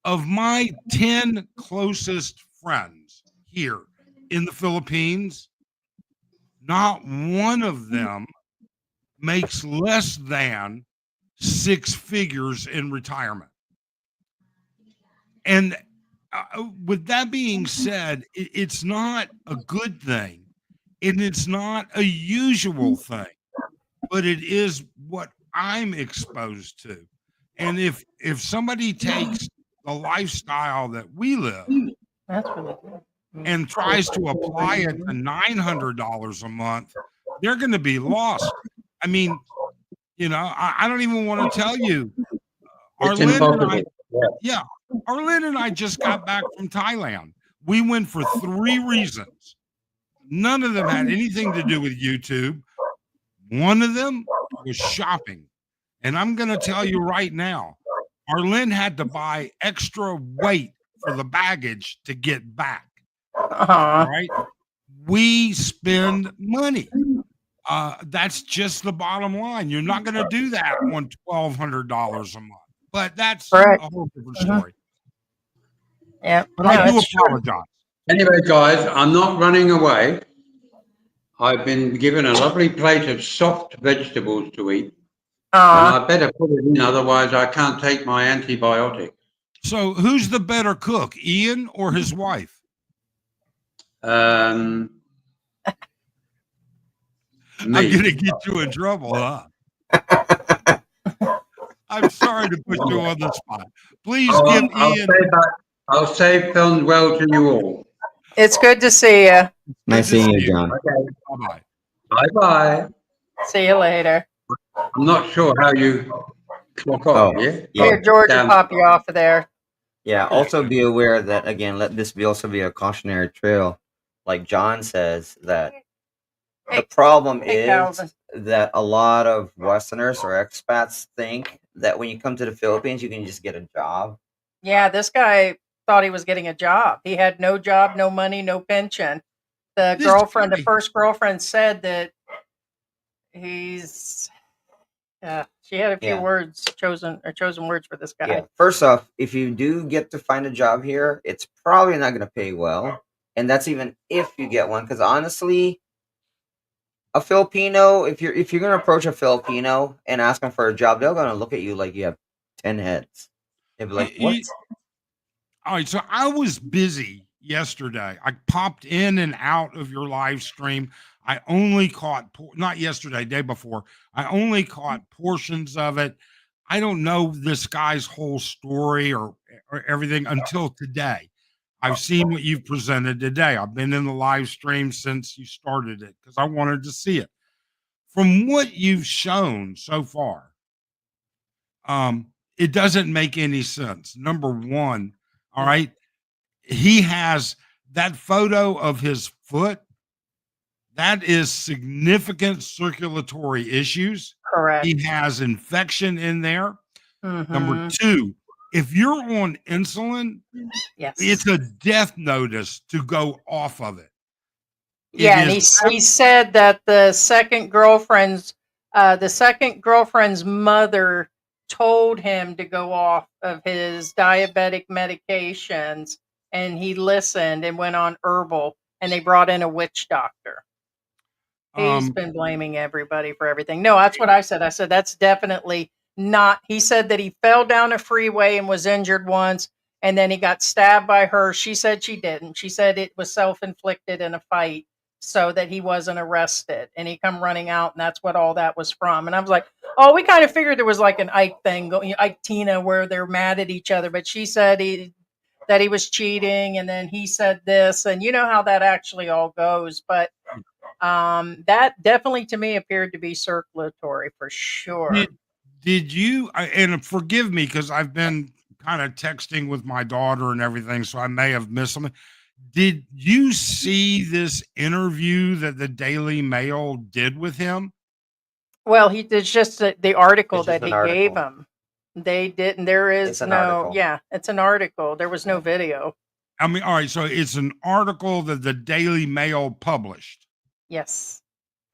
of my 10 closest friends here in the Philippines. Not one of them makes less than 6 figures in retirement. And with that being said, it's not a good thing, and it's not a usual thing, but it is what I'm exposed to. And if somebody takes the lifestyle that we live That's really good. and tries to apply it to $900 a month, they're going to be lost. I mean, you know, I don't even want to tell you. It's Arlene and I, impossible. yeah, Arlene and I just got back from Thailand. We went for 3 reasons. None of them had anything to do with YouTube. One of them was shopping. And I'm going to tell you right now, Arlene had to buy extra weight for the baggage to get back. Uh-huh. Right? We spend money. That's just the bottom line. You're not going to do that on $1,200 a month. But that's Correct. a whole different Mhm. story. Yeah. But No, I do it's true. apologize. Anyway, guys, I'm not running away. I've been given a lovely plate of soft vegetables to eat, and I better put it in, otherwise I can't take my antibiotic. So who's the better cook, Ian or his wife? Me. I'm going to get you in trouble, huh? I'm sorry to put you on the spot. Please give Ian. I'll say done well to you all. It's good to see you. Nice seeing you, John. Okay. Bye-bye. Bye-bye. See you later. I'm not sure how you clock off, yeah? Here, George will Down. pop you off of there. Yeah. Also be aware that, again, let this be also be a cautionary trail. Like John says, that the problem Hey, is Calvin. that a lot of Westerners or expats think that when you come to the Philippines, you can just get a job. Yeah, this guy thought he was getting a job. He had no job, no money, no pension. The This girlfriend, guy- the first girlfriend, said that he's. She had a few Yeah. words chosen words for this guy. Yeah. First off, if you do get to find a job here, it's probably not going to pay well, and that's even if you get one. Because honestly, a Filipino, if you're going to approach a Filipino and ask them for a job, they're going to look at you like you have 10 heads. They'll be like, "What?" All right, so I was busy yesterday. I popped in and out of your live stream. I only caught, not yesterday, day before, I only caught portions of it. I don't know this guy's whole story or everything until today. I've seen what you've presented today. I've been in the live stream since you started it because I wanted to see it. From what you've shown so far, it doesn't make any sense. Number one, all right, he has that photo of his foot. That is significant circulatory issues. Correct. He has infection in there. Number Mhm. two, if you're on insulin, Yes. it's a death notice to go off of it. Yeah, It and is he said that the second girlfriend's mother told him to go off of his diabetic medications, and he listened and went on herbal, and they brought in a witch doctor. He's been blaming everybody for everything. No, that's what I said. I said that's definitely not. He said that he fell down a freeway and was injured once, and then he got stabbed by her. She said she didn't. She said it was self-inflicted in a fight, so that he wasn't arrested. And he come running out, and that's what all that was from. And I was like, oh, we kind of figured there was like an Ike thing, Ike Tina, where they're mad at each other. But she said that he was cheating, and then he said this, and you know how that actually all goes. But that definitely to me appeared to be circulatory for sure. Did you, and forgive me because I've been kind of texting with my daughter and everything, so I may have missed something. Did you see this interview that the Daily Mail did with him? Well, he did just the article It's just that he an gave article. him. They didn't. There is It's an no. article. Yeah, it's an article. There was no video. I mean, all right. So it's an article that the Daily Mail published. Yes.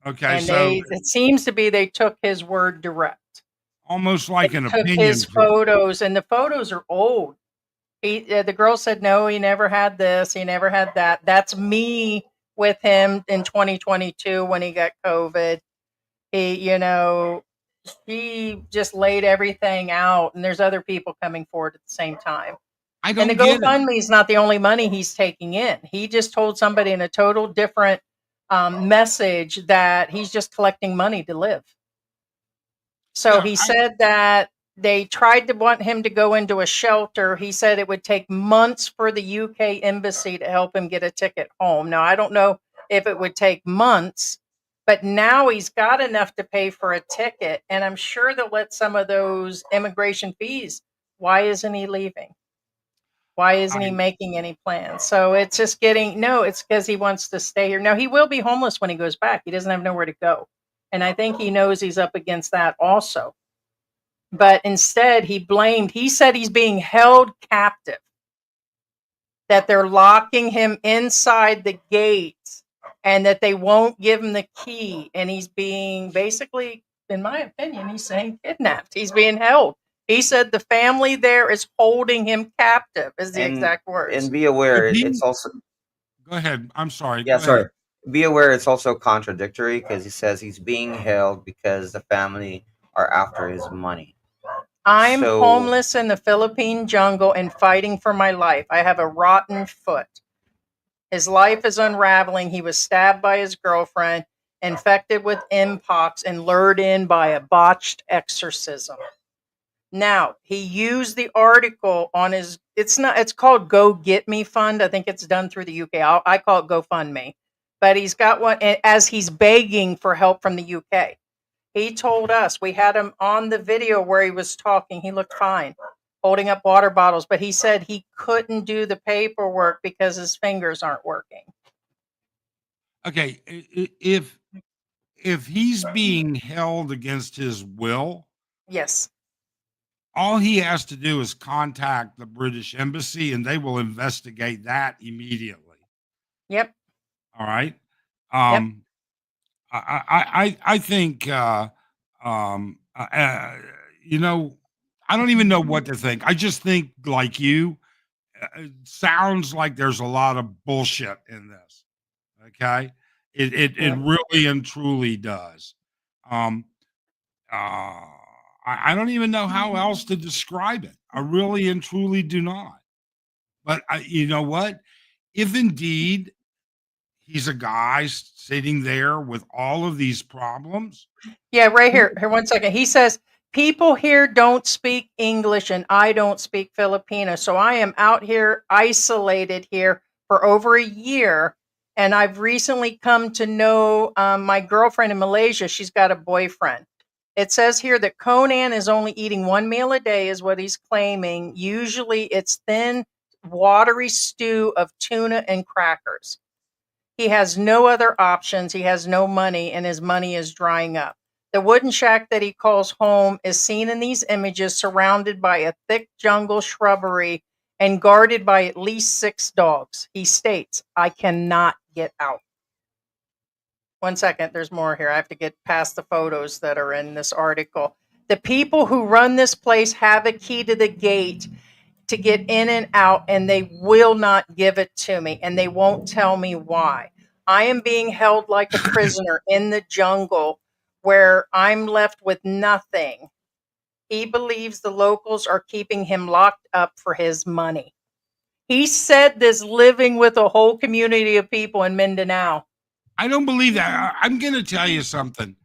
Okay, And so it seems to be they took his word direct. almost like They an took opinion his piece. photos, and the photos are old. The girl said, no, he never had this. He never had that. That's me with him in 2022 when he got COVID. He just laid everything out, and there's other people coming forward at the same time. I And the don't get it. GoFundMe is not the only money he's taking in. He just told somebody in a total different message that he's just collecting money to live. So Yeah, he said that they tried to want him to go into a shelter. He said it would take months for the UK embassy to help him get a ticket home. Now, I don't know if it would take months, but now he's got enough to pay for a ticket, and I'm sure they'll let some of those immigration fees. Why isn't he leaving? Why isn't he making any plans? So it's just it's because he wants to stay here. Now, he will be homeless when he goes back. He doesn't have nowhere to go. And I think he knows he's up against that also. But instead, he said he's being held captive, that they're locking him inside the gate and that they won't give him the key. And he's being basically, in my opinion, he's saying kidnapped. He's being held. He said the family there is holding him captive, is the exact words. And be aware, If he- it's also Go ahead. I'm sorry. yeah, Go sorry. ahead. Be aware, it's also contradictory because he says he's being held because the family are after his money. I'm So- homeless in the Philippine jungle and fighting for my life. I have a rotten foot. His life is unraveling. He was stabbed by his girlfriend, infected with mpox, and lured in by a botched exorcism. Now, he used the article on it's called Go Get Me Fund. I think it's done through the UK. I call it GoFundMe. But he's got one as he's begging for help from the UK. He told us, we had him on the video where he was talking. He looked fine, holding up water bottles, but he said he couldn't do the paperwork because his fingers aren't working. Okay, if he's being held against his will, Yes. all he has to do is contact the British embassy and they will investigate that immediately. Yep. All right. I think I don't even know what to think. I just think, like you, it sounds like there's a lot of bullshit in this. Okay, it really and truly does. I don't even know how else to describe it. I really and truly do not. But you know what? If indeed he's a guy sitting there with all of these problems. Yeah, right here. Here, 1 second. He says, people here don't speak English and I don't speak Filipino. So I am out here isolated here for over a year. And I've recently come to know my girlfriend in Malaysia. She's got a boyfriend. It says here that Conan is only eating 1 meal a day, is what he's claiming. Usually it's thin, watery stew of tuna and crackers. He has no other options. He has no money, and his money is drying up. The wooden shack that he calls home is seen in these images surrounded by a thick jungle shrubbery and guarded by at least 6 dogs. He states, I cannot get out. 1 second, there's more here. I have to get past the photos that are in this article. The people who run this place have a key to the gate to get in and out, and they will not give it to me, and they won't tell me why. I am being held like a prisoner in the jungle where I'm left with nothing. He believes the locals are keeping him locked up for his money. He said this living with a whole community of people in Mindanao. I don't believe that. I'm going to tell you something.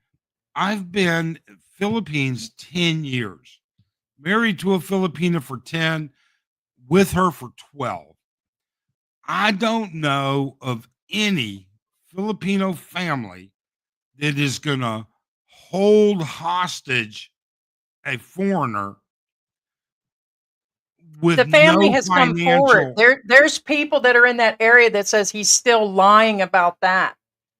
I've been in Philippines 10 years, married to a Filipina for 10, with her for 12. I don't know of any Filipino family that is going to hold hostage a foreigner with The family no has come forward. There's people that are in that area that says he's still lying about that.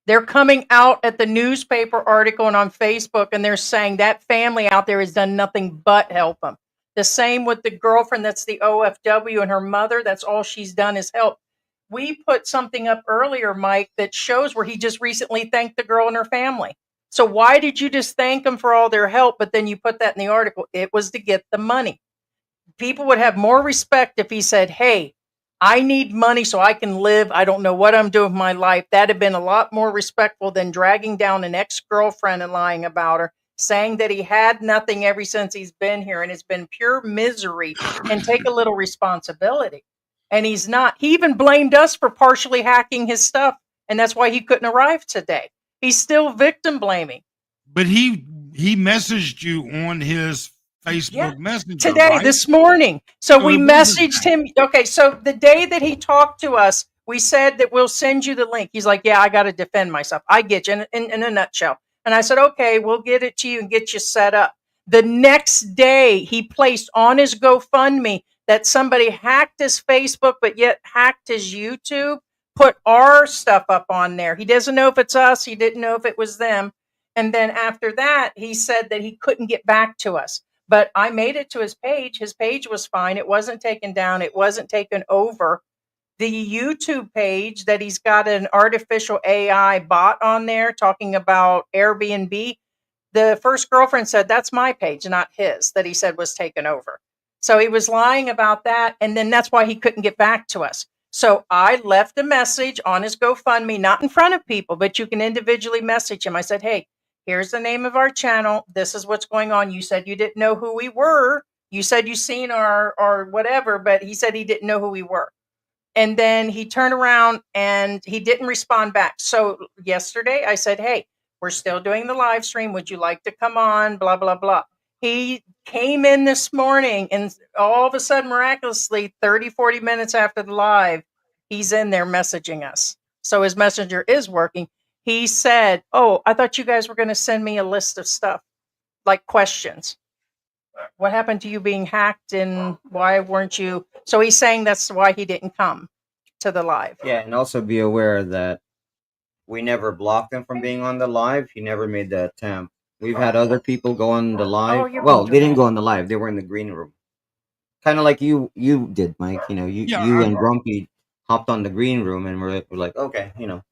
They're coming out at the newspaper article and on Facebook, and they're saying that family out there has done nothing but help him. The same with the girlfriend that's the OFW and her mother. That's all she's done is help. We put something up earlier, Mike, that shows where he just recently thanked the girl and her family. So why did you just thank them for all their help, but then you put that in the article? It was to get the money. People would have more respect if he said, hey, I need money so I can live. I don't know what I'm doing with my life. That'd have been a lot more respectful than dragging down an ex-girlfriend and lying about her, saying that he had nothing ever since he's been here and it's been pure misery, and take a little responsibility. And he's not. He even blamed us for partially hacking his stuff, and that's why he couldn't arrive today. He's still victim blaming. But he messaged you on his Facebook Messenger Today, right? this morning. So we it wasn't messaged him. Okay, so the day that he talked to us, we said that we'll send you the link. He's like, yeah, I got to defend myself. I get you in a nutshell. And I said, okay, we'll get it to you and get you set up. The next day, he placed on his GoFundMe that somebody hacked his Facebook, but yet hacked his YouTube, put our stuff up on there. He doesn't know if it's us. He didn't know if it was them. And then after that, he said that he couldn't get back to us. But I made it to his page. His page was fine. It wasn't taken down. It wasn't taken over. The YouTube page that he's got an artificial AI bot on there talking about Airbnb. The first girlfriend said, that's my page, not his, that he said was taken over. So he was lying about that. And then that's why he couldn't get back to us. So I left a message on his GoFundMe, not in front of people, but you can individually message him. I said, hey, here's the name of our channel. This is what's going on. You said you didn't know who we were. You said you seen our whatever, but he said he didn't know who we were. And then he turned around and he didn't respond back. So yesterday I said, hey, we're still doing the live stream. Would you like to come on? Blah, blah, blah. He came in this morning and all of a sudden, miraculously, 30, 40 minutes after the live, he's in there messaging us. So his messenger is working. He said, oh, I thought you guys were going to send me a list of stuff, like questions. What happened to you being hacked and why weren't you? So he's saying that's why he didn't come to the live. Yeah, and also be aware that we never blocked him from being on the live. He never made the attempt. We've had other people go on the live. Well, they didn't go on the live. They were in the green room. Kind of like you did, Mike. You know, you and Grumpy hopped on the green room and we're like, okay, you know.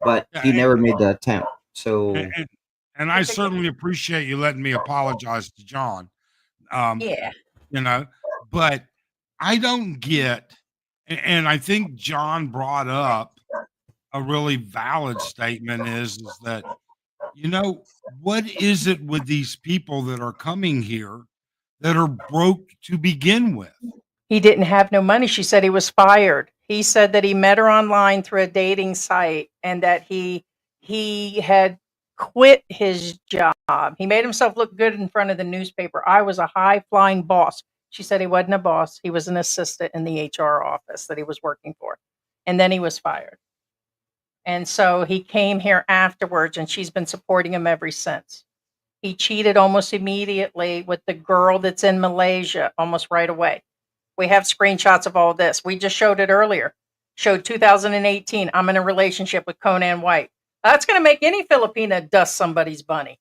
But he never made the attempt. So and I certainly appreciate you letting me apologize to John. You know, but I don't get, and I think John brought up a really valid statement is that, you know, what is it with these people that are coming here that are broke to begin with? He didn't have no money. She said he was fired. He said that he met her online through a dating site and that he had quit his job. He made himself look good in front of the newspaper. I was a high-flying boss. She said he wasn't a boss. He was an assistant in the HR office that he was working for. And then he was fired. And so he came here afterwards, and she's been supporting him ever since. He cheated almost immediately with the girl that's in Malaysia almost right away. We have screenshots of all this. We just showed it earlier. Showed 2018. I'm in a relationship with Conan White. That's going to make any Filipina dust somebody's bunny.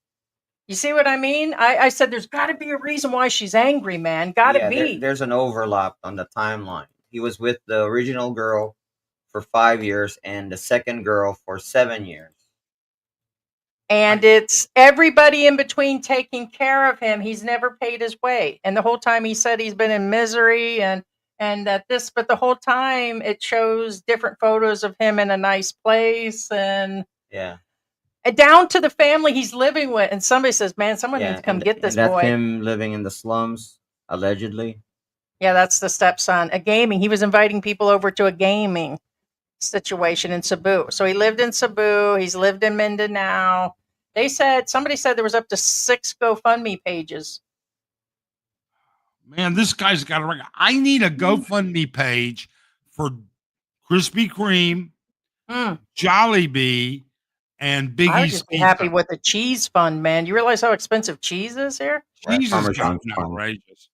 You see what I mean? I said there's got to be a reason why she's angry, man. Got to be. There's an overlap on the timeline. He was with the original girl for 5 years and the second girl for 7 years. And it's everybody in between taking care of him. He's never paid his way. And the whole time he said he's been in misery and that this, but the whole time it shows different photos of him in a nice place and down to the family he's living with. And somebody says, man, someone needs to come get this that's boy. Him living in the slums, allegedly. Yeah, that's the stepson. A gaming. He was inviting people over to a gaming situation in Cebu. So he lived in Cebu. He's lived in Mindanao. Somebody said there was up to 6 GoFundMe pages. Man, this guy's got a record. I need a GoFundMe page for Krispy Kreme, Jollibee, and Biggie's. I would just be happy with the cheese fund, man. You realize how expensive cheese is here? Cheese is gotten outrageous.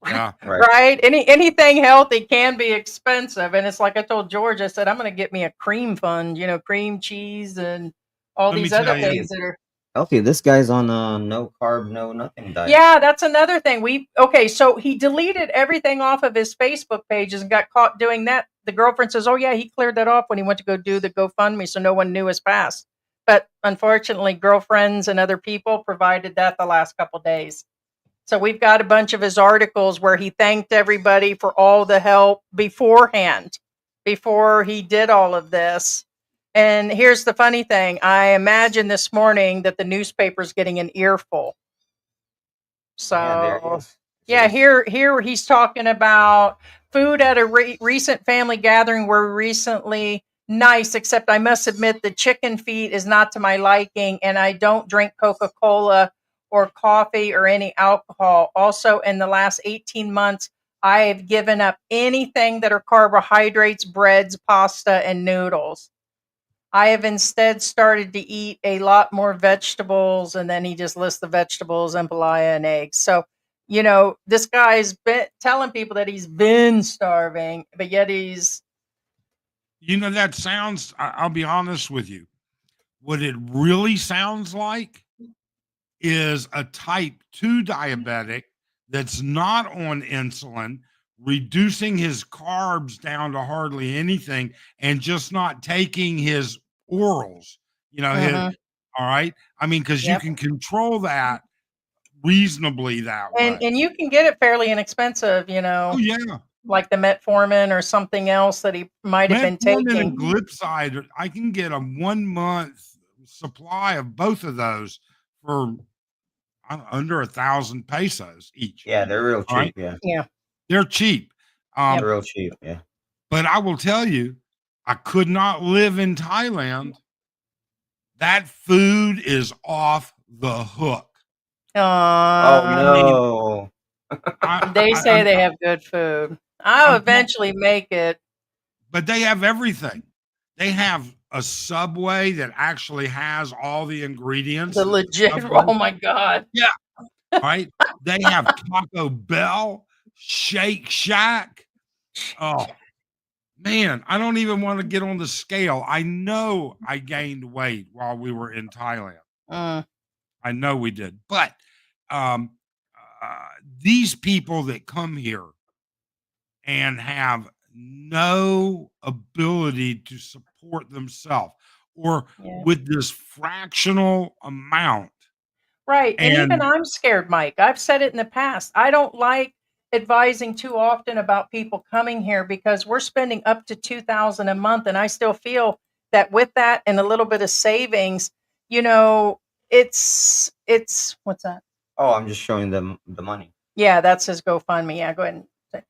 Yeah. Right. Anything healthy can be expensive. And it's like I told George, I said, I'm going to get me a cream fund, cream cheese and all these other things that are. healthy. This guy's on a no carb, no nothing diet. Yeah, that's another thing. So he deleted everything off of his Facebook pages and got caught doing that. The girlfriend says, "Oh yeah, he cleared that off when he went to go do the GoFundMe, so no one knew his past." But unfortunately, girlfriends and other people provided that the last couple days. So we've got a bunch of his articles where he thanked everybody for all the help beforehand, before he did all of this. And here's the funny thing. I imagine this morning that the newspaper's getting an earful. Yeah, there So is. yeah, here he's talking about food at a recent family gathering were recently nice, except I must admit the chicken feet is not to my liking, and I don't drink Coca-Cola or coffee or any alcohol. Also, in the last 18 months, I have given up anything that are carbohydrates, breads, pasta, and noodles. I have instead started to eat a lot more vegetables, and then he just lists the vegetables, jambalaya, and eggs. So, this guy's been telling people that he's been starving, but yet he's That sounds, I'll be honest with you. What it really sounds like is a type 2 diabetic that's not on insulin, reducing his carbs down to hardly anything and just not taking his orals. Mhm. All right. I mean, because you Yep. can control that reasonably that way. And you can get it fairly inexpensive, Oh, yeah. like the metformin or something else that he might have been Metformin taking. and glipside, I can get a 1 month supply of both of those for under 1,000 pesos each. Yeah, they're real All right. cheap. Yeah, Yeah. They're cheap. Yep. they're real cheap. Yeah. But I will tell you, I could not live in Thailand. That food is off the hook. Oh Uh, no. they say I'm- they have good food. I'll I'm- eventually make it. but they have everything. They have a Subway that actually has all the ingredients. The that legit. Subway- Oh my God. right? They have Taco Bell, Shake Shack. Oh man, I don't even want to get on the scale. I know I gained weight while we were in Thailand. Mm, I know we did, but um, these people that come here and have no ability to support themselves, or yeah. with this fractional amount, Right. And even and I'm scared, Mike. I've said it in the past. I don't like advising too often about people coming here because we're spending up to 2,000 a month, and I still feel that with that and a little bit of savings, it's what's that? Oh, I'm just showing them the money. Yeah, that's his GoFundMe. Yeah, go ahead and say.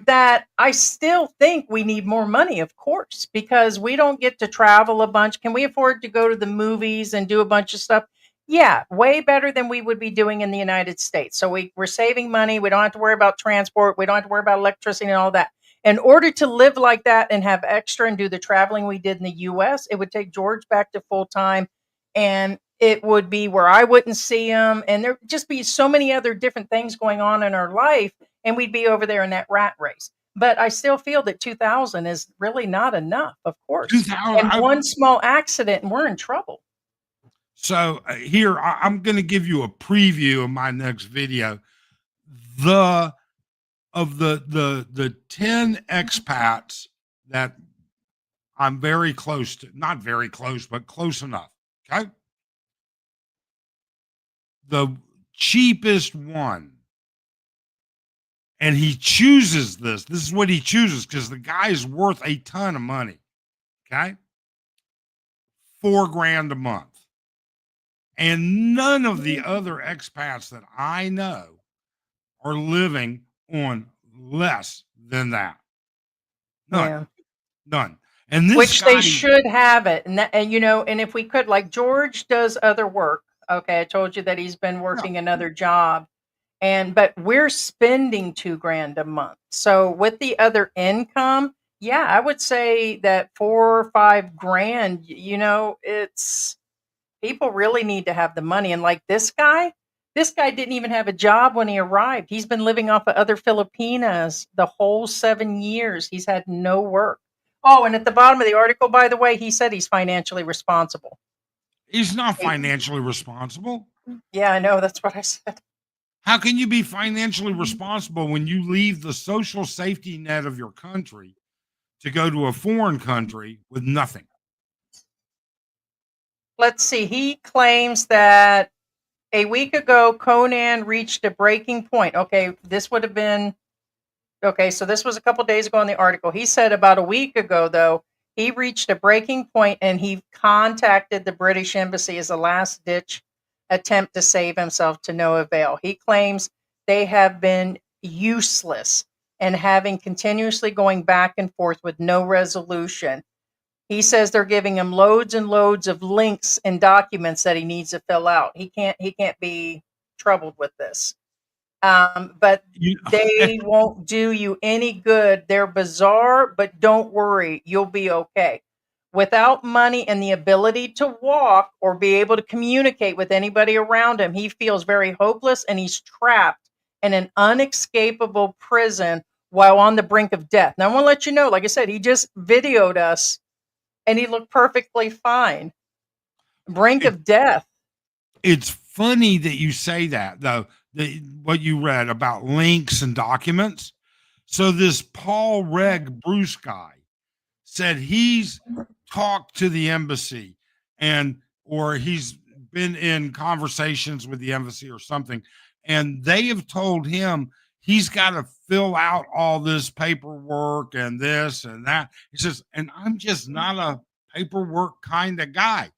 That I still think we need more money, of course, because we don't get to travel a bunch. Can we afford to go to the movies and do a bunch of stuff? Yeah, way better than we would be doing in the United States. So we're saving money. We don't have to worry about transport. We don't have to worry about electricity and all that. In order to live like that and have extra and do the traveling we did in the US, it would take George back to full time, and it would be where I wouldn't see him. And there'd just be so many other different things going on in our life, and we'd be over there in that rat race. But I still feel that 2,000 is really not enough, of course. 2,000. And one small accident and we're in trouble. So here I'm going to give you a preview of my next video. The 10 expats that I'm very close to, not very close, but close enough. Okay. The cheapest one, and he chooses this. This is what he chooses because the guy is worth a ton of money. Okay. $4,000 a month. And none of the other expats that I know are living on less than that. None. Yeah. None. And this Which guy, they should have it. And if we could, like George does other work. Okay, I told you that he's been working another job. But we're spending $2,000 a month. So with the other income, yeah, I would say that 4 or 5 grand, it's people really need to have the money. And like this guy didn't even have a job when he arrived. He's been living off of other Filipinas the whole 7 years. He's had no work. Oh, and at the bottom of the article, by the way, he said he's financially responsible. He's not financially responsible. Yeah, I know. That's what I said. How can you be financially responsible when you leave the social safety net of your country to go to a foreign country with nothing? Let's see. He claims that a week ago, Conan reached a breaking point. Okay, this would have been okay. So this was a couple days ago in the article. He said about a week ago, though, he reached a breaking point and he contacted the British Embassy as a last ditch attempt to save himself to no avail. He claims they have been useless and having continuously going back and forth with no resolution. He says they're giving him loads and loads of links and documents that he needs to fill out. He can't be troubled with this. But they won't do you any good. They're bizarre, but don't worry, you'll be okay. Without money and the ability to walk or be able to communicate with anybody around him, he feels very hopeless and he's trapped in an unescapable prison while on the brink of death. Now, I want to let you know, like I said, he just videoed us and he looked perfectly fine. Brink of death. It's funny that you say that, though, what you read about links and documents. So this Paul Reg Bruce guy said he's talked to the embassy or he's been in conversations with the embassy or something, and they have told him he's got to fill out all this paperwork and this and that. He says, and I'm just not a paperwork kind of guy.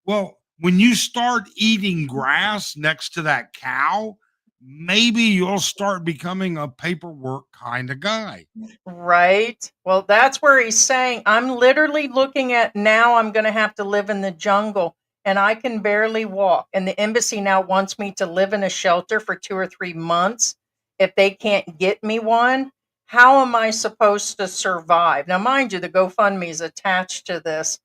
Well, when you start eating grass next to that cow, maybe you'll start becoming a paperwork kind of guy. Right. Well, that's where he's saying, I'm literally looking at now I'm going to have to live in the jungle and I can barely walk. And the embassy now wants me to live in a shelter for 2 or 3 months if they can't get me one. How am I supposed to survive? Now, mind you, the GoFundMe is attached to this.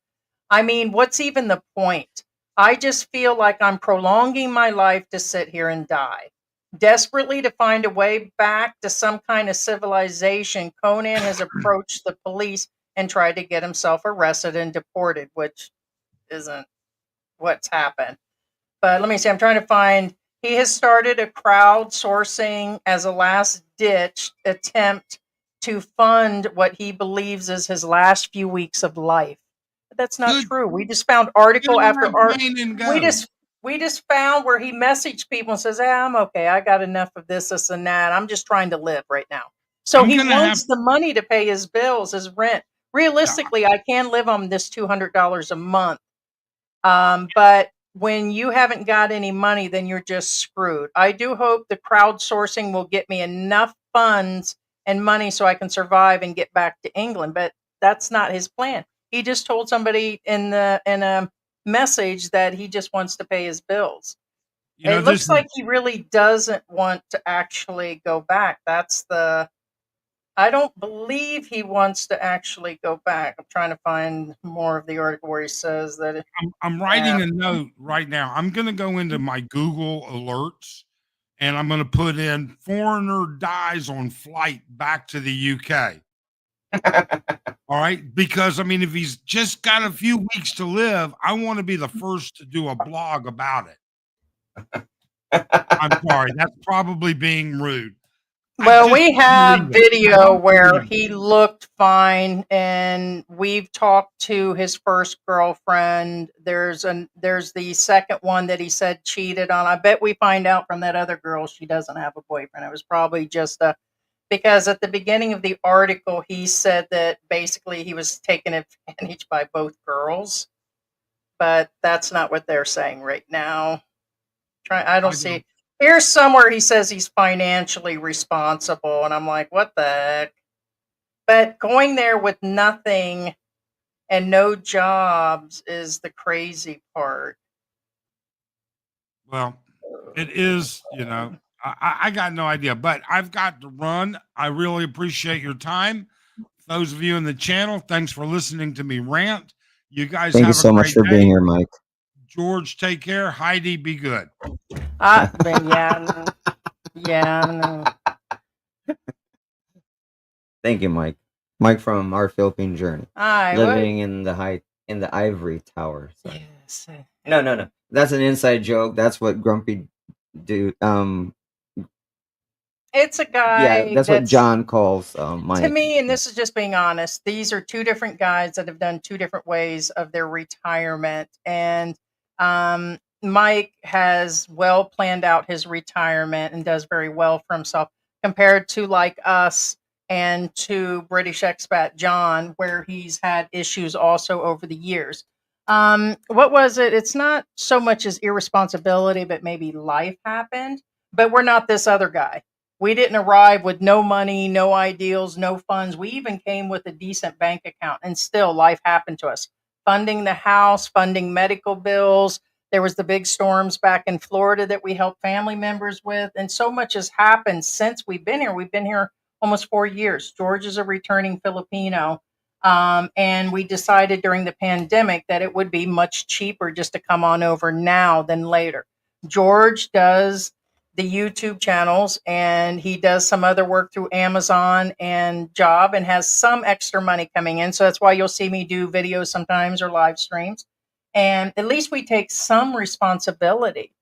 I mean, what's even the point? I just feel like I'm prolonging my life to sit here and die. Desperately to find a way back to some kind of civilization, Conan has approached the police and tried to get himself arrested and deported, which isn't what's happened. But let me see, I'm trying to find, he has started a crowdsourcing as a last ditch attempt to fund what he believes is his last few weeks of life. But that's not Good. true. We just found article Get on after that article. plane and go. We just found where he messaged people and says, I'm okay. I got enough of this, and that. I'm just trying to live right now. So he wants the money to pay his bills, his rent. Realistically, I can live on this $200 a month. But when you haven't got any money, then you're just screwed. I do hope the crowdsourcing will get me enough funds and money so I can survive and get back to England. But that's not his plan. He just told somebody in a message that he just wants to pay his bills. It looks like he really doesn't want to actually go back. I don't believe he wants to actually go back. I'm trying to find more of the article where he says that. I'm writing a note right now. I'm going to go into my Google alerts and I'm going to put in foreigner dies on flight back to the UK. All right. Because, I mean, if he's just got a few weeks to live, I want to be the first to do a blog about it. I'm sorry. That's probably being rude. Well, we have video where he looked fine, and we've talked to his first girlfriend. There's the second one that he said cheated on. I bet we find out from that other girl she doesn't have a boyfriend. It was probably just because at the beginning of the article he said that basically he was taken advantage by both girls, but that's not what they're saying right now. I don't see. Here's somewhere he says he's financially responsible, and I'm like, what the heck? But going there with nothing and no jobs is the crazy part. Well, it is, I got no idea, but I've got to run. I really appreciate your time. Those of you in the channel, thanks for listening to me rant. You guys Thank you have so a much great for being day. here, Mike. George, take care. Heidi, be good. Yeah. Thank you, Mike. Mike from our Philippine journey, living in the ivory tower. So. Yes. No. That's an inside joke. That's what Grumpy dude. It's a Yeah, guy that's what that's John calls to Mike. me, and this is just being honest, these are two different guys that have done two different ways of their retirement. And Mike has well planned out his retirement and does very well for himself compared to like us and to British expat John, where he's had issues also over the years. What was it? It's not so much as irresponsibility, but maybe life happened. But we're not this other guy. We didn't arrive with no money, no ideals, no funds. We even came with a decent bank account, and still life happened to us. Funding the house, funding medical bills. There was the big storms back in Florida that we helped family members with, and so much has happened since we've been here. We've been here almost 4 years. George is a returning Filipino, and we decided during the pandemic that it would be much cheaper just to come on over now than later. George does the YouTube channels, and he does some other work through Amazon and Job, and has some extra money coming in. So that's why you'll see me do videos sometimes or live streams. And at least we take some responsibility.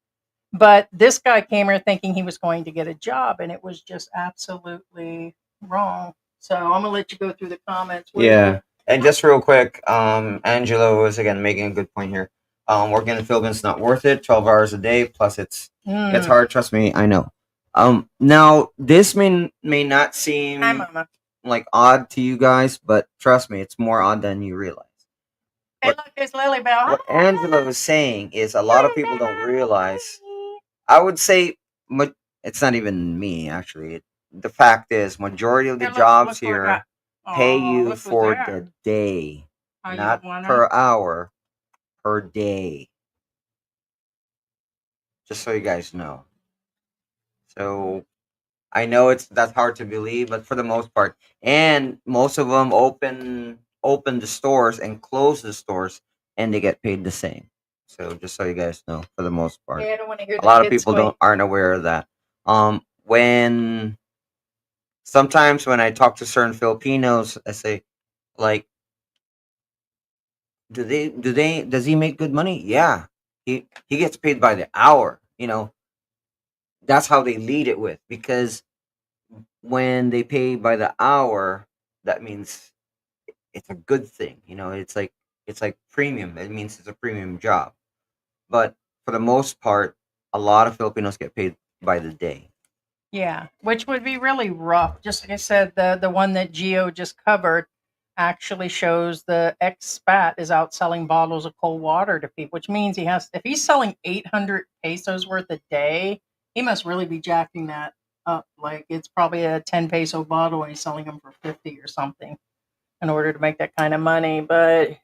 But this guy came here thinking he was going to get a job, and it was just absolutely wrong. So I'm gonna let you go through the comments. Yeah. And just real quick, Angelo was again making a good point here. Working in the Philippines is not worth it. 12 hours a day, plus it's hard. Trust me, I know. Now this may not seem Hi, Mama. like odd to you guys, but trust me, it's more odd than you realize. Hey, look, there's Lily Bell. What Angela was saying is a lot of people don't realize. I would say it's not even me actually. The fact is, majority of the jobs here pay you for the day, not per hour, per day. Just so you guys know. So I know that's hard to believe, but for the most part, and most of them open the stores and close the stores, and they get paid the same. So just so you guys know, for the most part, Yeah, I don't want to hear a the lot of kids people aren't aware of that. When sometimes when I talk to certain Filipinos, I say, like, does he make good money? Yeah, he gets paid by the hour. That's how they lead it with, because when they pay by the hour, that means it's a good thing. It's like premium. It means it's a premium job. But for the most part, a lot of Filipinos get paid by the day. Yeah, which would be really rough. Just like I said, the one that Geo just covered actually shows the expat is out selling bottles of cold water to people, which means if he's selling 800 pesos worth a day, he must really be jacking that up. Like it's probably a 10 peso bottle and he's selling them for 50 or something in order to make that kind of money. But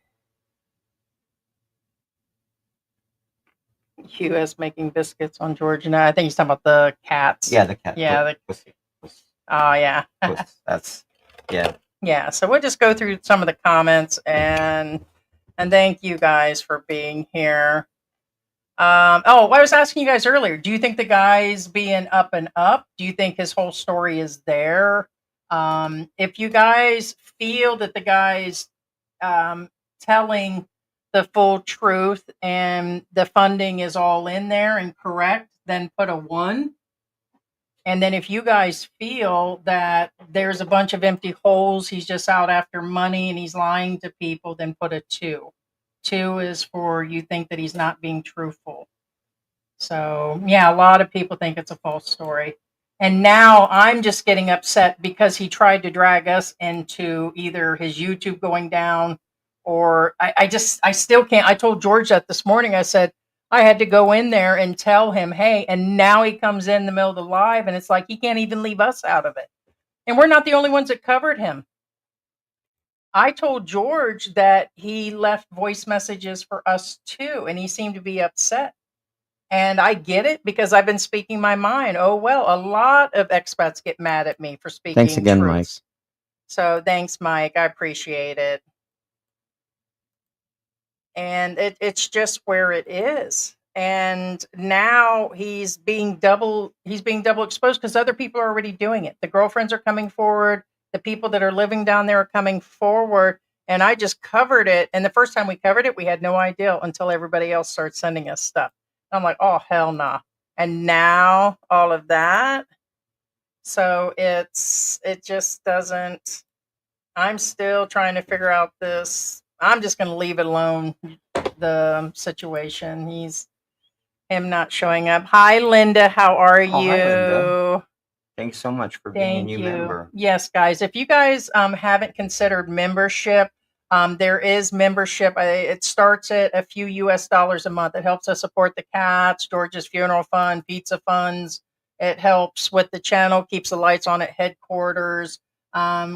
US making biscuits on Georgia now. I think he's talking about the cats. Yeah, the cat. Yeah. Pussy. Oh, yeah. That's yeah. Yeah. So we'll just go through some of the comments and thank you guys for being here. I was asking you guys earlier. Do you think the guy's being up and up? Do you think his whole story is there? If you guys feel that the guy's telling the full truth and the funding is all in there and correct, then put a 1. And then if you guys feel that there's a bunch of empty holes, he's just out after money and he's lying to people, then put a 2. 2 is for you think that he's not being truthful. So, yeah, a lot of people think it's a false story. And now I'm just getting upset because he tried to drag us into either his YouTube going down or I still can't. I told George that this morning. I said, I had to go in there and tell him, hey, and now he comes in the middle of the live and it's like he can't even leave us out of it. And we're not the only ones that covered him. I told George that he left voice messages for us too, and he seemed to be upset. And I get it because I've been speaking my mind. Oh, well, a lot of expats get mad at me for speaking Thanks again, truths. Mike. So thanks, Mike. I appreciate it. And it's just where it is. And now he's being double exposed because other people are already doing it. The girlfriends are coming forward. The people that are living down there are coming forward. And I just covered it. And the first time we covered it, we had no idea until everybody else started sending us stuff. I'm like, oh, hell nah. And now all of that. So it just doesn't, I'm still trying to figure out this. I'm just going to leave it alone, the situation. Him not showing up. Hi, Linda. How are you? Hi, Linda. Thanks so much for being a new member. Yes, guys. If you guys haven't considered membership, there is membership. It starts at a few US dollars a month. It helps us support the cats, George's funeral fund, pizza funds. It helps with the channel, keeps the lights on at headquarters.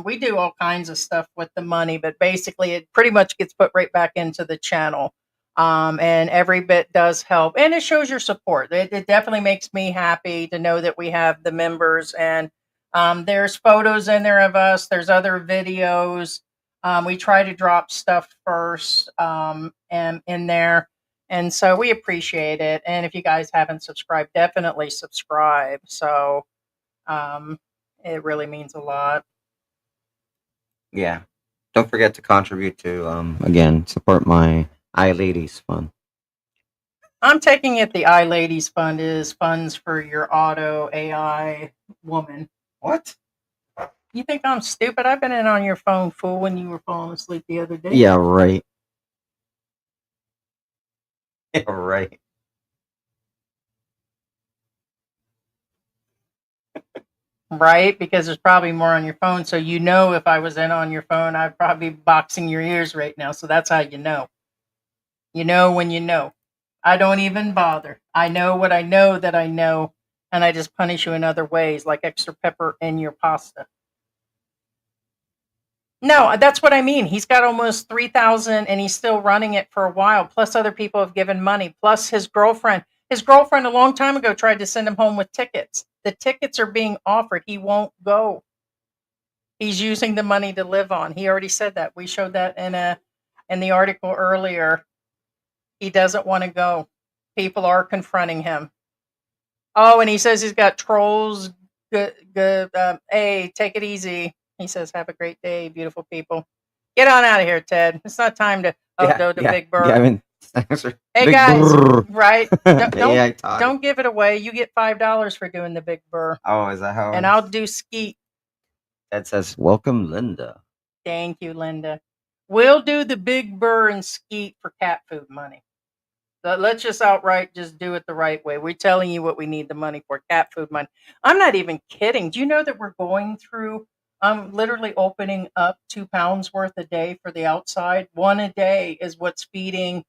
We do all kinds of stuff with the money, but basically it pretty much gets put right back into the channel. And every bit does help, and it shows your support. It definitely makes me happy to know that we have the members, and there's photos in there of us. There's other videos. We try to drop stuff first and in there, and so we appreciate it. And if you guys haven't subscribed, definitely subscribe. So it really means a lot. Yeah. Don't forget to contribute to Again, support my iLadies fund. I'm taking it the iLadies Fund is funds for your auto AI woman. what? You think I'm stupid? I've been in on your phone, fool, when you were falling asleep the other day. Yeah, right. Yeah, right. Right? Because there's probably more on your phone. So you know if I was in on your phone, I'd probably be boxing your ears right now. So that's how you know. You know when you know. I don't even bother. I know what I know that I know, and I just punish you in other ways, like extra pepper in your pasta. No, that's what I mean. He's got almost 3,000 and he's still running it for a while. Plus other people have given money. Plus his girlfriend. His girlfriend a long time ago tried to send him home with tickets. The tickets are being offered. He won't go. He's using the money to live on. He already said that. We showed that in the article earlier. He doesn't want to go. People are confronting him. Oh, and he says he's got trolls. Good. Hey, take it easy. He says, "Have a great day, beautiful people." Get on out of here, Ted. It's not time to go to Big Bird. Gavin, thanks for Hey Big guys, Brr. right? The AI talk. Don't give it away. You get $5 for doing the Big Burr, Oh, is that how? and I'll do skeet. That says, welcome, Linda. Thank you, Linda. We'll do the Big Burr and skeet for cat food money. So let's just outright just do it the right way. We're telling you what we need the money for, cat food money. I'm not even kidding. Do you know that we're going through, I'm literally opening up 2 pounds worth a day for the outside. One a day is what's feeding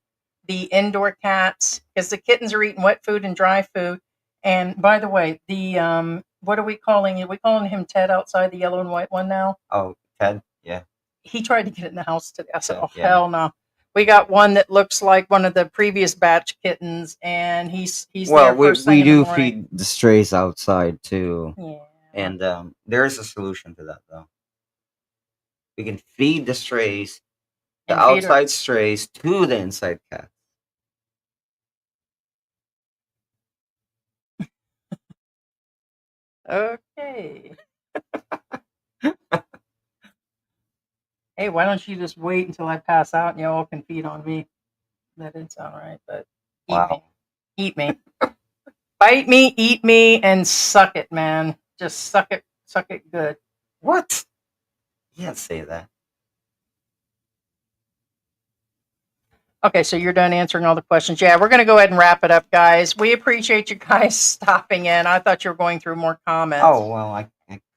the indoor cats, because the kittens are eating wet food and dry food. And by the way, the what are we calling it? We calling him Ted outside, the yellow and white one now? Oh, Ted. Yeah. He tried to get it in the house today. I said, Ted, oh, yeah. hell no. We got one that looks like one of the previous batch kittens, and he's Well, there first thing we in the do morning. feed the strays outside too. Yeah. And there is a solution to that, though. We can feed the strays, the And feed her. outside strays, to the inside cat. Okay. Hey, why don't you just wait until I pass out and y'all can feed on me? That didn't sound right, but Wow. Eat me. Bite me, eat me, and suck it, man. Just suck it good. What? You can't say that. Okay, so you're done answering all the questions. Yeah, we're going to go ahead and wrap it up, guys. We appreciate you guys stopping in. I thought you were going through more comments. Oh, well, I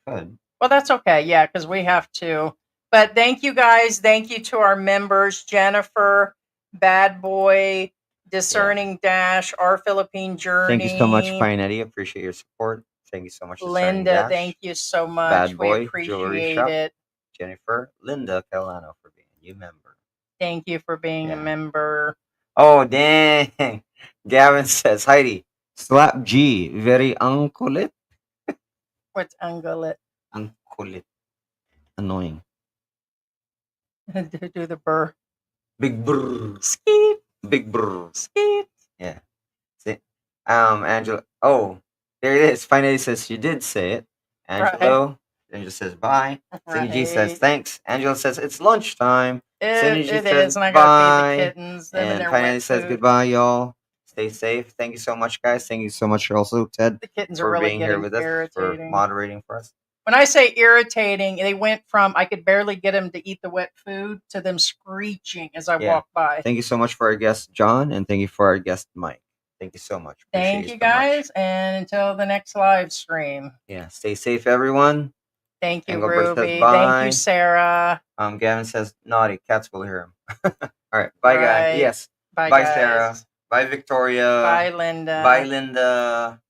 could. Well, that's okay. Yeah, because we have to. But thank you, guys. Thank you to our members, Jennifer, Bad Boy, Discerning Dash, Our Philippine Journey. Thank you so much, Fine Eddie. Appreciate your support. Thank you so much, Discerning Linda, Dash. thank you so much. Bad Boy, we Jewelry appreciate Shop. it. Jennifer, Linda Calano for being a new member. Thank you for being a Yeah. member. Oh, dang. Gavin says, Heidi, Slap G, very unkulit. What's Angulet? Unkulit. Annoying. Do the burr. Big brr. Skeet, Big brr. skeet. Yeah. See? Angela. Oh, there it is. Finally says she did say it. Angelo. Angela says bye. Cindy G says Right. thanks. Angela says it's lunchtime. Synergy It says is, and I gotta feed the bye. kittens. Them and And their Finally wet says food. goodbye, y'all. Stay safe. Thank you so much, guys. Thank you so much also, Ted, The kittens are for really being here getting with us, for irritating. moderating for us. When I say irritating, they went from I could barely get them to eat the wet food to them screeching as I Yeah. walk by. Thank you so much for our guest, John, and thank you for our guest, Mike. Thank you so much. Appreciate Thank you so much. guys, and until the next live stream. Yeah. Stay safe, everyone. Thank you, Engelbert says Ruby. bye. Thank you, Sarah. Gavin says naughty. Cats will hear him. All right. Bye, guys. Right. Yes. Bye, Bye, guys. Sarah. Bye, Victoria. Bye, Linda. Bye, Linda.